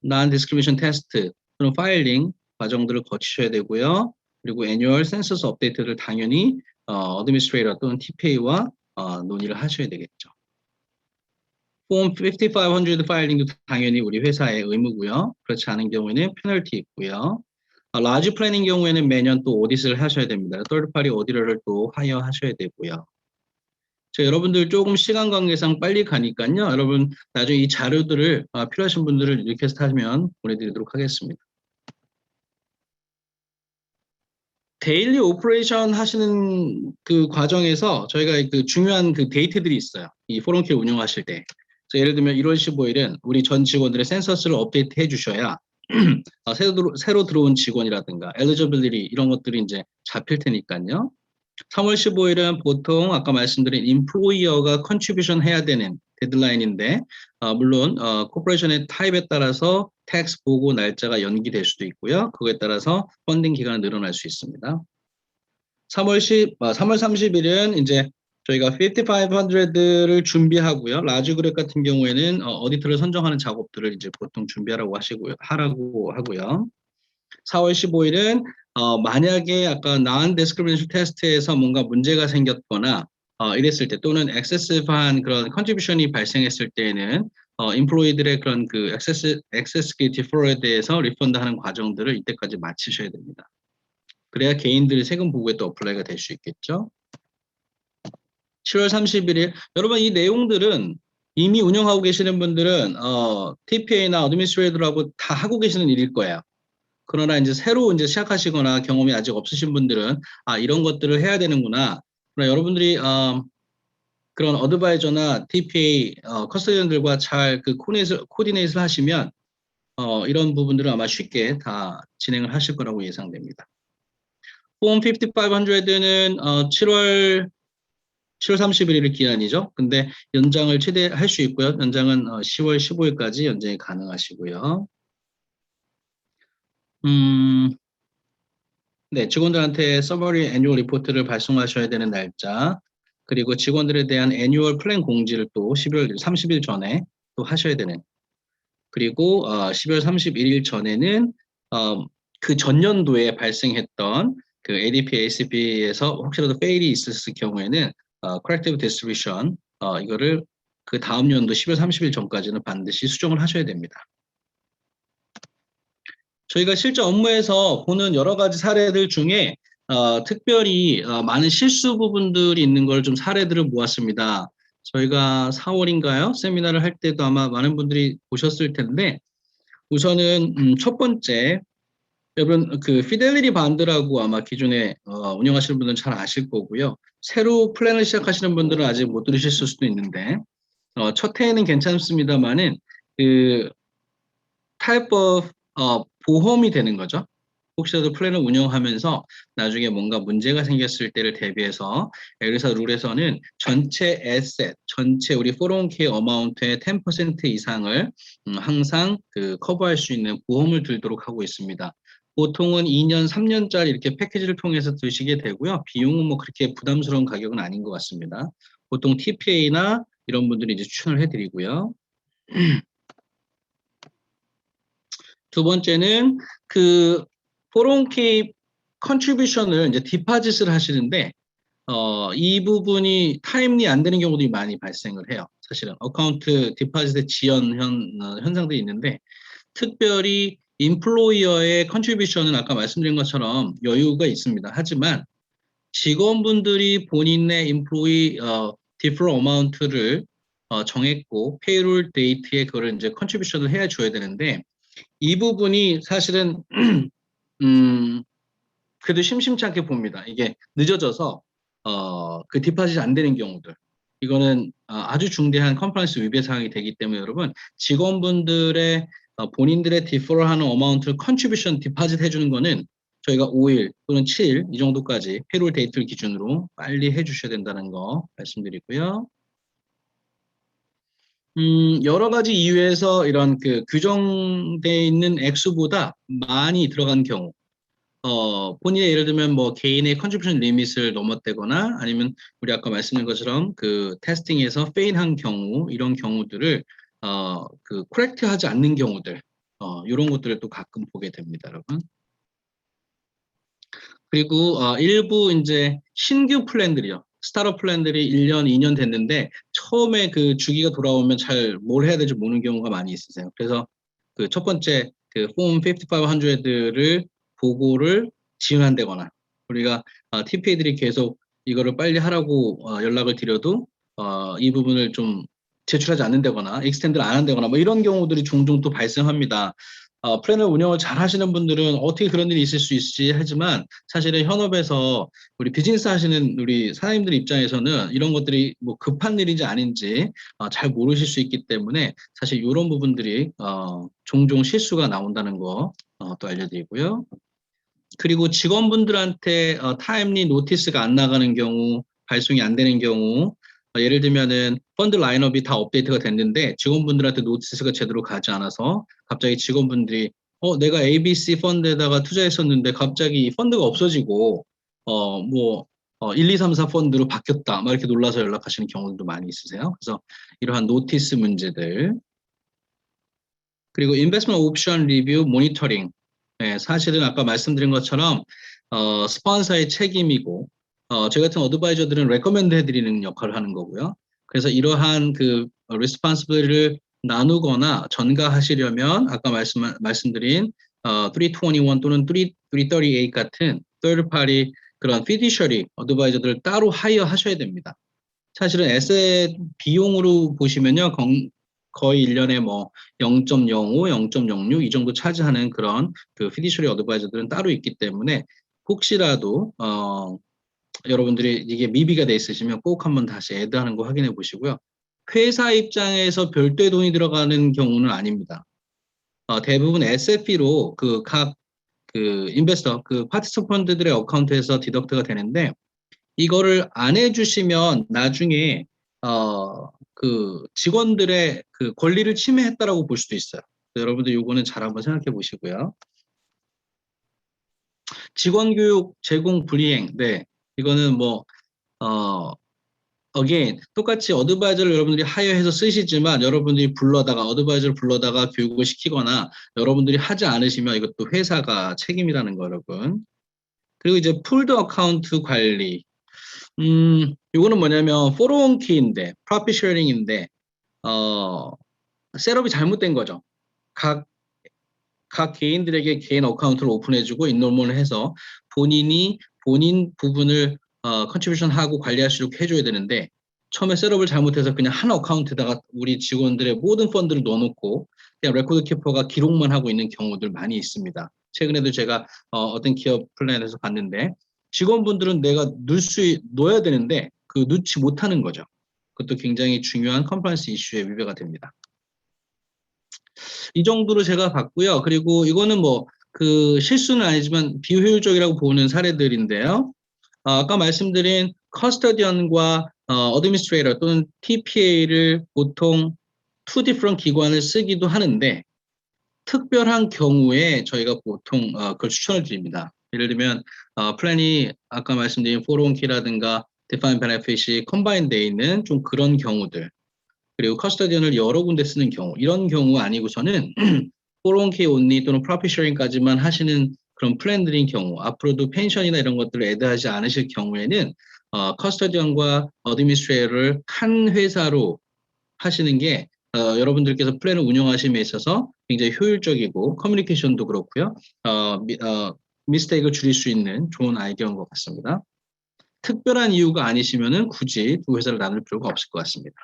non-discrimination 테스트 또는 파일링 과정들을 거치셔야 되고요. 그리고 애뉴얼 센서스 업데이트를 당연히 어드미니스트레이터 또는 TPA와 논의를 하셔야 되겠죠. 폼 5500 파일링도 당연히 우리 회사의 의무고요. 그렇지 않은 경우에는 페널티 있고요. 라지 플랜인 경우에는 매년 또 오디트를 하셔야 됩니다. third party 오디터를 또 하여하셔야 되고요. 여러분들 조금 시간 관계상 빨리 가니까요. 여러분 나중에 이 자료들을 필요하신 분들을 리퀘스트 하시면 보내드리도록 하겠습니다. 데일리 오퍼레이션 하시는 그 과정에서 저희가 그 중요한 그 데이트들이 있어요. 이 포럼키를 운영하실 때. 예를 들면 1월 15일은 우리 전 직원들의 센서스를 업데이트 해 주셔야 새로 들어온 직원이라든가 eligibility 이런 것들이 이제 잡힐 테니까요. 3월 15일은 보통 아까 말씀드린 임플로이어가 컨트리뷰션 해야 되는 데드라인인데 물론 코퍼레이션의 타입에 따라서 텍스 보고 날짜가 연기될 수도 있고요. 그거에 따라서 펀딩 기간은 늘어날 수 있습니다. 3월 30일은 이제 저희가 5500를 준비하고요. 라지 그룹 같은 경우에는 어디터를 선정하는 작업들을 이제 보통 준비하라고 하고요. 4월 15일은 만약에 아까 non-discrimination 테스트에서 뭔가 문제가 생겼거나 이랬을 때 또는 excessive한 그런 컨트리뷰션이 발생했을 때에는 인플로이들의 그런 그 excessive deferral에 대해서 리펀드하는 과정들을 이때까지 마치셔야 됩니다. 그래야 개인들의 세금 보고에 또 어플라이가 될 수 있겠죠. 7월 31일 여러분 이 내용들은 이미 운영하고 계시는 분들은 TPA나 어드미니스트레이터하고 다 하고 계시는 일일 거예요. 그러나 이제 새로 이제 시작하시거나 경험이 아직 없으신 분들은 이런 것들을 해야 되는구나. 그러나 여러분들이 그런 어드바이저나 TPA 커스터디언들과 잘 그 코디네이트를 하시면 이런 부분들은 아마 쉽게 다 진행을 하실 거라고 예상됩니다. 폼 5500는 7월 30일이 기한이죠. 근데 연장을 최대할 수 있고요. 연장은 10월 15일까지 연장이 가능하시고요. 네, 직원들한테 서머리 애뉴얼 리포트를 발송하셔야 되는 날짜, 그리고 직원들에 대한 애뉴얼 플랜 공지를 또 12월 30일 전에 또 하셔야 되는, 그리고 12월 31일 전에는 그 전년도에 발생했던 그 ADP, ACP에서 혹시라도 페일이 있었을 경우에는 corrective distribution 이거를 그 다음 연도 10월 30일 전까지는 반드시 수정을 하셔야 됩니다. 저희가 실제 업무에서 보는 여러 가지 사례들 중에 특별히 많은 실수 부분들이 있는 걸 좀 사례들을 모았습니다. 저희가 4월인가요? 세미나를 할 때도 아마 많은 분들이 보셨을 텐데 우선은 첫 번째 여러분 그 피델리티 반드라고 아마 기존에 운영하시는 분들은 잘 아실 거고요. 새로 플랜을 시작하시는 분들은 아직 못 들으셨을 수도 있는데 첫 해에는 괜찮습니다만은 그 type of 보험이 되는 거죠. 혹시라도 플랜을 운영하면서 나중에 뭔가 문제가 생겼을 때를 대비해서 예를 들어서 룰에서는 전체 에셋, 전체 우리 401k 어마운트의 10% 이상을 항상 그 커버할 수 있는 보험을 들도록 하고 있습니다. 보통은 2년, 3년짜리 이렇게 패키지를 통해서 드시게 되고요. 비용은 뭐 그렇게 부담스러운 가격은 아닌 것 같습니다. 보통 TPA나 이런 분들이 이제 추천을 해드리고요. 두 번째는 그 401k 컨트리뷰션을 이제 디파짓을 하시는데 이 부분이 타임리 안 되는 경우들이 많이 발생을 해요. 사실은 어카운트 디파짓의 지연 현상들이 있는데 특별히 인플로이어의 컨트리뷰션은 아까 말씀드린 것처럼 여유가 있습니다. 하지만 직원분들이 본인의 인플로이 디퍼럴 어마운트를 정했고 페이롤 데이트에 그걸 이제 컨트리뷰션을 해 줘야 되는데 이 부분이 사실은 그래도 심심치 않게 봅니다. 이게 늦어져서 그 디파짓이 안 되는 경우들. 이거는 아주 중대한 컴플라이언스 위배 사항이 되기 때문에 여러분 직원분들의 본인들의 디퍼럴하는 어마운트를 컨트리뷰션 디파짓 해주는 거는 저희가 5일 또는 7일 이 정도까지 페이롤 데이트를 기준으로 빨리 해주셔야 된다는 거 말씀드리고요. 여러 가지 이유에서 이런 그 규정되어 있는 액수보다 많이 들어간 경우, 본인의 예를 들면 뭐 개인의 컨트리뷰션 리밋을 넘었다거나 아니면 우리 아까 말씀드린 것처럼 그 테스팅에서 페일한 경우, 이런 경우들을, 그 코렉트 하지 않는 경우들, 이런 것들을 또 가끔 보게 됩니다, 여러분. 그리고 일부 이제 신규 플랜들이요. 스타트업 플랜들이 1년, 2년 됐는데 처음에 그 주기가 돌아오면 잘 뭘 해야 될지 모르는 경우가 많이 있으세요. 그래서 그 첫 번째 그 폼 5500를 보고를 지연한다거나 우리가 TPA들이 계속 이거를 빨리 하라고 연락을 드려도 이 부분을 좀 제출하지 않는다거나 익스텐드를 안 한다거나 뭐 이런 경우들이 종종 또 발생합니다. 플랜을 운영을 잘 하시는 분들은 어떻게 그런 일이 있을 수 있지 하지만 사실은 현업에서 우리 비즈니스 하시는 우리 사장님들 입장에서는 이런 것들이 뭐 급한 일인지 아닌지 잘 모르실 수 있기 때문에 사실 이런 부분들이 종종 실수가 나온다는 거 또 알려드리고요. 그리고 직원분들한테 타임리 노티스가 안 나가는 경우, 발송이 안 되는 경우, 예를 들면은 펀드 라인업이 다 업데이트가 됐는데 직원분들한테 노티스가 제대로 가지 않아서 갑자기 직원분들이 내가 ABC 펀드에다가 투자했었는데 갑자기 펀드가 없어지고 1, 2, 3, 4 펀드로 바뀌었다. 막 이렇게 놀라서 연락하시는 경우도 많이 있으세요. 그래서 이러한 노티스 문제들. 그리고 인베스트먼트 옵션 리뷰 모니터링. 네, 사실은 아까 말씀드린 것처럼 스폰서의 책임이고 저희 같은 어드바이저들은 레커멘드 해드리는 역할을 하는 거고요. 그래서 이러한 그 리스폰시빌리티를 나누거나 전가하시려면 아까 말씀드린 321 또는 338 같은 third party 그런 fiduciary 어드바이저들을 따로 하이어 하셔야 됩니다. 사실은 에셋 비용으로 보시면요. 거의 1년에 뭐 0.05, 0.06 이 정도 차지하는 그런 그 피디셔리 어드바이저들은 따로 있기 때문에 혹시라도 여러분들이 이게 미비가 돼 있으시면 꼭 한번 다시 애드하는 거 확인해 보시고요. 회사 입장에서 별도의 돈이 들어가는 경우는 아닙니다. 대부분 SFP로 그 각 그 인베스터, 그 파티션 펀드들의 어카운트에서 디덕트가 되는데 이거를 안 해주시면 나중에 그 직원들의 그 권리를 침해했다라고 볼 수도 있어요. 여러분들 요거는 잘 한번 생각해 보시고요. 직원 교육 제공 불이행, 네, 이거는 뭐 again 똑같이 어드바이저를 여러분들이 하여해서 쓰시지만 여러분들이 어드바이저를 불러다가 교육을 시키거나 여러분들이 하지 않으시면 이것도 회사가 책임이라는 거 여러분. 그리고 이제 풀드 어카운트 관리. 요거는 뭐냐면 401k인데 프로핏 쉐어링인데 셋업이 잘못된 거죠. 각 개인들에게 개인 어카운트를 오픈해주고 인롤먼을 해서 본인 부분을 컨트리뷰션 하고 관리할 수 있게 해줘야 되는데 처음에 셋업을 잘못해서 그냥 한 어카운트에다가 우리 직원들의 모든 펀드를 넣어놓고 그냥 레코드 키퍼가 기록만 하고 있는 경우들 많이 있습니다. 최근에도 제가 어떤 기업 플랜에서 봤는데 직원분들은 내가 넣어야 되는데 그 넣지 못하는 거죠. 그것도 굉장히 중요한 컴플라이언스 이슈에 위배가 됩니다. 이 정도로 제가 봤고요. 그리고 이거는 뭐 그 실수는 아니지만 비효율적이라고 보는 사례들인데요. 아까 말씀드린 커스터디언과 어드미니스트레이터 또는 TPA를 보통 two different 기관을 쓰기도 하는데 특별한 경우에 저희가 보통 그걸 추천을 드립니다. 예를 들면 플랜이 아까 말씀드린 401k라든가 defined benefit이 컴바인 되어 있는 좀 그런 경우들 그리고 커스터디언을 여러 군데 쓰는 경우 이런 경우 아니고서는 401k only 또는 profit sharing까지만 하시는 그런 플랜들인 경우 앞으로도 펜션이나 이런 것들을 애드하지 않으실 경우에는 커스터디언과 어드미니스트레이터를 한 회사로 하시는 게 여러분들께서 플랜을 운영하심에 있어서 굉장히 효율적이고 커뮤니케이션도 그렇고요. 미스테이크를 줄일 수 있는 좋은 아이디어인 것 같습니다. 특별한 이유가 아니시면은 굳이 두 회사를 나눌 필요가 없을 것 같습니다.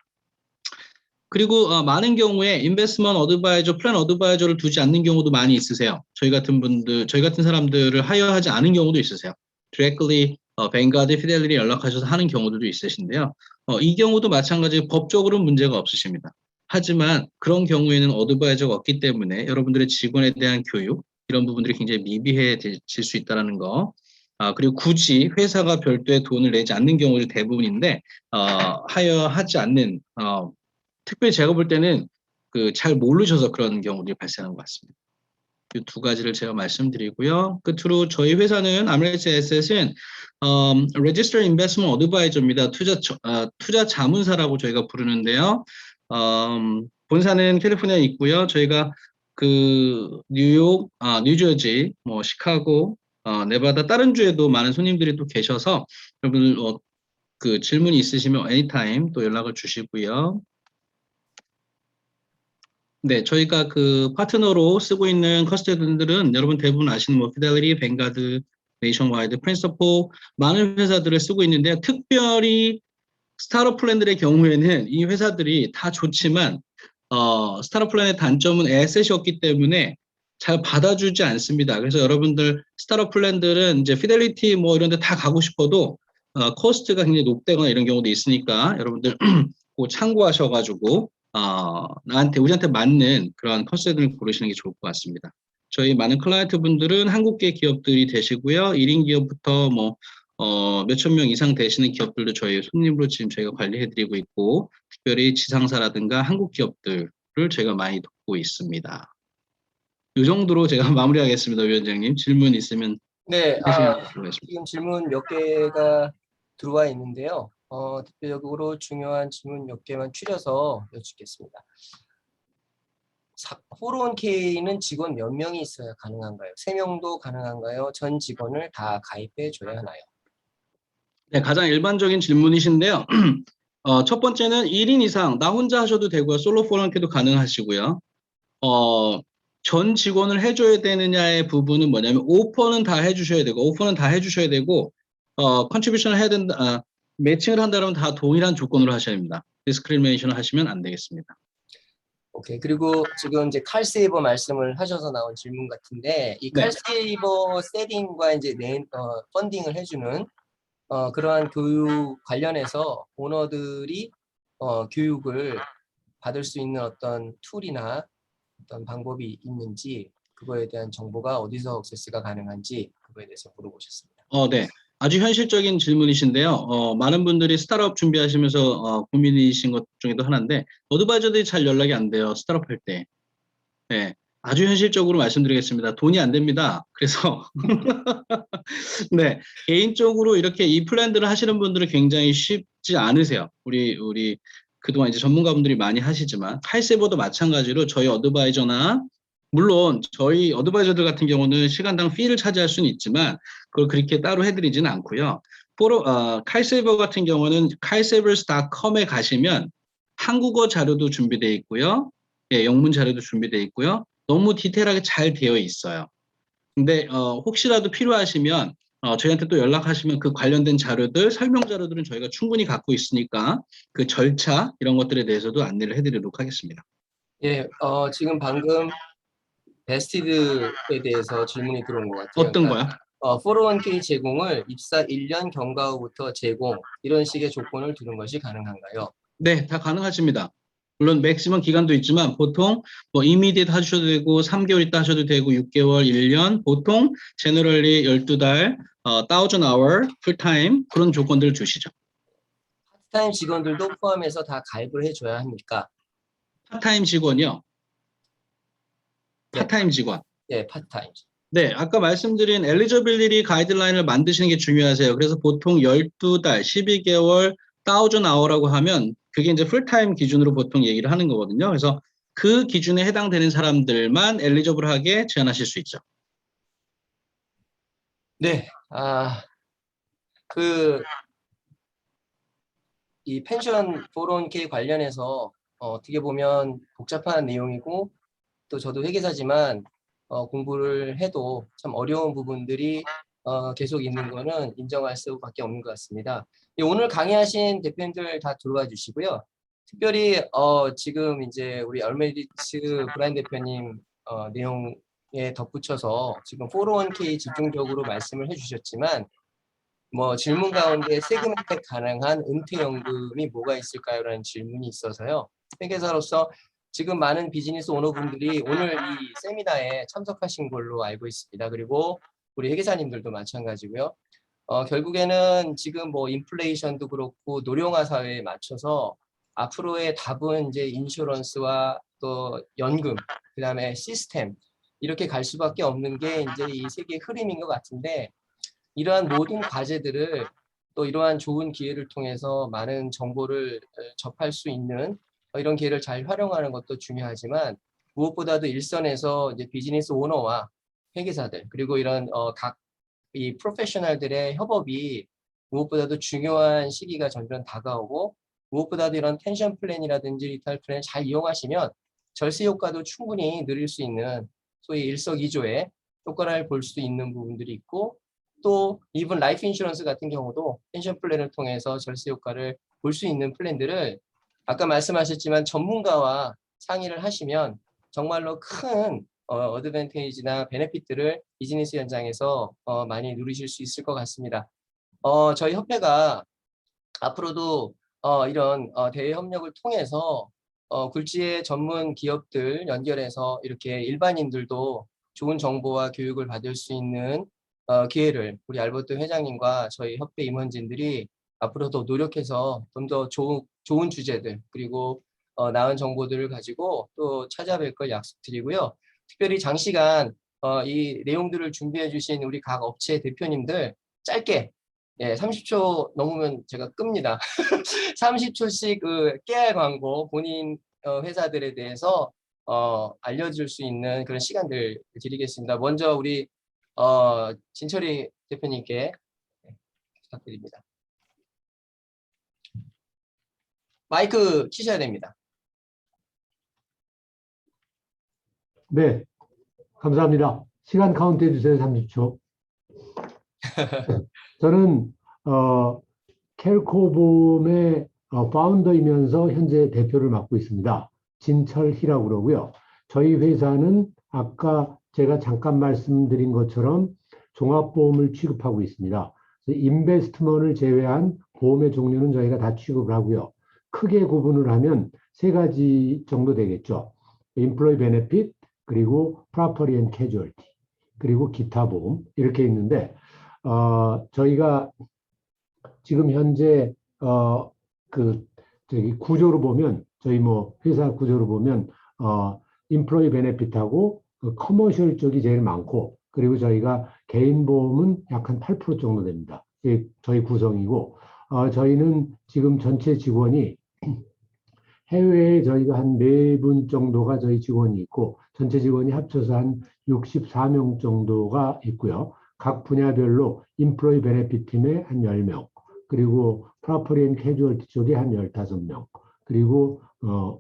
그리고 많은 경우에 인베스트먼트 어드바이저, 플랜 어드바이저를 두지 않는 경우도 많이 있으세요. 저희 같은 사람들을 하여하지 않은 경우도 있으세요. directly 뱅가드, 피델리티 연락하셔서 하는 경우들도 있으신데요. 이 경우도 마찬가지로 법적으로는 문제가 없으십니다. 하지만 그런 경우에는 어드바이저가 없기 때문에 여러분들의 직원에 대한 교육 이런 부분들이 굉장히 미비해질 수 있다는 거. 그리고 굳이 회사가 별도의 돈을 내지 않는 경우들 대부분인데 하여하지 않는 특별히 제가 볼 때는 잘 모르셔서 그런 경우들이 발생하는 것 같습니다. 이 두 가지를 제가 말씀드리고요. 끝으로 저희 회사는 아메리츠 에셋은 Registered Investment Advisor입니다. 투자 자문사라고 저희가 부르는데요. 본사는 캘리포니아에 있고요. 저희가 뉴욕, 뉴저지, 뭐 시카고, 네바다 다른 주에도 많은 손님들이 또 계셔서 여러분들 질문이 있으시면 anytime 또 연락을 주시고요. 네, 저희가 파트너로 쓰고 있는 커스터디언들은 여러분 대부분 아시는 피델리티, 뱅가드, 네이션와이드, 프린서포 많은 회사들을 쓰고 있는데요. 특별히 스타트업 플랜들의 경우에는 이 회사들이 다 좋지만 스타트업 플랜의 단점은 에셋이 없기 때문에 잘 받아주지 않습니다. 그래서 여러분들 스타트업 플랜들은 이제 피델리티 이런 데 다 가고 싶어도 코스트가 굉장히 높다거나 이런 경우도 있으니까 여러분들 꼭 참고하셔가지고 우리한테 맞는 그런 커스터디언을 고르시는 게 좋을 것 같습니다. 저희 많은 클라이언트 분들은 한국계 기업들이 되시고요. 1인 기업부터 몇천 명 이상 되시는 기업들도 저희 손님으로 지금 저희가 관리해드리고 있고, 특별히 지상사라든가 한국 기업들을 저희가 많이 돕고 있습니다. 이 정도로 제가 마무리하겠습니다, 위원장님. 질문 있으면 네, 해주시겠습니다. 지금 질문 몇 개가 들어와 있는데요. 대표적으로 중요한 질문 몇 개만 추려서 여쭙겠습니다. 401k는 직원 몇 명이 있어야 가능한가요? 3명도 가능한가요? 전 직원을 다 가입해 줘야 하나요? 네, 가장 일반적인 질문이신데요. 첫 번째는 1인 이상, 나 혼자 하셔도 되고요. 솔로 401k도 가능하시고요. 전 직원을 해줘야 되느냐의 부분은 뭐냐면, 오퍼는 다 해주셔야 되고, 컨트리뷰션을 해야 된다, 매칭을 한다면 다 동일한 조건으로 하셔야 됩니다. 디스크리미네이션을 하시면 안 되겠습니다. 오케이. 그리고 지금 이제 칼세이버 말씀을 하셔서 나온 질문 같은데, 이 네. 칼세이버 세팅과 이제 펀딩을 해주는 그러한 교육 관련해서 오너들이 교육을 받을 수 있는 어떤 툴이나 어떤 방법이 있는지, 그거에 대한 정보가 어디서 액세스가 가능한지 그거에 대해서 물어보셨습니다. 네. 아주 현실적인 질문이신데요. 많은 분들이 스타트업 준비하시면서 고민이신 것 중에도 하나인데, 어드바이저들이 잘 연락이 안 돼요. 스타트업 할 때. 네. 아주 현실적으로 말씀드리겠습니다. 돈이 안 됩니다. 그래서 네, 개인적으로 이렇게 이 플랜들을 하시는 분들은 굉장히 쉽지 않으세요. 우리 그동안 이제 전문가분들이 많이 하시지만 칼세이버도 마찬가지로 저희 어드바이저나 물론 저희 어드바이저들 같은 경우는 시간당 피를 차지할 수는 있지만 그걸 그렇게 따로 해드리지는 않고요. 칼세이버 같은 경우는 칼세이버스.com에 가시면 한국어 자료도 준비되어 있고요. 예, 영문 자료도 준비되어 있고요. 너무 디테일하게 잘 되어 있어요. 근데 혹시라도 필요하시면 저희한테 또 연락하시면 그 관련된 자료들, 설명 자료들은 저희가 충분히 갖고 있으니까 그 절차 이런 것들에 대해서도 안내를 해드리도록 하겠습니다. 예, 지금 방금 베스티드에 대해서 질문이 들어온 것 같아요. 어떤 그러니까, 거야? 401k 제공을 입사 1년 경과 후부터 제공, 이런 식의 조건을 두는 것이 가능한가요? 네, 다 가능하십니다. 물론 맥시멈 기간도 있지만 보통 뭐 이미디엇 하셔도 되고 3개월 있다 하셔도 되고 6개월, 1년, 보통 제너럴리 12달, 1000 hour, 풀타임 그런 조건들을 주시죠. 파트타임 직원들도 포함해서 다 가입을 해줘야 합니까? 파타임 직원이요. 네. 파타임 직원. 예, 파트타임. 네, 아까 말씀드린 엘리저빌리티 가이드라인을 만드시는 게 중요하세요. 그래서 보통 12달, 12개월, 1000 hour라고 하면 그게 이제 풀타임 기준으로 보통 얘기를 하는 거거든요. 그래서 그 기준에 해당되는 사람들만 엘리저블하게 제한하실 수 있죠. 네, 이 펜션 401k 관련해서 어떻게 보면 복잡한 내용이고 또 저도 회계사지만 공부를 해도 참 어려운 부분들이 계속 있는 거는 인정할 수밖에 없는 것 같습니다. 오늘 강의하신 대표님들 다 들어와 주시고요. 특별히 지금 이제 우리 얼메디츠 브라인 대표님 내용에 덧붙여서 지금 401k 집중적으로 말씀을 해주셨지만 뭐 질문 가운데 세금 혜택 가능한 은퇴연금이 뭐가 있을까요? 라는 질문이 있어서요. 회계사로서 지금 많은 비즈니스 오너분들이 오늘 이 세미나에 참석하신 걸로 알고 있습니다. 그리고 우리 회계사님들도 마찬가지고요. 결국에는 지금 뭐 인플레이션도 그렇고 노령화 사회에 맞춰서 앞으로의 답은 이제 인슈런스와 또 연금, 그다음에 시스템 이렇게 갈 수밖에 없는 게 이제 이 세계의 흐름인 것 같은데 이러한 모든 과제들을 또 이러한 좋은 기회를 통해서 많은 정보를 접할 수 있는 이런 기회를 잘 활용하는 것도 중요하지만 무엇보다도 일선에서 이제 비즈니스 오너와 회계사들 그리고 이런 각 이 프로페셔널들의 협업이 무엇보다도 중요한 시기가 점점 다가오고 무엇보다도 이런 펜션 플랜이라든지 리타일 플랜을 잘 이용하시면 절세 효과도 충분히 누릴 수 있는 소위 일석이조의 효과를 볼 수 있는 부분들이 있고 또 이분 라이프 인슈런스 같은 경우도 펜션 플랜을 통해서 절세 효과를 볼 수 있는 플랜들을 아까 말씀하셨지만 전문가와 상의를 하시면 정말로 큰 어드밴테이지나 베네핏들을 비즈니스 현장에서 많이 누리실 수 있을 것 같습니다. 저희 협회가 앞으로도 이런 대외 협력을 통해서 굴지의 전문 기업들 연결해서 이렇게 일반인들도 좋은 정보와 교육을 받을 수 있는 기회를 우리 알버트 회장님과 저희 협회 임원진들이 앞으로도 노력해서 좀 더 좋은 주제들 그리고 나은 정보들을 가지고 또 찾아뵐 걸 약속드리고요. 특별히 장시간 이 내용들을 준비해 주신 우리 각 업체 대표님들 짧게 30초 넘으면 제가 끕니다. 30초씩 그 깨알 광고 본인 회사들에 대해서 알려줄 수 있는 그런 시간들 드리겠습니다. 먼저 우리 진철이 대표님께 부탁드립니다. 마이크 키셔야 됩니다. 네, 감사합니다. 시간 카운트 해주세요. 30초. 저는 캘코봄의 파운더이면서 현재 대표를 맡고 있습니다. 진철희라고 그러고요. 저희 회사는 아까 제가 잠깐 말씀드린 것처럼 종합보험을 취급하고 있습니다. 인베스트먼을 제외한 보험의 종류는 저희가 다 취급을 하고요. 크게 구분을 하면 세 가지 정도 되겠죠. 인플로이 베네핏, 그리고 프로퍼티 앤 캐주얼티, 그리고 기타 보험 이렇게 있는데 저희가 지금 현재 저기 구조로 보면 저희 뭐 회사 구조로 보면 인플로이 베네핏하고 커머셜 쪽이 제일 많고 그리고 저희가 개인 보험은 약 한 8% 정도 됩니다. 이게 저희 구성이고 저희는 지금 전체 직원이 해외에 저희가 한 4분 정도가 저희 직원이 있고 전체 직원이 합쳐서 한 64명 정도가 있고요. 각 분야별로 인플로이 베네핏 팀에 한 10명, 그리고 프로퍼티 앤 캐주얼티 쪽에 한 15명, 그리고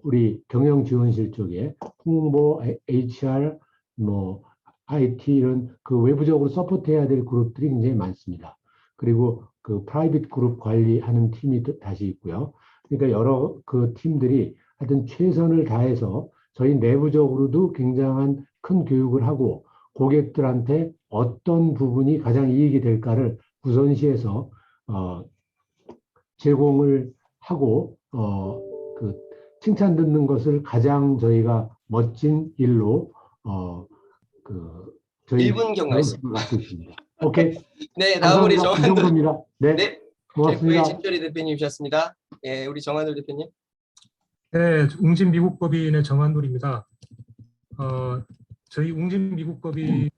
우리 경영지원실 쪽에 홍보, HR, 뭐 IT 이런 그 외부적으로 서포트해야 될 그룹들이 굉장히 많습니다. 그리고 그 프라이빗 그룹 관리하는 팀이 다시 있고요. 그러니까 여러 그 팀들이 하여튼 최선을 다해서 저희 내부적으로도 굉장한 큰 교육을 하고 고객들한테 어떤 부분이 가장 이익이 될까를 우선시해서 제공을 하고 그 칭찬 듣는 것을 가장 저희가 멋진 일로 저희 1분 경과 말씀을 갖고 있습니다. 오케이. 네, 다음 우리 감사합니다. 이 정한돌. 정도입니다. 네, 네, 고맙습니다. 셰프의 진철이 대표님이셨습니다. 예, 우리 정한돌 대표님. 네, 웅진 미국법인의 정한돌입니다. 저희 웅진 미국법인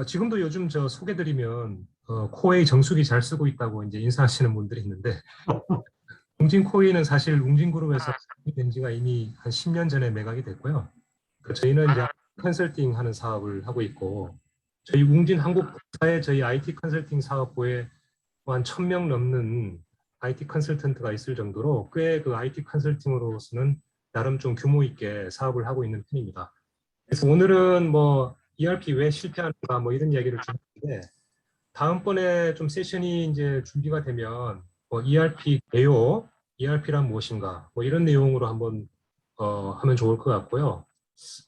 지금도 요즘 저 소개드리면 코웨이 정수기 잘 쓰고 있다고 이제 인사하시는 분들이 있는데 웅진 코웨이는 사실 웅진그룹에서 된 지가 이미 한 10년 전에 매각이 됐고요. 저희는 이제 컨설팅 하는 사업을 하고 있고 저희 웅진 한국사의 저희 IT 컨설팅 사업부에 한 1000명 넘는 IT 컨설턴트가 있을 정도로 꽤 그 IT 컨설팅으로서는 나름 좀 규모 있게 사업을 하고 있는 편입니다. 그래서 오늘은 뭐 ERP 왜 실패하는가 뭐 이런 이야기를 좀 하는데 다음번에 좀 세션이 이제 준비가 되면 뭐 ERP 개요, ERP란 무엇인가 뭐 이런 내용으로 한번 하면 좋을 것 같고요.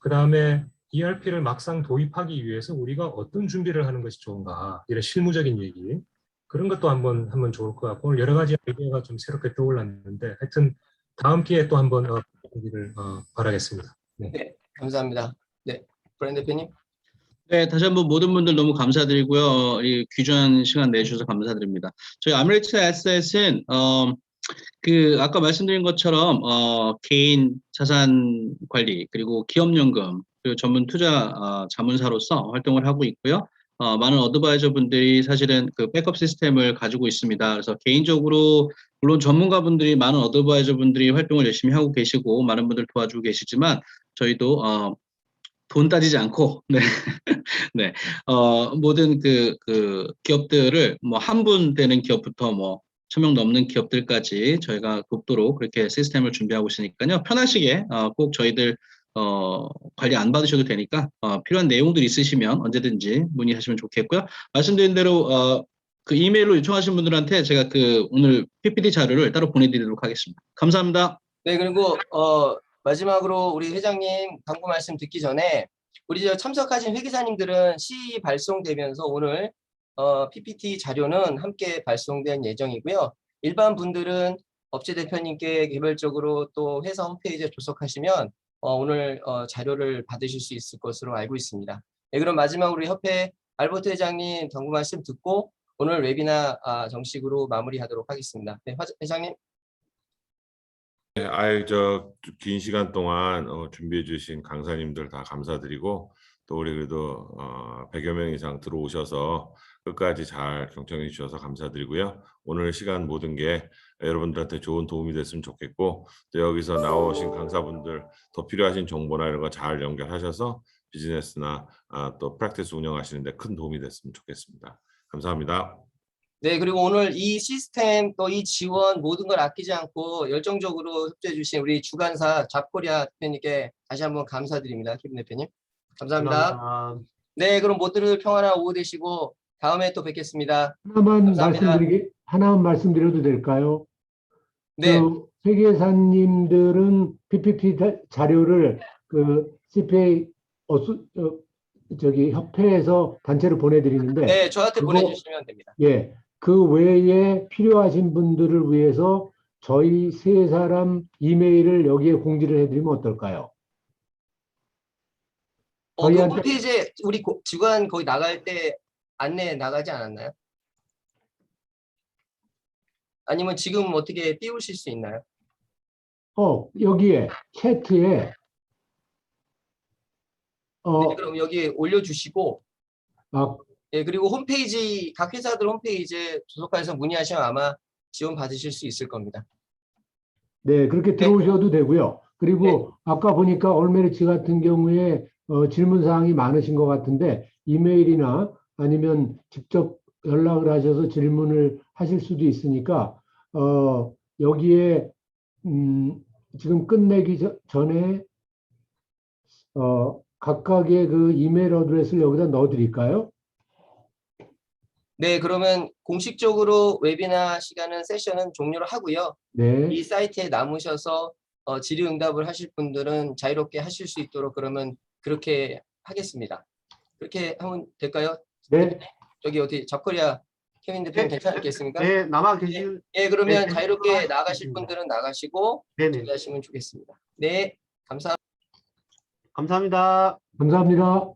그 다음에 ERP를 막상 도입하기 위해서 우리가 어떤 준비를 하는 것이 좋은가 이런 실무적인 얘기 그런 것도 한번 하면 좋을 것 같고 오늘 여러 가지 아이디어가 좀 새롭게 떠올랐는데 하여튼 다음 기회에 또 한번 하기를 바라겠습니다. 네. 네, 감사합니다. 네, 브랜드 대표님. 네, 다시 한번 모든 분들 너무 감사드리고요. 이 귀중한 시간 내주셔서 감사드립니다. 저희 아메리트 에셋은 아까 말씀드린 것처럼 개인 자산 관리 그리고 기업연금 그리고 전문 투자 자문사로서 활동을 하고 있고요. 많은 어드바이저 분들이 사실은 그 백업 시스템을 가지고 있습니다. 그래서 개인적으로 물론 전문가분들이 많은 어드바이저 분들이 활동을 열심히 하고 계시고 많은 분들 도와주고 계시지만 저희도 돈 따지지 않고 네. 네. 모든 그 기업들을 뭐 한 분 되는 기업부터 뭐 1000명 넘는 기업들까지 저희가 돕도록 그렇게 시스템을 준비하고 있으니까요. 편하시게 꼭 저희들 관리 안 받으셔도 되니까 필요한 내용들 있으시면 언제든지 문의하시면 좋겠고요. 말씀드린 대로 그 이메일로 요청하신 분들한테 제가 오늘 PPT 자료를 따로 보내드리도록 하겠습니다. 감사합니다. 네, 그리고 마지막으로 우리 회장님 광고 말씀 듣기 전에 우리 참석하신 회계사님들은 시 발송되면서 오늘 PPT 자료는 함께 발송된 예정이고요. 일반 분들은 업체 대표님께 개별적으로 또 회사 홈페이지에 접속하시면 오늘 자료를 받으실 수 있을 것으로 알고 있습니다. 네, 그럼 마지막으로 우리 협회 알버트 회장님 광고 말씀 듣고 오늘 웨비나 정식으로 마무리하도록 하겠습니다. 네, 회장님. 네, 긴 시간 동안 준비해 주신 강사님들 다 감사드리고 또 우리 그래도 100여 명 이상 들어오셔서 끝까지 잘 경청해 주셔서 감사드리고요. 오늘 시간 모든 게 여러분들한테 좋은 도움이 됐으면 좋겠고 또 여기서 나오신 강사분들 더 필요하신 정보나 이런 거 잘 연결하셔서 비즈니스나 또 프랙티스 운영하시는 데 큰 도움이 됐으면 좋겠습니다. 감사합니다. 네, 그리고 오늘 이 시스템 또 이 지원 모든 걸 아끼지 않고 열정적으로 협조해 주신 우리 주관사 잡코리아 대표님께 다시 한번 감사드립니다. 김 대표님. 감사합니다. 네, 그럼 모두들 평안한 오후 되시고 다음에 또 뵙겠습니다. 감사합니다. 하나만 말씀드려도 될까요? 네, 회계사님들은 PPT 자료를 CPA 협회에서 단체로 보내드리는데 네, 저한테 보내주시면 됩니다. 예, 그 외에 필요하신 분들을 위해서 저희 세 사람 이메일을 여기에 공지를 해드리면 어떨까요? 그 홈페이지에 우리 직원 거기 나갈 때 안내 나가지 않았나요? 아니면 지금 어떻게 띄우실 수 있나요? 여기에 채트에 네, 그럼 여기 올려주시고 예, 그리고 홈페이지 각 회사들 홈페이지에 접속해서 문의하시면 아마 지원 받으실 수 있을 겁니다. 네, 그렇게 들어오셔도 되고요. 그리고 네. 아까 보니까 얼메리츠 같은 경우에 질문 사항이 많으신 것 같은데 이메일이나 아니면 직접 연락을 하셔서 질문을 하실 수도 있으니까 여기에 지금 끝내기 전에 각각의 그 이메일 어드레스를 여기다 넣어 드릴까요? 네, 그러면 공식적으로 웨비나 시간은 세션은 종료를 하고요. 네. 이 사이트에 남으셔서 질의응답을 하실 분들은 자유롭게 하실 수 있도록 그러면 그렇게 하겠습니다. 그렇게 하면 될까요? 네. 저기 어디 잡코리아 케빈 대표님 괜찮겠습니까? 네, 남아 계실. 그러면 네, 자유롭게 계실 나가실 분은 분들은 나가시고 네네. 하시면 좋겠습니다. 네, 감사합니다. 감사합니다. 감사합니다.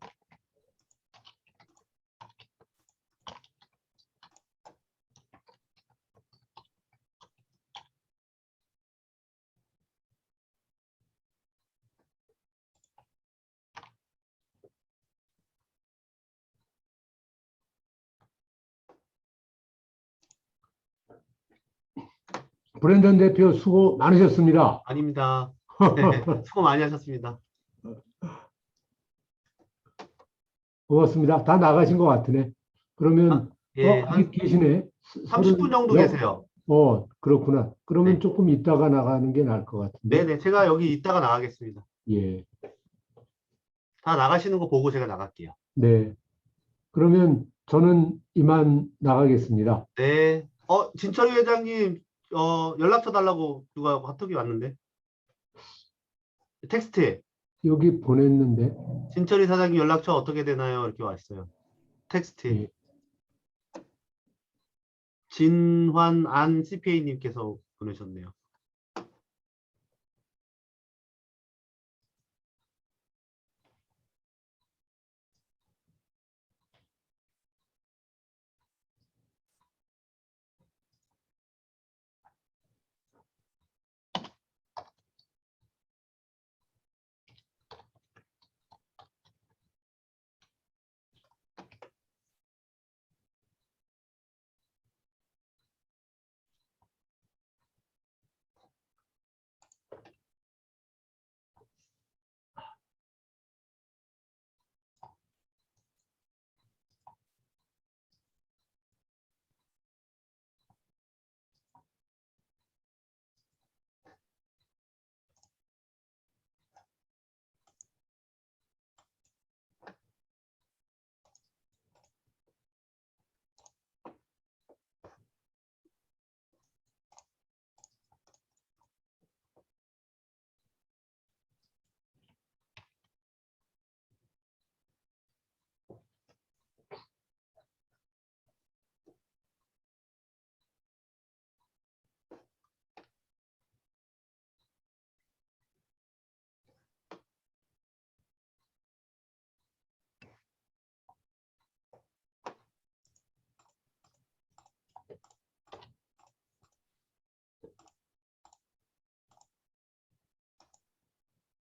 브랜던 대표 수고 많으셨습니다. 아닙니다. 네, 수고 많이 하셨습니다. 고맙습니다. 다 나가신 것 같으네. 그러면 예, 아직 한 계시네. 30분 정도 계세요. 그렇구나. 그러면 네. 조금 있다가 나가는 게 나을 것 같은데. 네네, 제가 여기 있다가 나가겠습니다. 예, 다 나가시는 거 보고 제가 나갈게요. 네. 그러면 저는 이만 나가겠습니다. 네. 진철이 회장님, 연락처 달라고 누가 카톡이 왔는데. 텍스트에. 여기 보냈는데. 진철이 사장님 연락처 어떻게 되나요? 이렇게 왔어요. 텍스트에. 예. 진환안 CPA님께서 보내셨네요.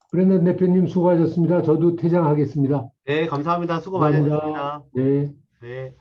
브랜던 대표님 수고하셨습니다. 저도 퇴장하겠습니다. 네, 감사합니다. 수고 많이 감사합니다. 하셨습니다. 네. 네.